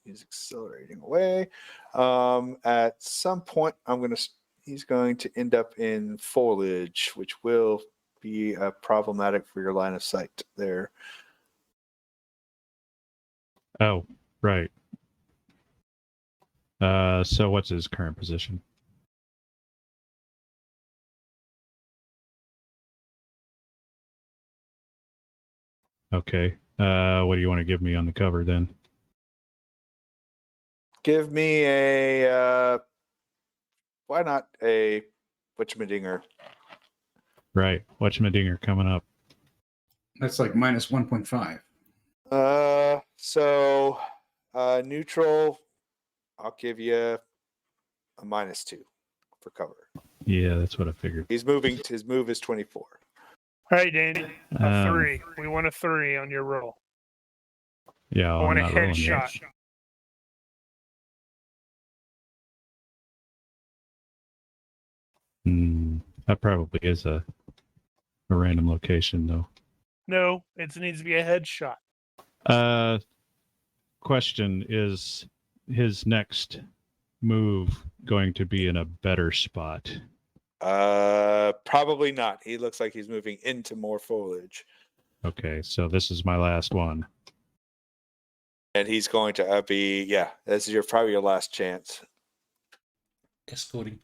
He's accelerating away. At some point, he's going to end up in foliage, which will be problematic for your line of sight there. Oh, right. So what's his current position? Okay. What do you want to give me on the cover then? Give me a why not a whatchamadinger? Right. Whatchamadinger coming up. That's like minus 1.5. So neutral, I'll give you a -2 for cover. Yeah, that's what I figured. His move is 24. All right, Danny. A Um, 3. We want a 3 on your roll. Yeah, I I'm want a not rolling yet. headshot. That probably is a random location, though. No, it needs to be a headshot. Question, is his next move going to be in a better spot? Probably not. He looks like he's moving into more foliage. Okay, so this is my last one. And he's going to be, this is probably your last chance. Escorting.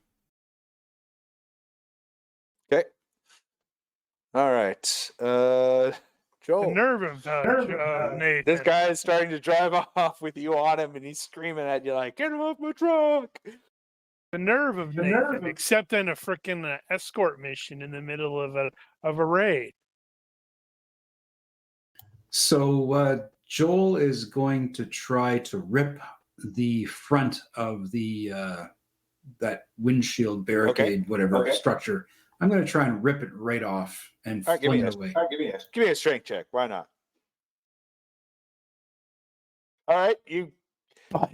Okay. All right. Joel. The nerve of Nathan. This guy is starting to drive off with you on him, and he's screaming at you like, "Get him off my truck!" The nerve of Nathan accepting a freaking escort mission in the middle of a raid. So Joel is going to try to rip the front of the that windshield barricade, whatever structure. I'm going to try and rip it right off and fling it away. Give me a strength check. Why not? All right, you.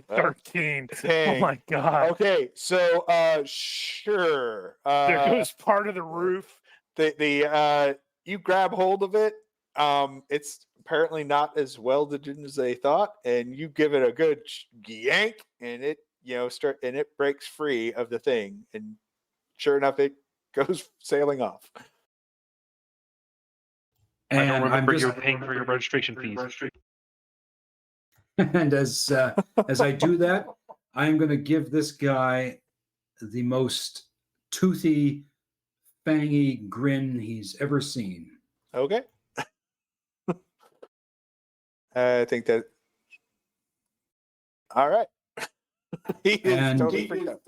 13. Dang. Oh my god. Okay, so sure. There goes part of the roof. You grab hold of it. It's apparently not as welded in as they thought, and you give it a good yank, and it it breaks free of the thing, and sure enough, it goes sailing off. I don't And remember you paying for your registration fees. And as I do that, I'm going to give this guy the most toothy, fangy grin he's ever seen. Okay. I think that. All right. He is And, totally freaked out.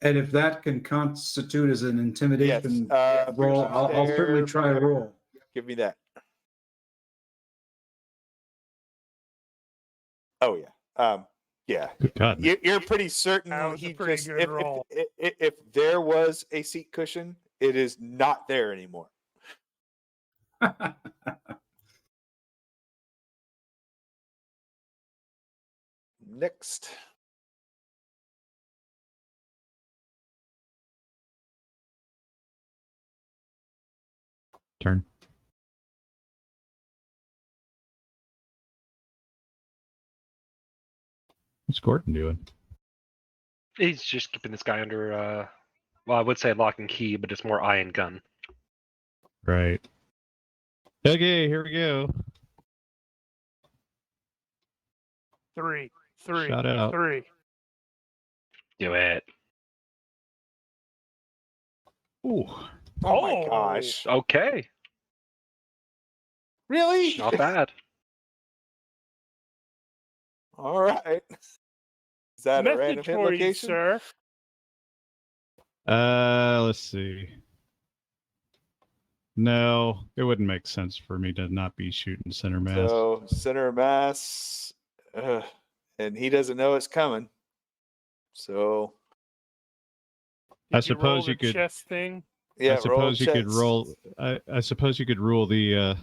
and if that can constitute as an intimidation Yes, roll, I'll certainly try a roll. Give me that. Oh yeah. Yeah. Good God. You're pretty certain That was he a pretty just good roll. if there was a seat cushion, it is not there anymore. Next. Turn. What's Gordon doing? He's just keeping this guy under, well, I would say lock and key, but it's more eye and gun. Right. Okay, here we go. 3. Shout out. 3. Do it. Ooh. Oh my gosh. Okay. Really? Not bad. All right. Is that a random Message hit for you, location? sir. Let's see. No, it wouldn't make sense for me to not be shooting center mass. So center mass, and he doesn't know it's coming. So I Did you roll suppose you the could. chess thing. yeah, I suppose you could checks. roll. I suppose you could rule the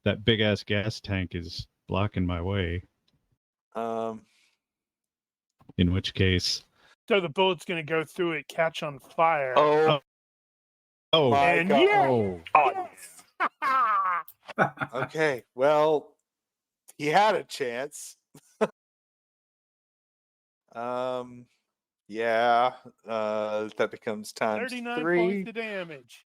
that big ass gas tank is blocking my way. In which case, So the bullet's going to go through it, catch on fire. Oh oh, my and God. yeah. oh, Oh, yes. Okay, well, he had a chance. Yeah, that becomes times 39 3. points of damage.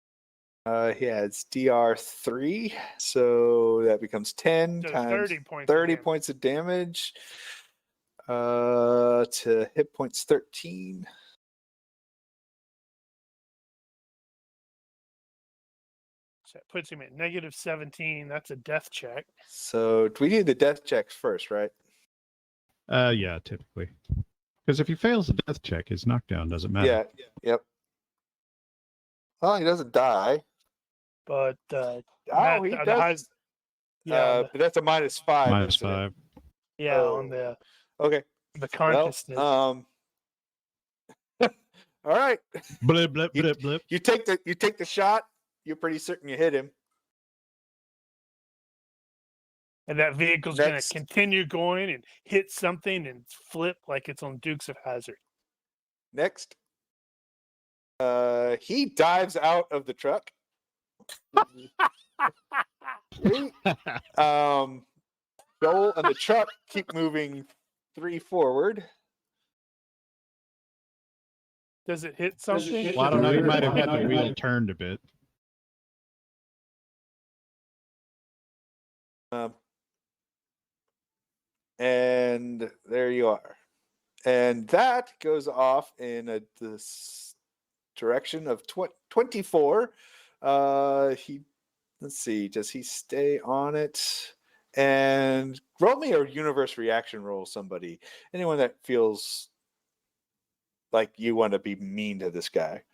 He has DR3, so that becomes 10 So times 30 points. of 30 damage. points of damage. To hit points 13. So that puts him at negative 17. That's a death check. So we need the death checks first, right? Yeah, typically. Because if he fails the death check, his knockdown doesn't matter. Yeah. Yep. Well, he doesn't die. But Oh, Matt, he the does. highest- yeah, But that's a -5. Minus isn't it? 5. yeah, on the Okay. consciousness. Well, all right. Blip, blip, blip, blip. You take the shot. You're pretty certain you hit him. And that vehicle's going to Next. continue going and hit something and flip like it's on Dukes of Hazzard. Next. He dives out of the truck. Joel and the truck keep moving 3 forward. Does it hit something? Well, I don't know. He might have had the wheel turned a bit. And there you are. And that goes off in this direction of 24. Let's see, does he stay on it? And roll me a universe reaction roll, somebody. Anyone that feels like you want to be mean to this guy.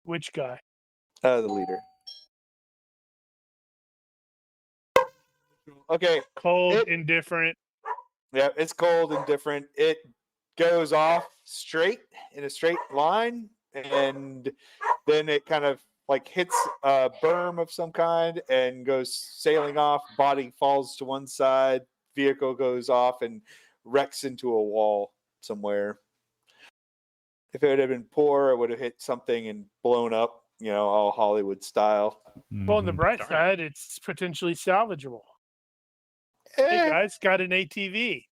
Which guy? The leader. Okay. Cold, indifferent. Yeah, it's cold and different. It goes off straight in a straight line, and then it kind of like hits a berm of some kind and goes sailing off. Body falls to one side. Vehicle goes off and wrecks into a wall somewhere. If it had been poor, it would have hit something and blown up, all Hollywood style. Well, on the Mhm. bright side, it's potentially salvageable. Hey, guys, got an ATV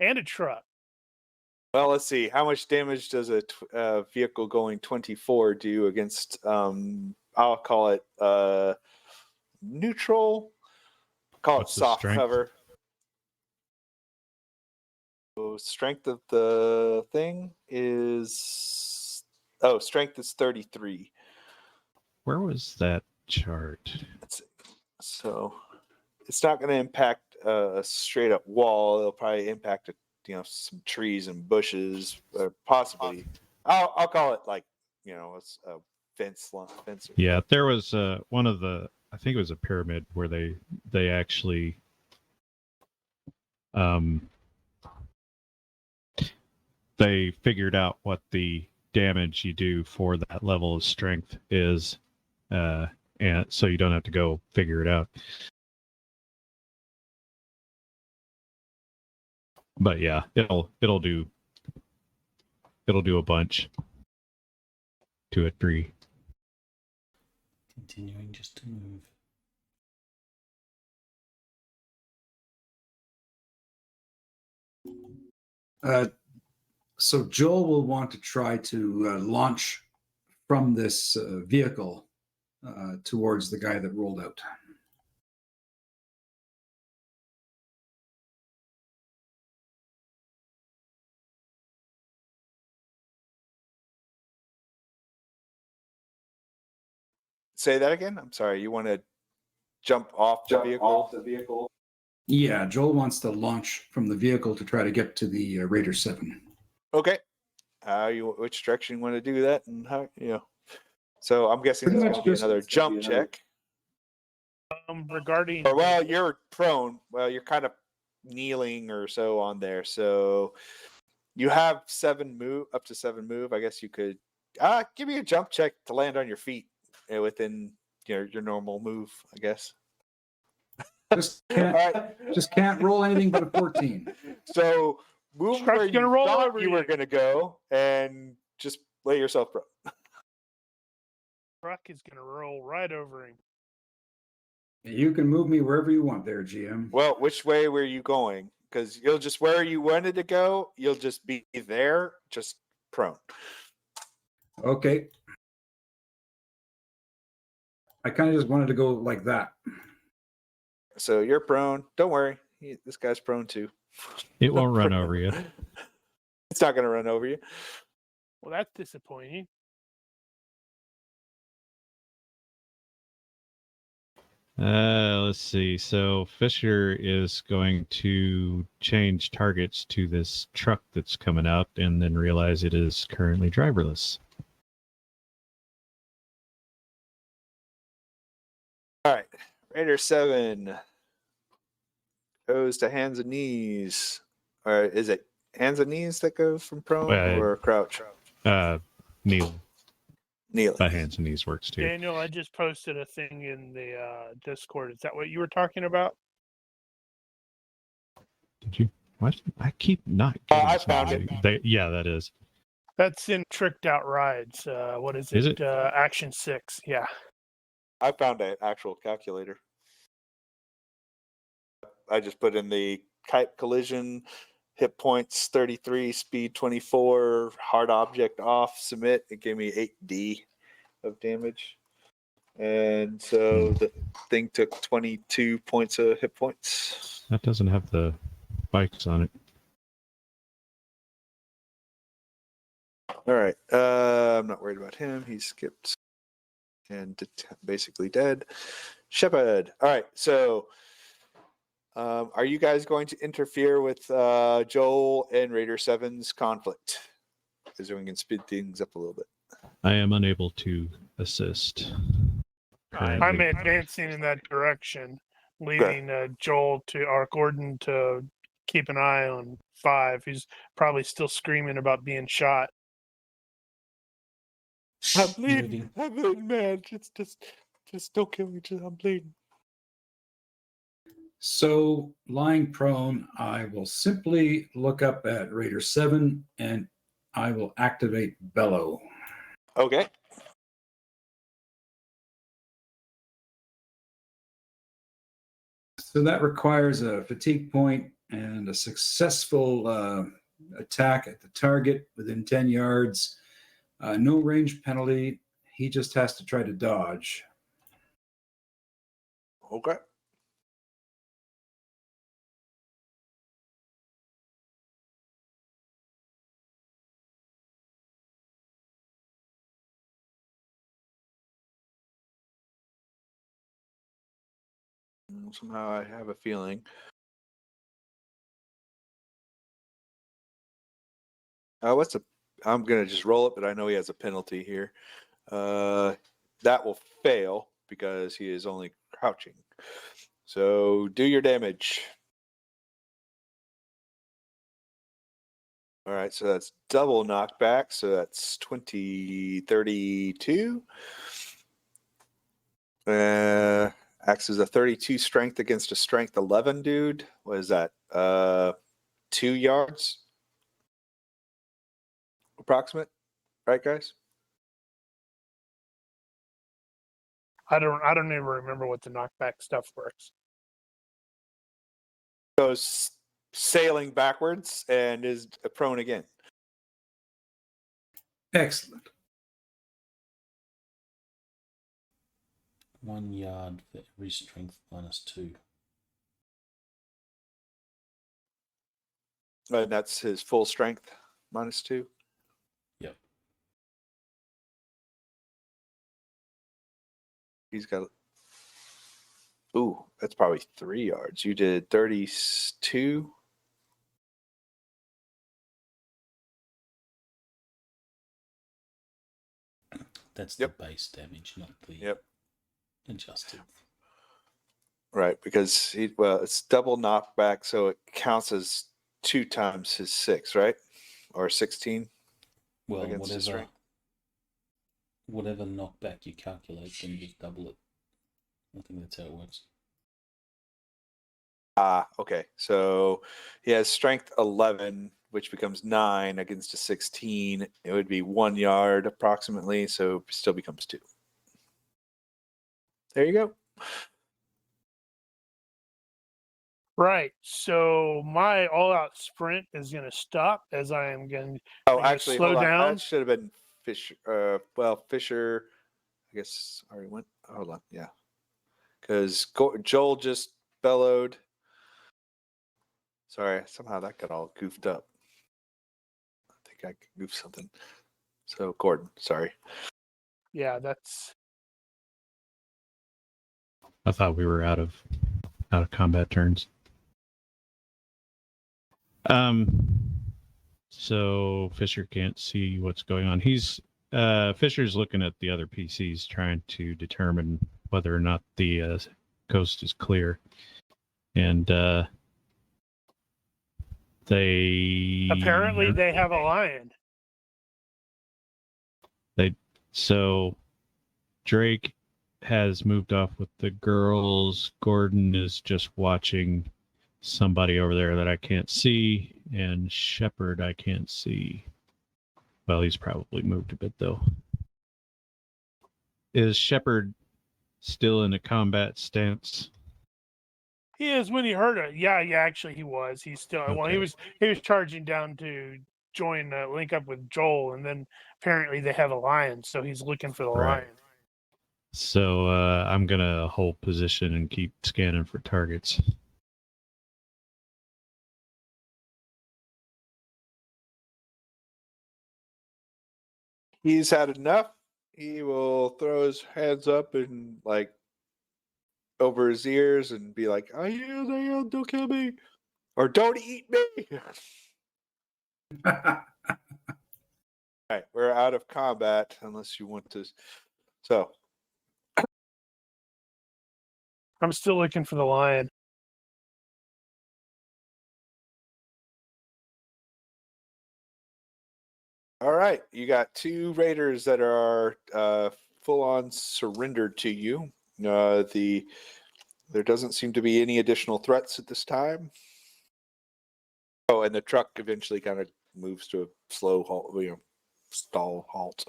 and a truck. Well, let's see. How much damage does a vehicle going 24 do against, I'll call it neutral? Call What's it the soft strength? cover. So strength of the thing is... Oh, strength is 33. Where was that chart? Let's see. So it's not going to impact a straight up wall. It'll probably impact some trees and bushes, or possibly. I'll call it like it's a fence. Yeah, there was one of the, I think it was a pyramid where they actually they figured out what the damage you do for that level of strength is, and so you don't have to go figure it out. But yeah, it'll do a bunch to a tree. Continuing just to move. So Joel will want to try to launch from this vehicle towards the guy that rolled out. Say that again. I'm sorry. You want to jump off the vehicle? Yeah, Joel wants to launch from the vehicle to try to get to the Raider 7. Okay. Which direction you want to do that, and how? So I'm guessing it's going to be another jump check. Regarding, Or well, you're prone. Well, you're kind of kneeling or so on there. So you have up to 7 move. I guess you could give me a jump check to land on your feet within your normal move, I guess. Just can't roll anything but a 14. So move Truck's where you gonna roll thought over you you. were going to go, and just lay yourself prone. truck is going to roll right over him. You can move me wherever you want there, GM. Well, which way were you going? Because you'll just where you wanted to go, you'll just be there, just prone. Okay. I kind of just wanted to go like that. So you're prone. Don't worry. This guy's prone too. It won't run over you. It's not going to run over you. Well, that's disappointing. Let's see. So Fisher is going to change targets to this truck that's coming out and then realize it is currently driverless. All right. Raider 7 goes to hands and knees. Or is it hands and knees that goes from prone or crouch? Kneel. Kneeling. By hands and knees works too. Daniel, I just posted a thing in the Discord. Is that what you were talking about? Did you? What? I keep not getting I found it. Yeah, that is. That's in Tricked Out Rides. What is it? Is it? Action 6. Yeah. I found an actual calculator. I just put in the kite collision, hit points 33, speed 24, hard object off, submit. It gave me 8D of damage. And so the thing took 22 points of hit points. That doesn't have the spikes on it. All right. I'm not worried about him. He skipped and basically dead. Shepard. All right. So are you guys going to interfere with Joel and Raider 7's conflict? Because we can speed things up a little bit. I am unable to assist. I'm advancing in that direction, leaving Joel or Gordon to keep an eye on 5. He's probably still screaming about being shot. I'm bleeding. I'm bleeding, man. Just don't kill me. I'm bleeding. So, lying prone, I will simply look up at Raider 7 and I will activate Bellow. Okay. So that requires a fatigue point and a successful attack at the target within 10 yards. No range penalty. He just has to try to dodge. Okay. Somehow I have a feeling. I'm gonna just roll it, but I know he has a penalty here. That will fail because he is only crouching. So do your damage. All right, so that's double knockback. So that's 32. Acts as a 32 strength against a strength 11 dude. What is that? 2 yards? Approximate, right, guys? I don't even remember what the knockback stuff works. Goes sailing backwards and is prone again. Excellent. 1 yard for every strength -2. And that's his full strength -2. Yep. He's got. Ooh, that's probably 3 yards. You did 32. That's the base damage, not the adjusted. Right, because it's double knockback, so it counts as 2 times his 6, right? Or 16. Well, whatever knockback you calculate, then you just double it. I think that's how it works. Okay. So he has strength 11, which becomes 9 against a 16. It would be 1 yard approximately, so it still becomes 2. There you go. Right. So my all-out sprint is going to stop as I am going Oh, to actually, slow hold on. down. That should have been Fisher. Well, Fisher, I guess, already went. Hold on. Yeah. Because Joel just bellowed. Sorry, somehow that got all goofed up. I think I goofed something. So, Gordon, sorry. Yeah, that's I thought we were out of combat turns. So Fisher can't see what's going on. Fisher's looking at the other PCs, trying to determine whether or not the coast is clear, and apparently they have a lion. So Drake has moved off with the girls. Gordon is just watching somebody over there that I can't see, and Shepard I can't see. Well, he's probably moved a bit though. Is Shepard still in a combat stance? He is when he heard it. Yeah, actually he was. He's still well. He Okay. was charging down to join, link up with Joel, and then apparently they have a lion, so he's looking for the Right. lion. So I'm gonna hold position and keep scanning for targets. He's had enough. He will throw his hands up and like over his ears and be like, "Oh yeah, don't kill me, or don't eat me." All right, we're out of combat unless you want to. So, I'm still looking for the lion. all right, you got two raiders that are full on surrendered to you. There doesn't seem to be any additional threats at this time. Oh, and the truck eventually kind of moves to a slow halt, stall halt.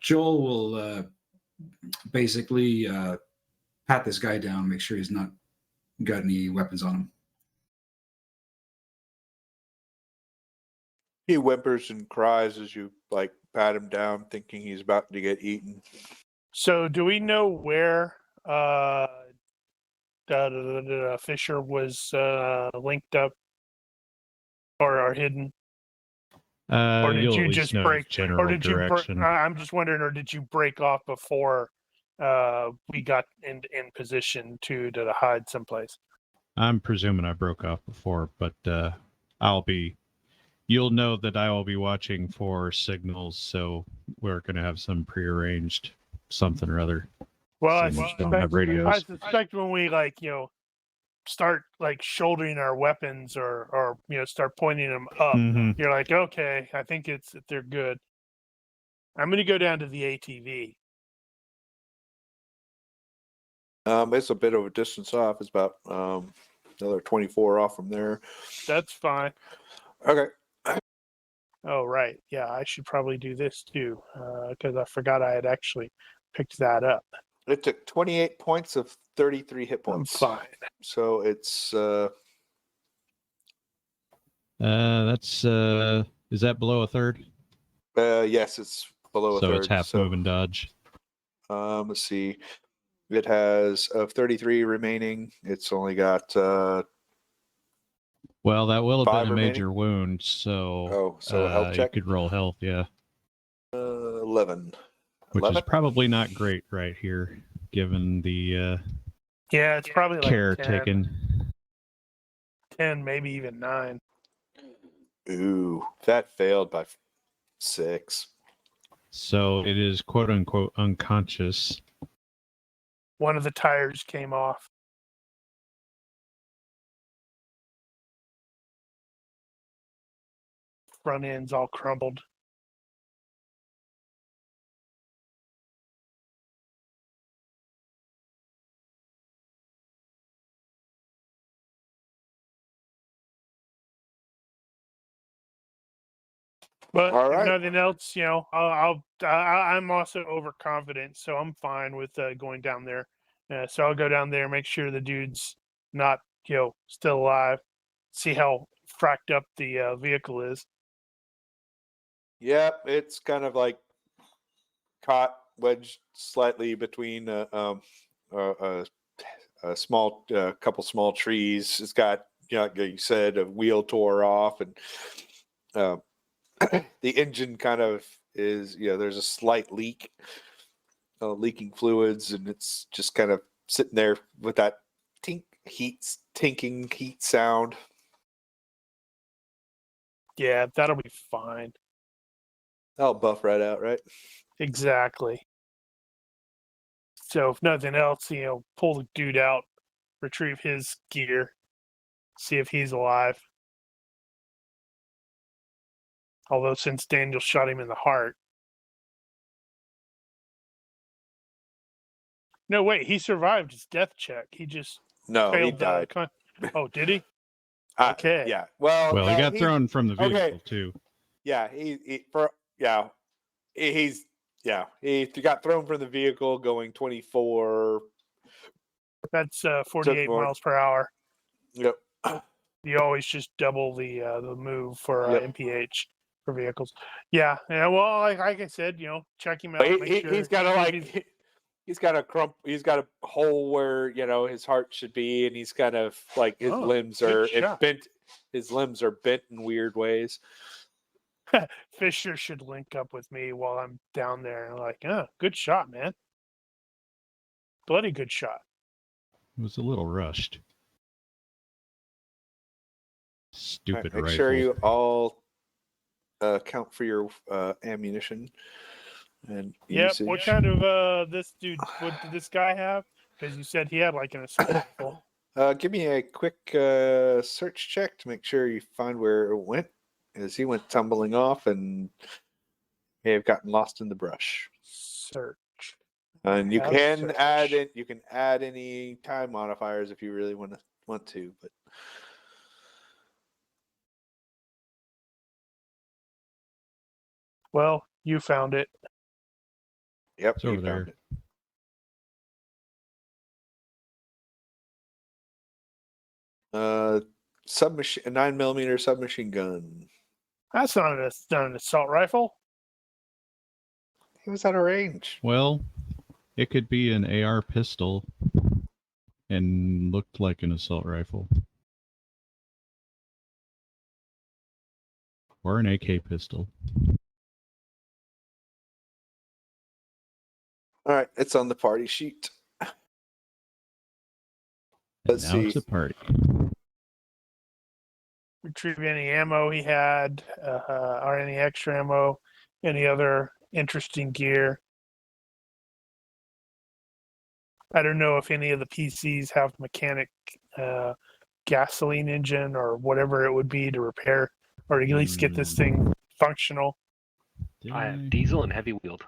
Joel will basically pat this guy down, make sure he's not got any weapons on him. He whimpers and cries as you like pat him down, thinking he's about to get eaten. So, do we know where Fisher was linked up or hidden? Or did You'll you at least just know break? general Or did you? direction. I'm just wondering, or did you break off before we got in position to hide someplace? I'm presuming I broke off before, but you'll know that I will be watching for signals, so we're going to have some prearranged something or other. Well, I Signals don't have radios. I suspect when we start shouldering our weapons or start pointing them up, Mhm. you're like, okay, I think they're good. I'm going to go down to the ATV. It's a bit of a distance off. It's about another 24 off from there. That's fine. Okay. Oh, right. Yeah, I should probably do this too, because I forgot I had actually picked that up. It took 28 points of 33 hit points. I'm fine. So it's That's is that below a third? yes, it's below a So third. it's half move and dodge. Let's see. It has of 33 remaining. It's only got Well, that will have 5 been a remaining? major wound, so Oh, so a health you check? could roll health, yeah. 11. Which is 11? probably not great right here, given the Yeah, it's probably like care 10, taken. 10, maybe even 9. Ooh, that failed by 6. So it is quote unquote unconscious. One of the tires came off. Front end's all crumbled. But All if right. nothing else, I'm also overconfident, so I'm fine with going down there. So I'll go down there, make sure the dude's not, still alive. See how fracked up the vehicle is. Yep, it's kind of like caught wedged slightly between a small couple small trees. It's got, like you said, a wheel tore off, and the engine kind of is, there's a slight leak, leaking fluids, and it's just kind of sitting there with that tinking heat sound. Yeah, that'll be fine. That'll buff right out, right? Exactly. So if nothing else, pull the dude out, retrieve his gear, see if he's alive. Although since Daniel shot him in the heart. No, wait, he survived his death check. He just No, he failed died. Oh, did he? Okay. Yeah. Well, Well, he got thrown from the vehicle okay. too. Yeah, he got thrown from the vehicle going 24. That's 48 miles per hour. Yep. You always just double the move for Yep. MPH for vehicles. Yeah. Well, like I said, check him out. He's got a hole where his heart should be, and he's kind of like his limbs are bent. His limbs are bent in weird ways. Fisher should link up with me while I'm down there. And like, good shot, man. Bloody good shot. It was a little rushed. Stupid Make rifle. sure you all count for your ammunition and usage. What kind of this dude? What did this guy have? Because you said he had like an assault rifle. Give me a quick search check to make sure you find where it went, as he went tumbling off and may have gotten lost in the brush. Search. And you can add any time modifiers if you really want to, but well, you found it. Yep, it's over there. A 9mm submachine gun. That's not an assault rifle. He was out of range. Well, it could be an AR pistol and looked like an assault rifle. Or an AK pistol. All right, it's on the party sheet. Let's now see. It's a party. Retrieve any ammo he had, or any extra ammo, any other interesting gear. I don't know if any of the PCs have mechanic gasoline engine or whatever it would be to repair or at least get this thing functional. I have diesel and heavy wheeled.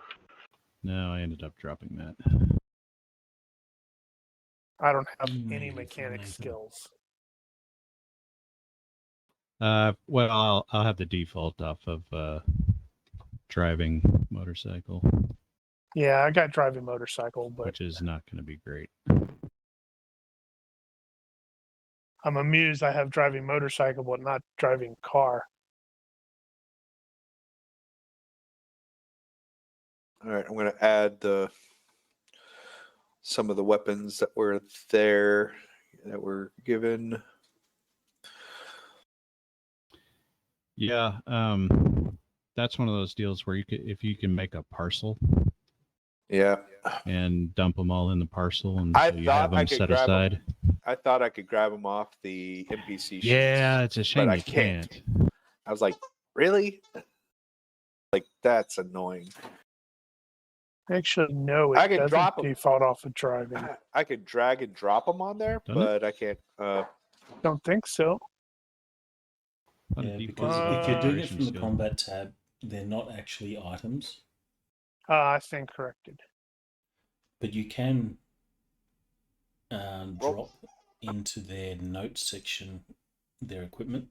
No, I ended up dropping that. I don't have any mechanic skills. Well, I'll have the default off of driving motorcycle. Yeah, I got driving motorcycle, but which is not going to be great. I'm amused I have driving motorcycle, but not driving car. All right, I'm going to add some of the weapons that were there that were given. Yeah, that's one of those deals where if you can make a parcel. Yeah. And dump them all in the parcel, and I so you have them set aside. I thought I could grab them off the NPC sheets. Yeah, it's a shame but you can't. I was like, really? Like, that's annoying. Actually, no, it doesn't default off of driving. I could drag and drop them on there, but I can't. Don't think so. Yeah, because if you're doing it from the combat tab, they're not actually items. I stand corrected. But you can drop into their notes section their equipment,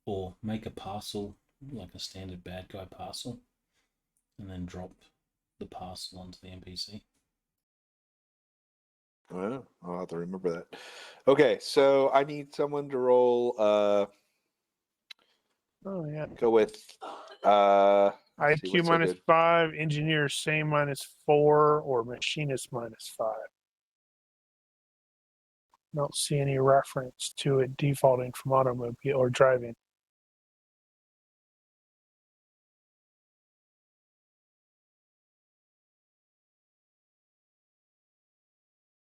or make a parcel like a standard bad guy parcel, and then drop the parcel onto the NPC. Well, I'll have to remember that. Okay, so I need someone to roll. Oh yeah. Go with. See, IQ what's so good? -5, engineer same -4, or machinist -5. Don't see any reference to it defaulting from automobile or driving.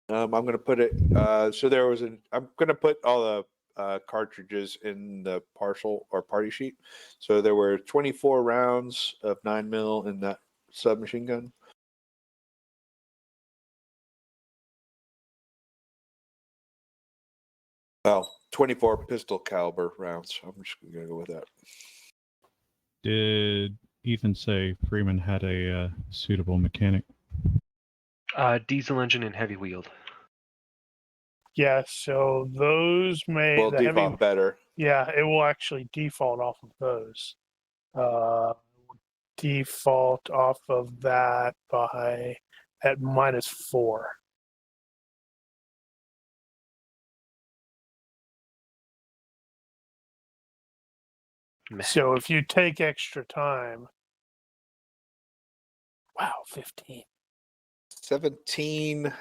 I'm going to put it. So there was an. I'm going to put all the cartridges in the partial or party sheet. So there were 24 rounds of 9mm in that submachine gun. Well, 24 pistol caliber rounds. I'm just going to go with that. Did Ethan say Freeman had a suitable mechanic? Diesel engine and heavy wheeled. Yeah, so those may Well, the heavy, default better. yeah, it will actually default off of those. Default off of that by at -4. Meh. So if you take extra time, wow, 15. 17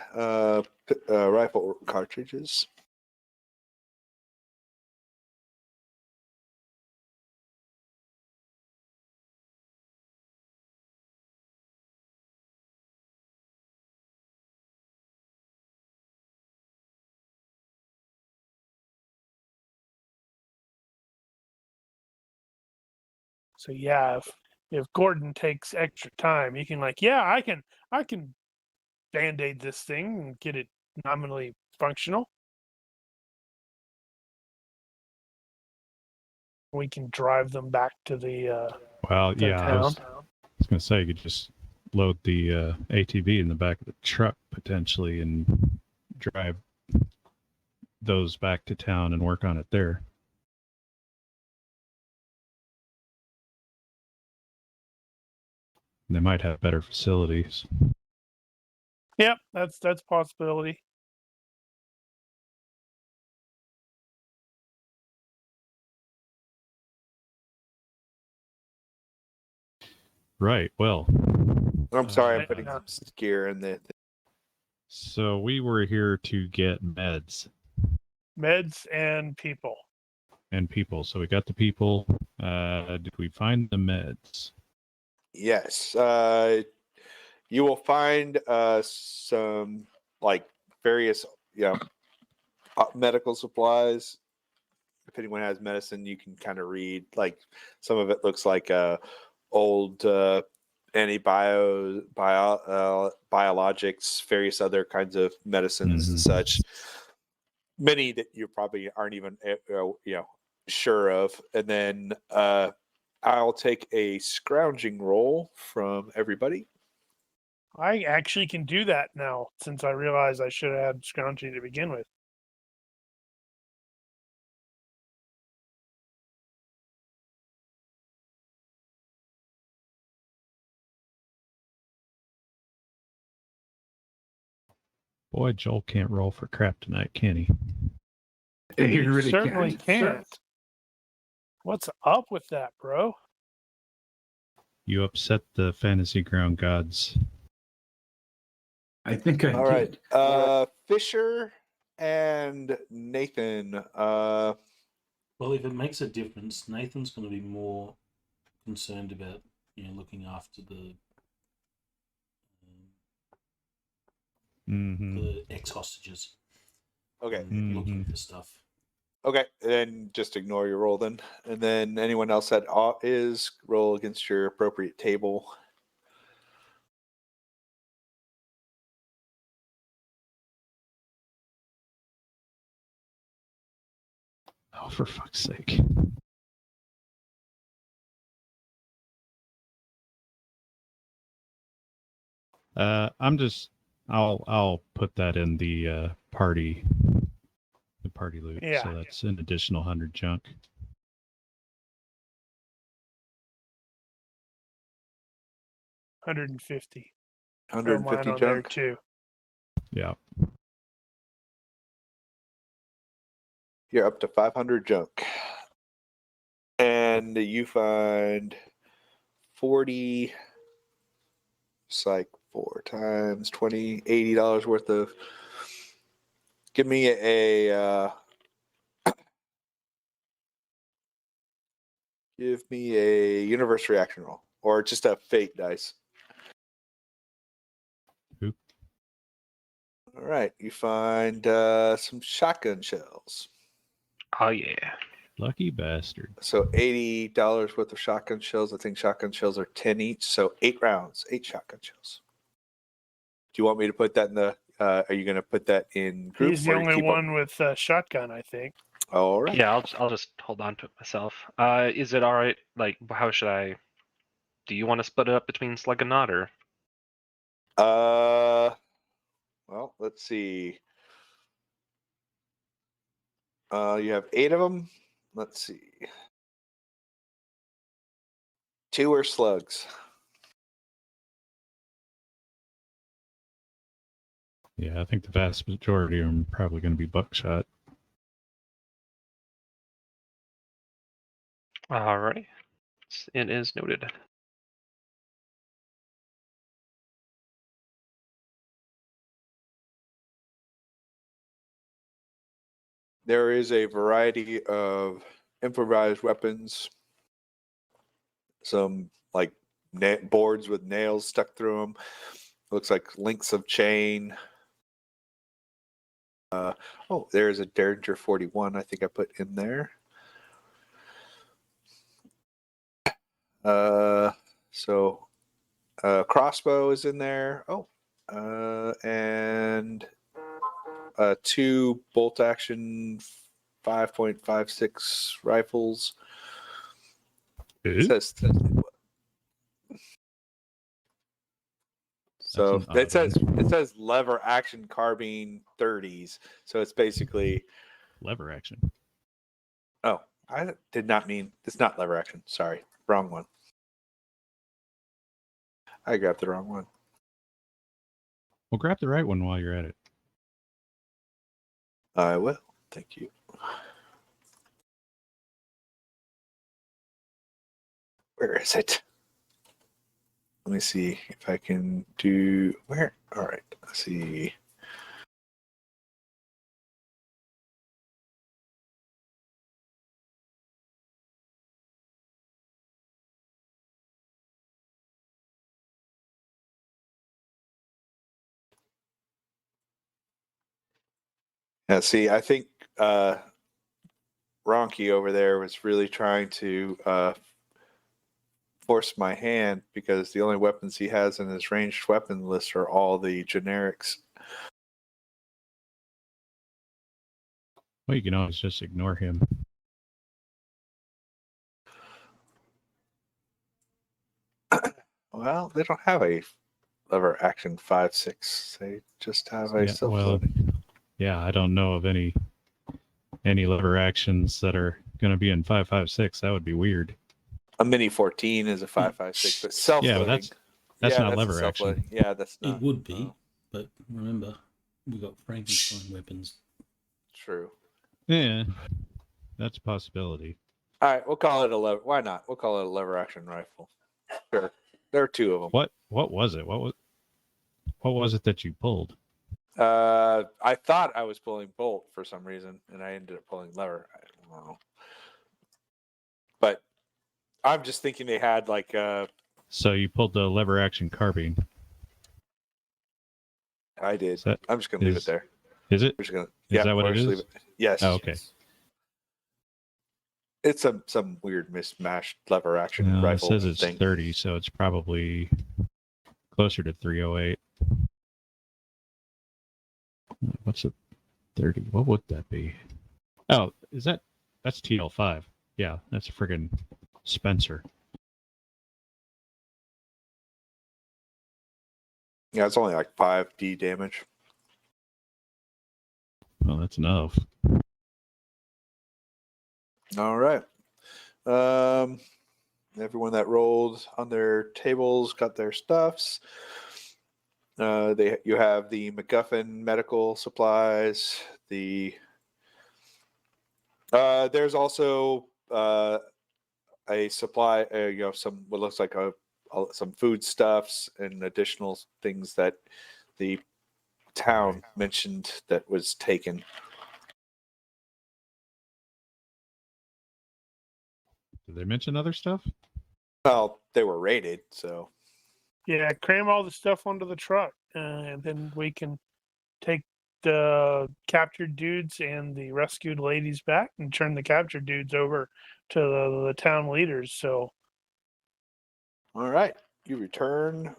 rifle cartridges. So yeah, if Gordon takes extra time, he can yeah, I can band-aid this thing and get it nominally functional. We can drive them back to the Well, the yeah, I town. was going to say you could just load the ATV in the back of the truck potentially and drive those back to town and work on it there. They might have better facilities. Yep, that's a possibility. Right. Well, I'm sorry, I'm I- putting I- some gear in the. so we were here to get meds Meds and people. and people. So we got the people. Did we find the meds? Yes. You will find some like various medical supplies. If anyone has medicine, you can kind of read. Like some of it looks like old biologics, various other kinds of medicines and such. Many that you probably aren't even sure of. And then I'll take a scrounging roll from everybody. I actually can do that now since I realized I should have had scrounging to begin with. Boy, Joel can't roll for crap tonight, can he? You You really certainly can't. What's up with that, bro? You upset the fantasy ground gods. I think I All did. right. Fisher and Nathan. Well, if it makes a difference, Nathan's going to be more concerned about looking after the ex-hostages. Okay. Looking for stuff. Okay. Then just ignore your roll then. And then anyone else that is roll against your appropriate table. Oh, for fuck's sake. I'll put that in the party loot. Yeah. So that's an additional 100 junk. 150. Throw 150 mine on there junk. too. Yeah. You're up to 500 junk. And you find 40. It's like 4 times 20, $80 worth of. Give me a universe reaction roll, or just a fate dice. Oop. All right, you find some shotgun shells. Oh yeah. Lucky bastard. So $80 worth of shotgun shells. I think shotgun shells are 10 each, so 8 rounds, 8 shotgun shells. Do you want me to put that in the? Are you going to put that in group? He's the or only keep one with shotgun, I think. All right. Yeah, I'll just hold on to it myself. Is it all right? Like, how should I? Do you want to split it up between Slug and Knot, or? Well, let's see. You have 8 of them. Let's see. 2 are slugs. Yeah, I think the vast majority of them are probably going to be buckshot. Alrighty. It is noted. There is a variety of improvised weapons. Some like boards with nails stuck through them. Looks like links of chain. Oh, there's a Derringer 41 I think I put in there. So crossbow is in there. Oh, and 2 bolt action 5.56 rifles. It says so. an odd It says lever action carbine 30s. So it's basically lever action. Oh, I did not mean it's not lever action. Sorry, wrong one. I grabbed the wrong one. Well, grab the right one while you're at it. I will. Thank you. Where is it? Let me see if I can do where. All right. Let's see. Now, see, I think Ronky over there was really trying to force my hand because the only weapons he has in his ranged weapon list are all the generics. Well, you can always just ignore him. Well, they don't have a lever action 5.6. They just have a Yeah, self-loading. Yeah, I don't know of any lever actions that are going to be in 5.56. That would be weird. A Mini 14 is a 5.56, but self-loading. Yeah, but that's not lever action. Yeah, that's not. It would be, but remember, we got Frankenstein weapons. True. Yeah, that's a possibility. All right, we'll call it a lever. Why not? We'll call it a lever action rifle. Sure. There are 2 of them. What was it? What was it that you pulled? I thought I was pulling bolt for some reason, and I ended up pulling lever. I don't know. But I'm just thinking they had like So you pulled the lever action carbine. I did. That, I'm just gonna leave it there. Is it? We're just gonna. Is that what it is? Yes. Oh, okay. It's some weird mismatched lever action rifle. It says it's thing. 30, so it's probably closer to 308. What's a 30? What would that be? Oh, that's TL5. Yeah, that's a friggin' Spencer. Yeah, it's only like 5D damage. Well, that's enough. All right. Everyone that rolled on their tables got their stuffs. You have the MacGuffin medical supplies. There's also a supply. Some what looks like some food stuffs and additional things that the town mentioned that was taken. Did they mention other stuff? Well, they were raided, so. Yeah, cram all the stuff onto the truck, and then we can take the captured dudes and the rescued ladies back and turn the captured dudes over to the town leaders. So, All right, you return.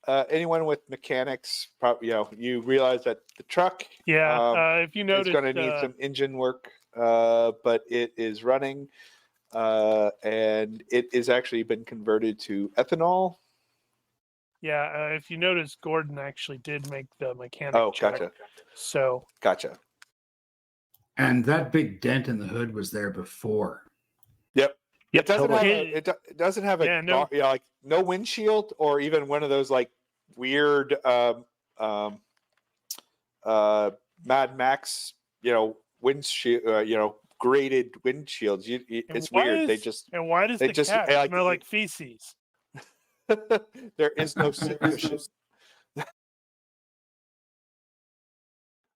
Anyone with mechanics, probably you realize that the truck, yeah, if you is notice, going to need some engine work, but it is running, and it is actually been converted to ethanol. yeah, if you notice, Gordon actually did make the mechanic Oh, check. gotcha. So, Gotcha. And that big dent in the hood was there before. Yep. Yep, It doesn't totally. have it doesn't have Yeah, no. like no windshield or even one of those like weird Mad Max, windshield, graded windshields. It's weird. Why does the cab smell like feces? There is no seat cushion.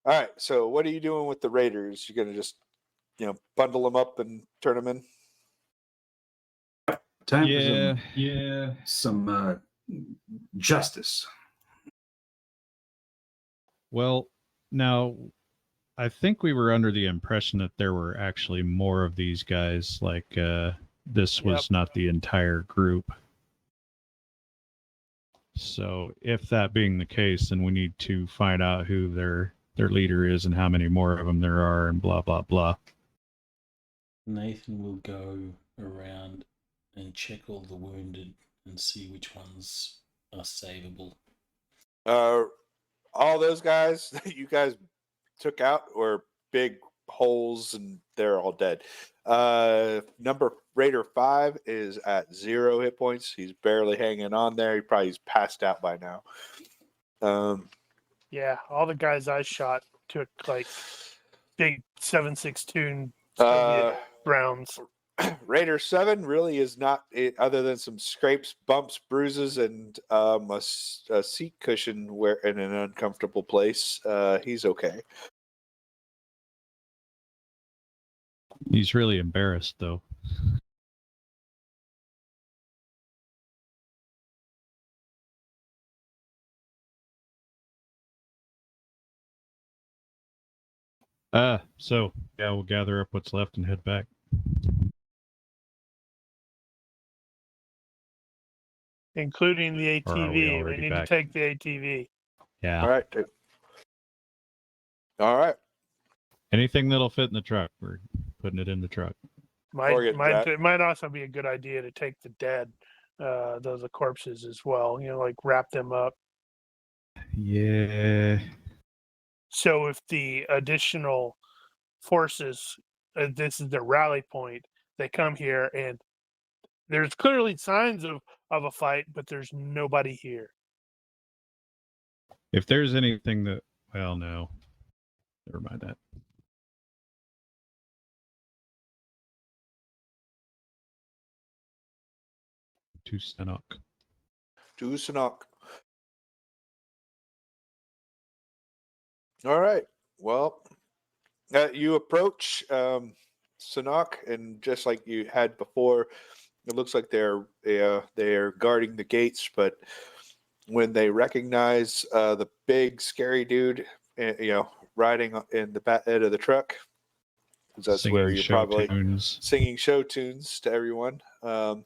All right. So what are you doing with the Raiders? You're gonna just, bundle them up and turn them in? Time for some justice. Well, now, I think we were under the impression that there were actually more of these guys. Like, this was not the entire group. So, if that being the case, then we need to find out who their leader is and how many more of them there are, and blah blah blah. Nathan will go around and check all the wounded and see which ones are savable. All those guys that you guys took out were big holes and they're all dead. Number Raider 5 is at 0 hit points. He's barely hanging on there. He probably's passed out by now. Yeah, all the guys I shot took like big 7.62 rounds. Raider 7 really is not, other than some scrapes, bumps, bruises, and a seat cushion in an uncomfortable place. He's okay. He's really embarrassed, though. So, yeah, we'll gather up what's left and head back. Including the Or are we ATV. We already need back? to take the ATV. Yeah. All right. All right. Anything that'll fit in the truck, we're putting it in the truck. It might also be a good idea to take the dead, the corpses as well. Like wrap them up. Yeah. So if the additional forces, this is their rally point, they come here and there's clearly signs of a fight, but there's nobody here. If there's anything that, well, no. Never mind that. To Sanok. All right. Well, you approach Sanok, and just like you had before, it looks like they're guarding the gates. But when they recognize the big scary dude, riding in the back end of the truck, that's Singing where you're probably tunes. singing show tunes to everyone. I've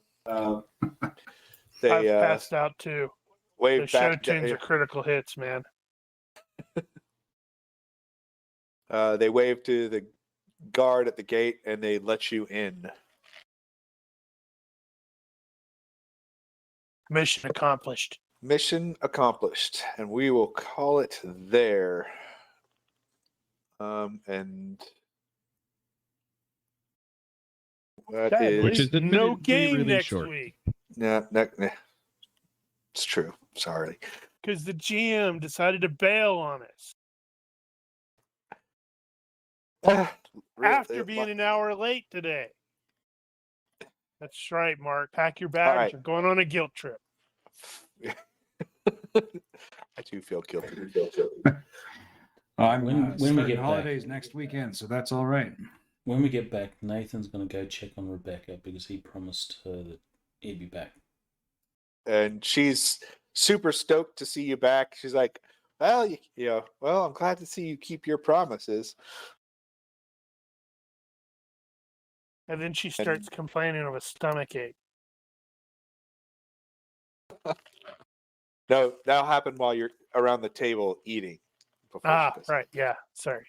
They passed out too. wave The show back. tunes are critical hits, man. They wave to the guard at the gate, and they let you in. Mission accomplished. Mission accomplished, and we will call it there. And That That is Which is no admittedly game really next short. week nah. It's true. Sorry. because the GM decided to bail on us after being an hour late today. That's right, Mark. Pack your bags. right. You're going on a guilt trip. I do feel guilty. I'm When we starting get back- holidays next weekend, so that's all right. When we get back, Nathan's going to go check on Rebecca because he promised her that he'd be back. And she's super stoked to see you back. She's like, well, well, I'm glad to see you keep your promises. And then she starts complaining of a stomach ache. No, that'll happen while you're around the table eating. before she Ah, goes. right. Yeah. Sorry.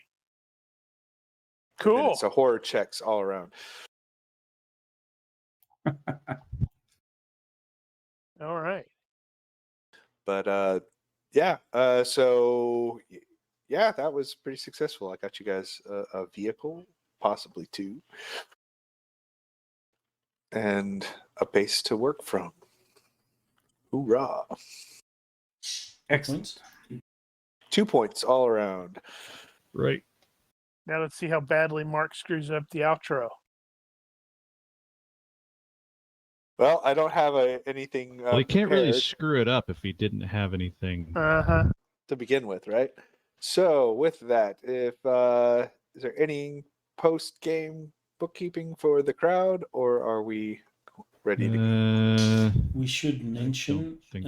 And then Cool. it's a horror checks all around. All right. But yeah, so yeah, that was pretty successful. I got you guys a vehicle, possibly two, and a base to work from. Hoorah! Excellent. 2 points all around. Right. Now let's see how badly Mark screws up the outro. Well, I don't have anything Well, he can't really prepared screw it up if he didn't have anything. Uh-huh. to begin with, right? So with that, if is there any post-game bookkeeping for the crowd, or are we ready to go? We should mention think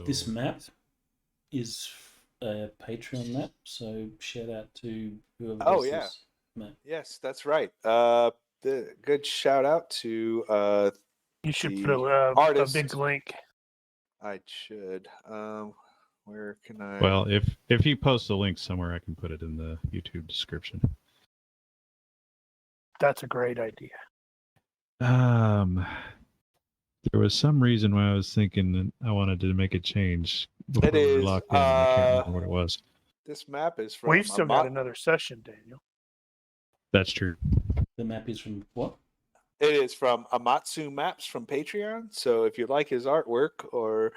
this so. map is a Patreon map, so shout out to whoever Oh, does yeah. this map. Yes, that's right. The good shout out to You should The put a artist. big link. I should. Where can I? Well, if he posts a link somewhere, I can put it in the YouTube description. That's a great idea. There was some reason why I was thinking that I wanted to make a change before It we were is, locked in. I can't remember what it was. This map is from. We've still got another session, Daniel. That's true. The map is from what? It is from Amatsu Maps from Patreon. So if you like his artwork, or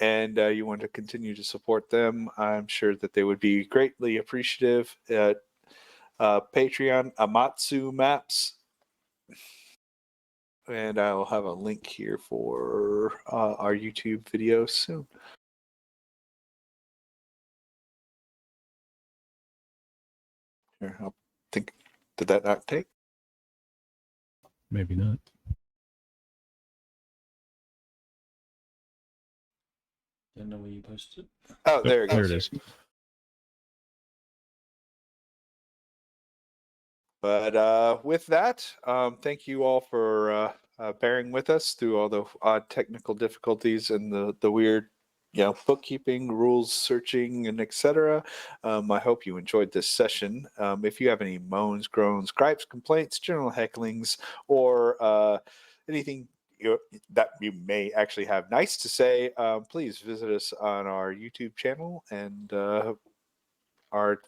and you want to continue to support them, I'm sure that they would be greatly appreciative at Patreon Amatsu Maps. And I will have a link here for our YouTube video soon. Here, I'll think. Did that not take? Maybe not. Don't know where you posted it. Oh, there it There goes. it is. But with that, thank you all for bearing with us through all the odd technical difficulties and the weird, bookkeeping, rules searching, and etc. I hope you enjoyed this session. If you have any moans, groans, gripes, complaints, general hecklings, or anything that you may actually have nice to say, please visit us on our YouTube channel, and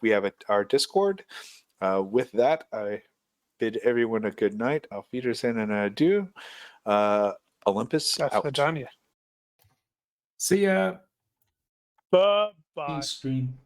we have our Discord. With that, I bid everyone a good night. Auf Wiedersehen and adieu. Olympus That's out. Vidania. See ya. Bye-bye. Stream.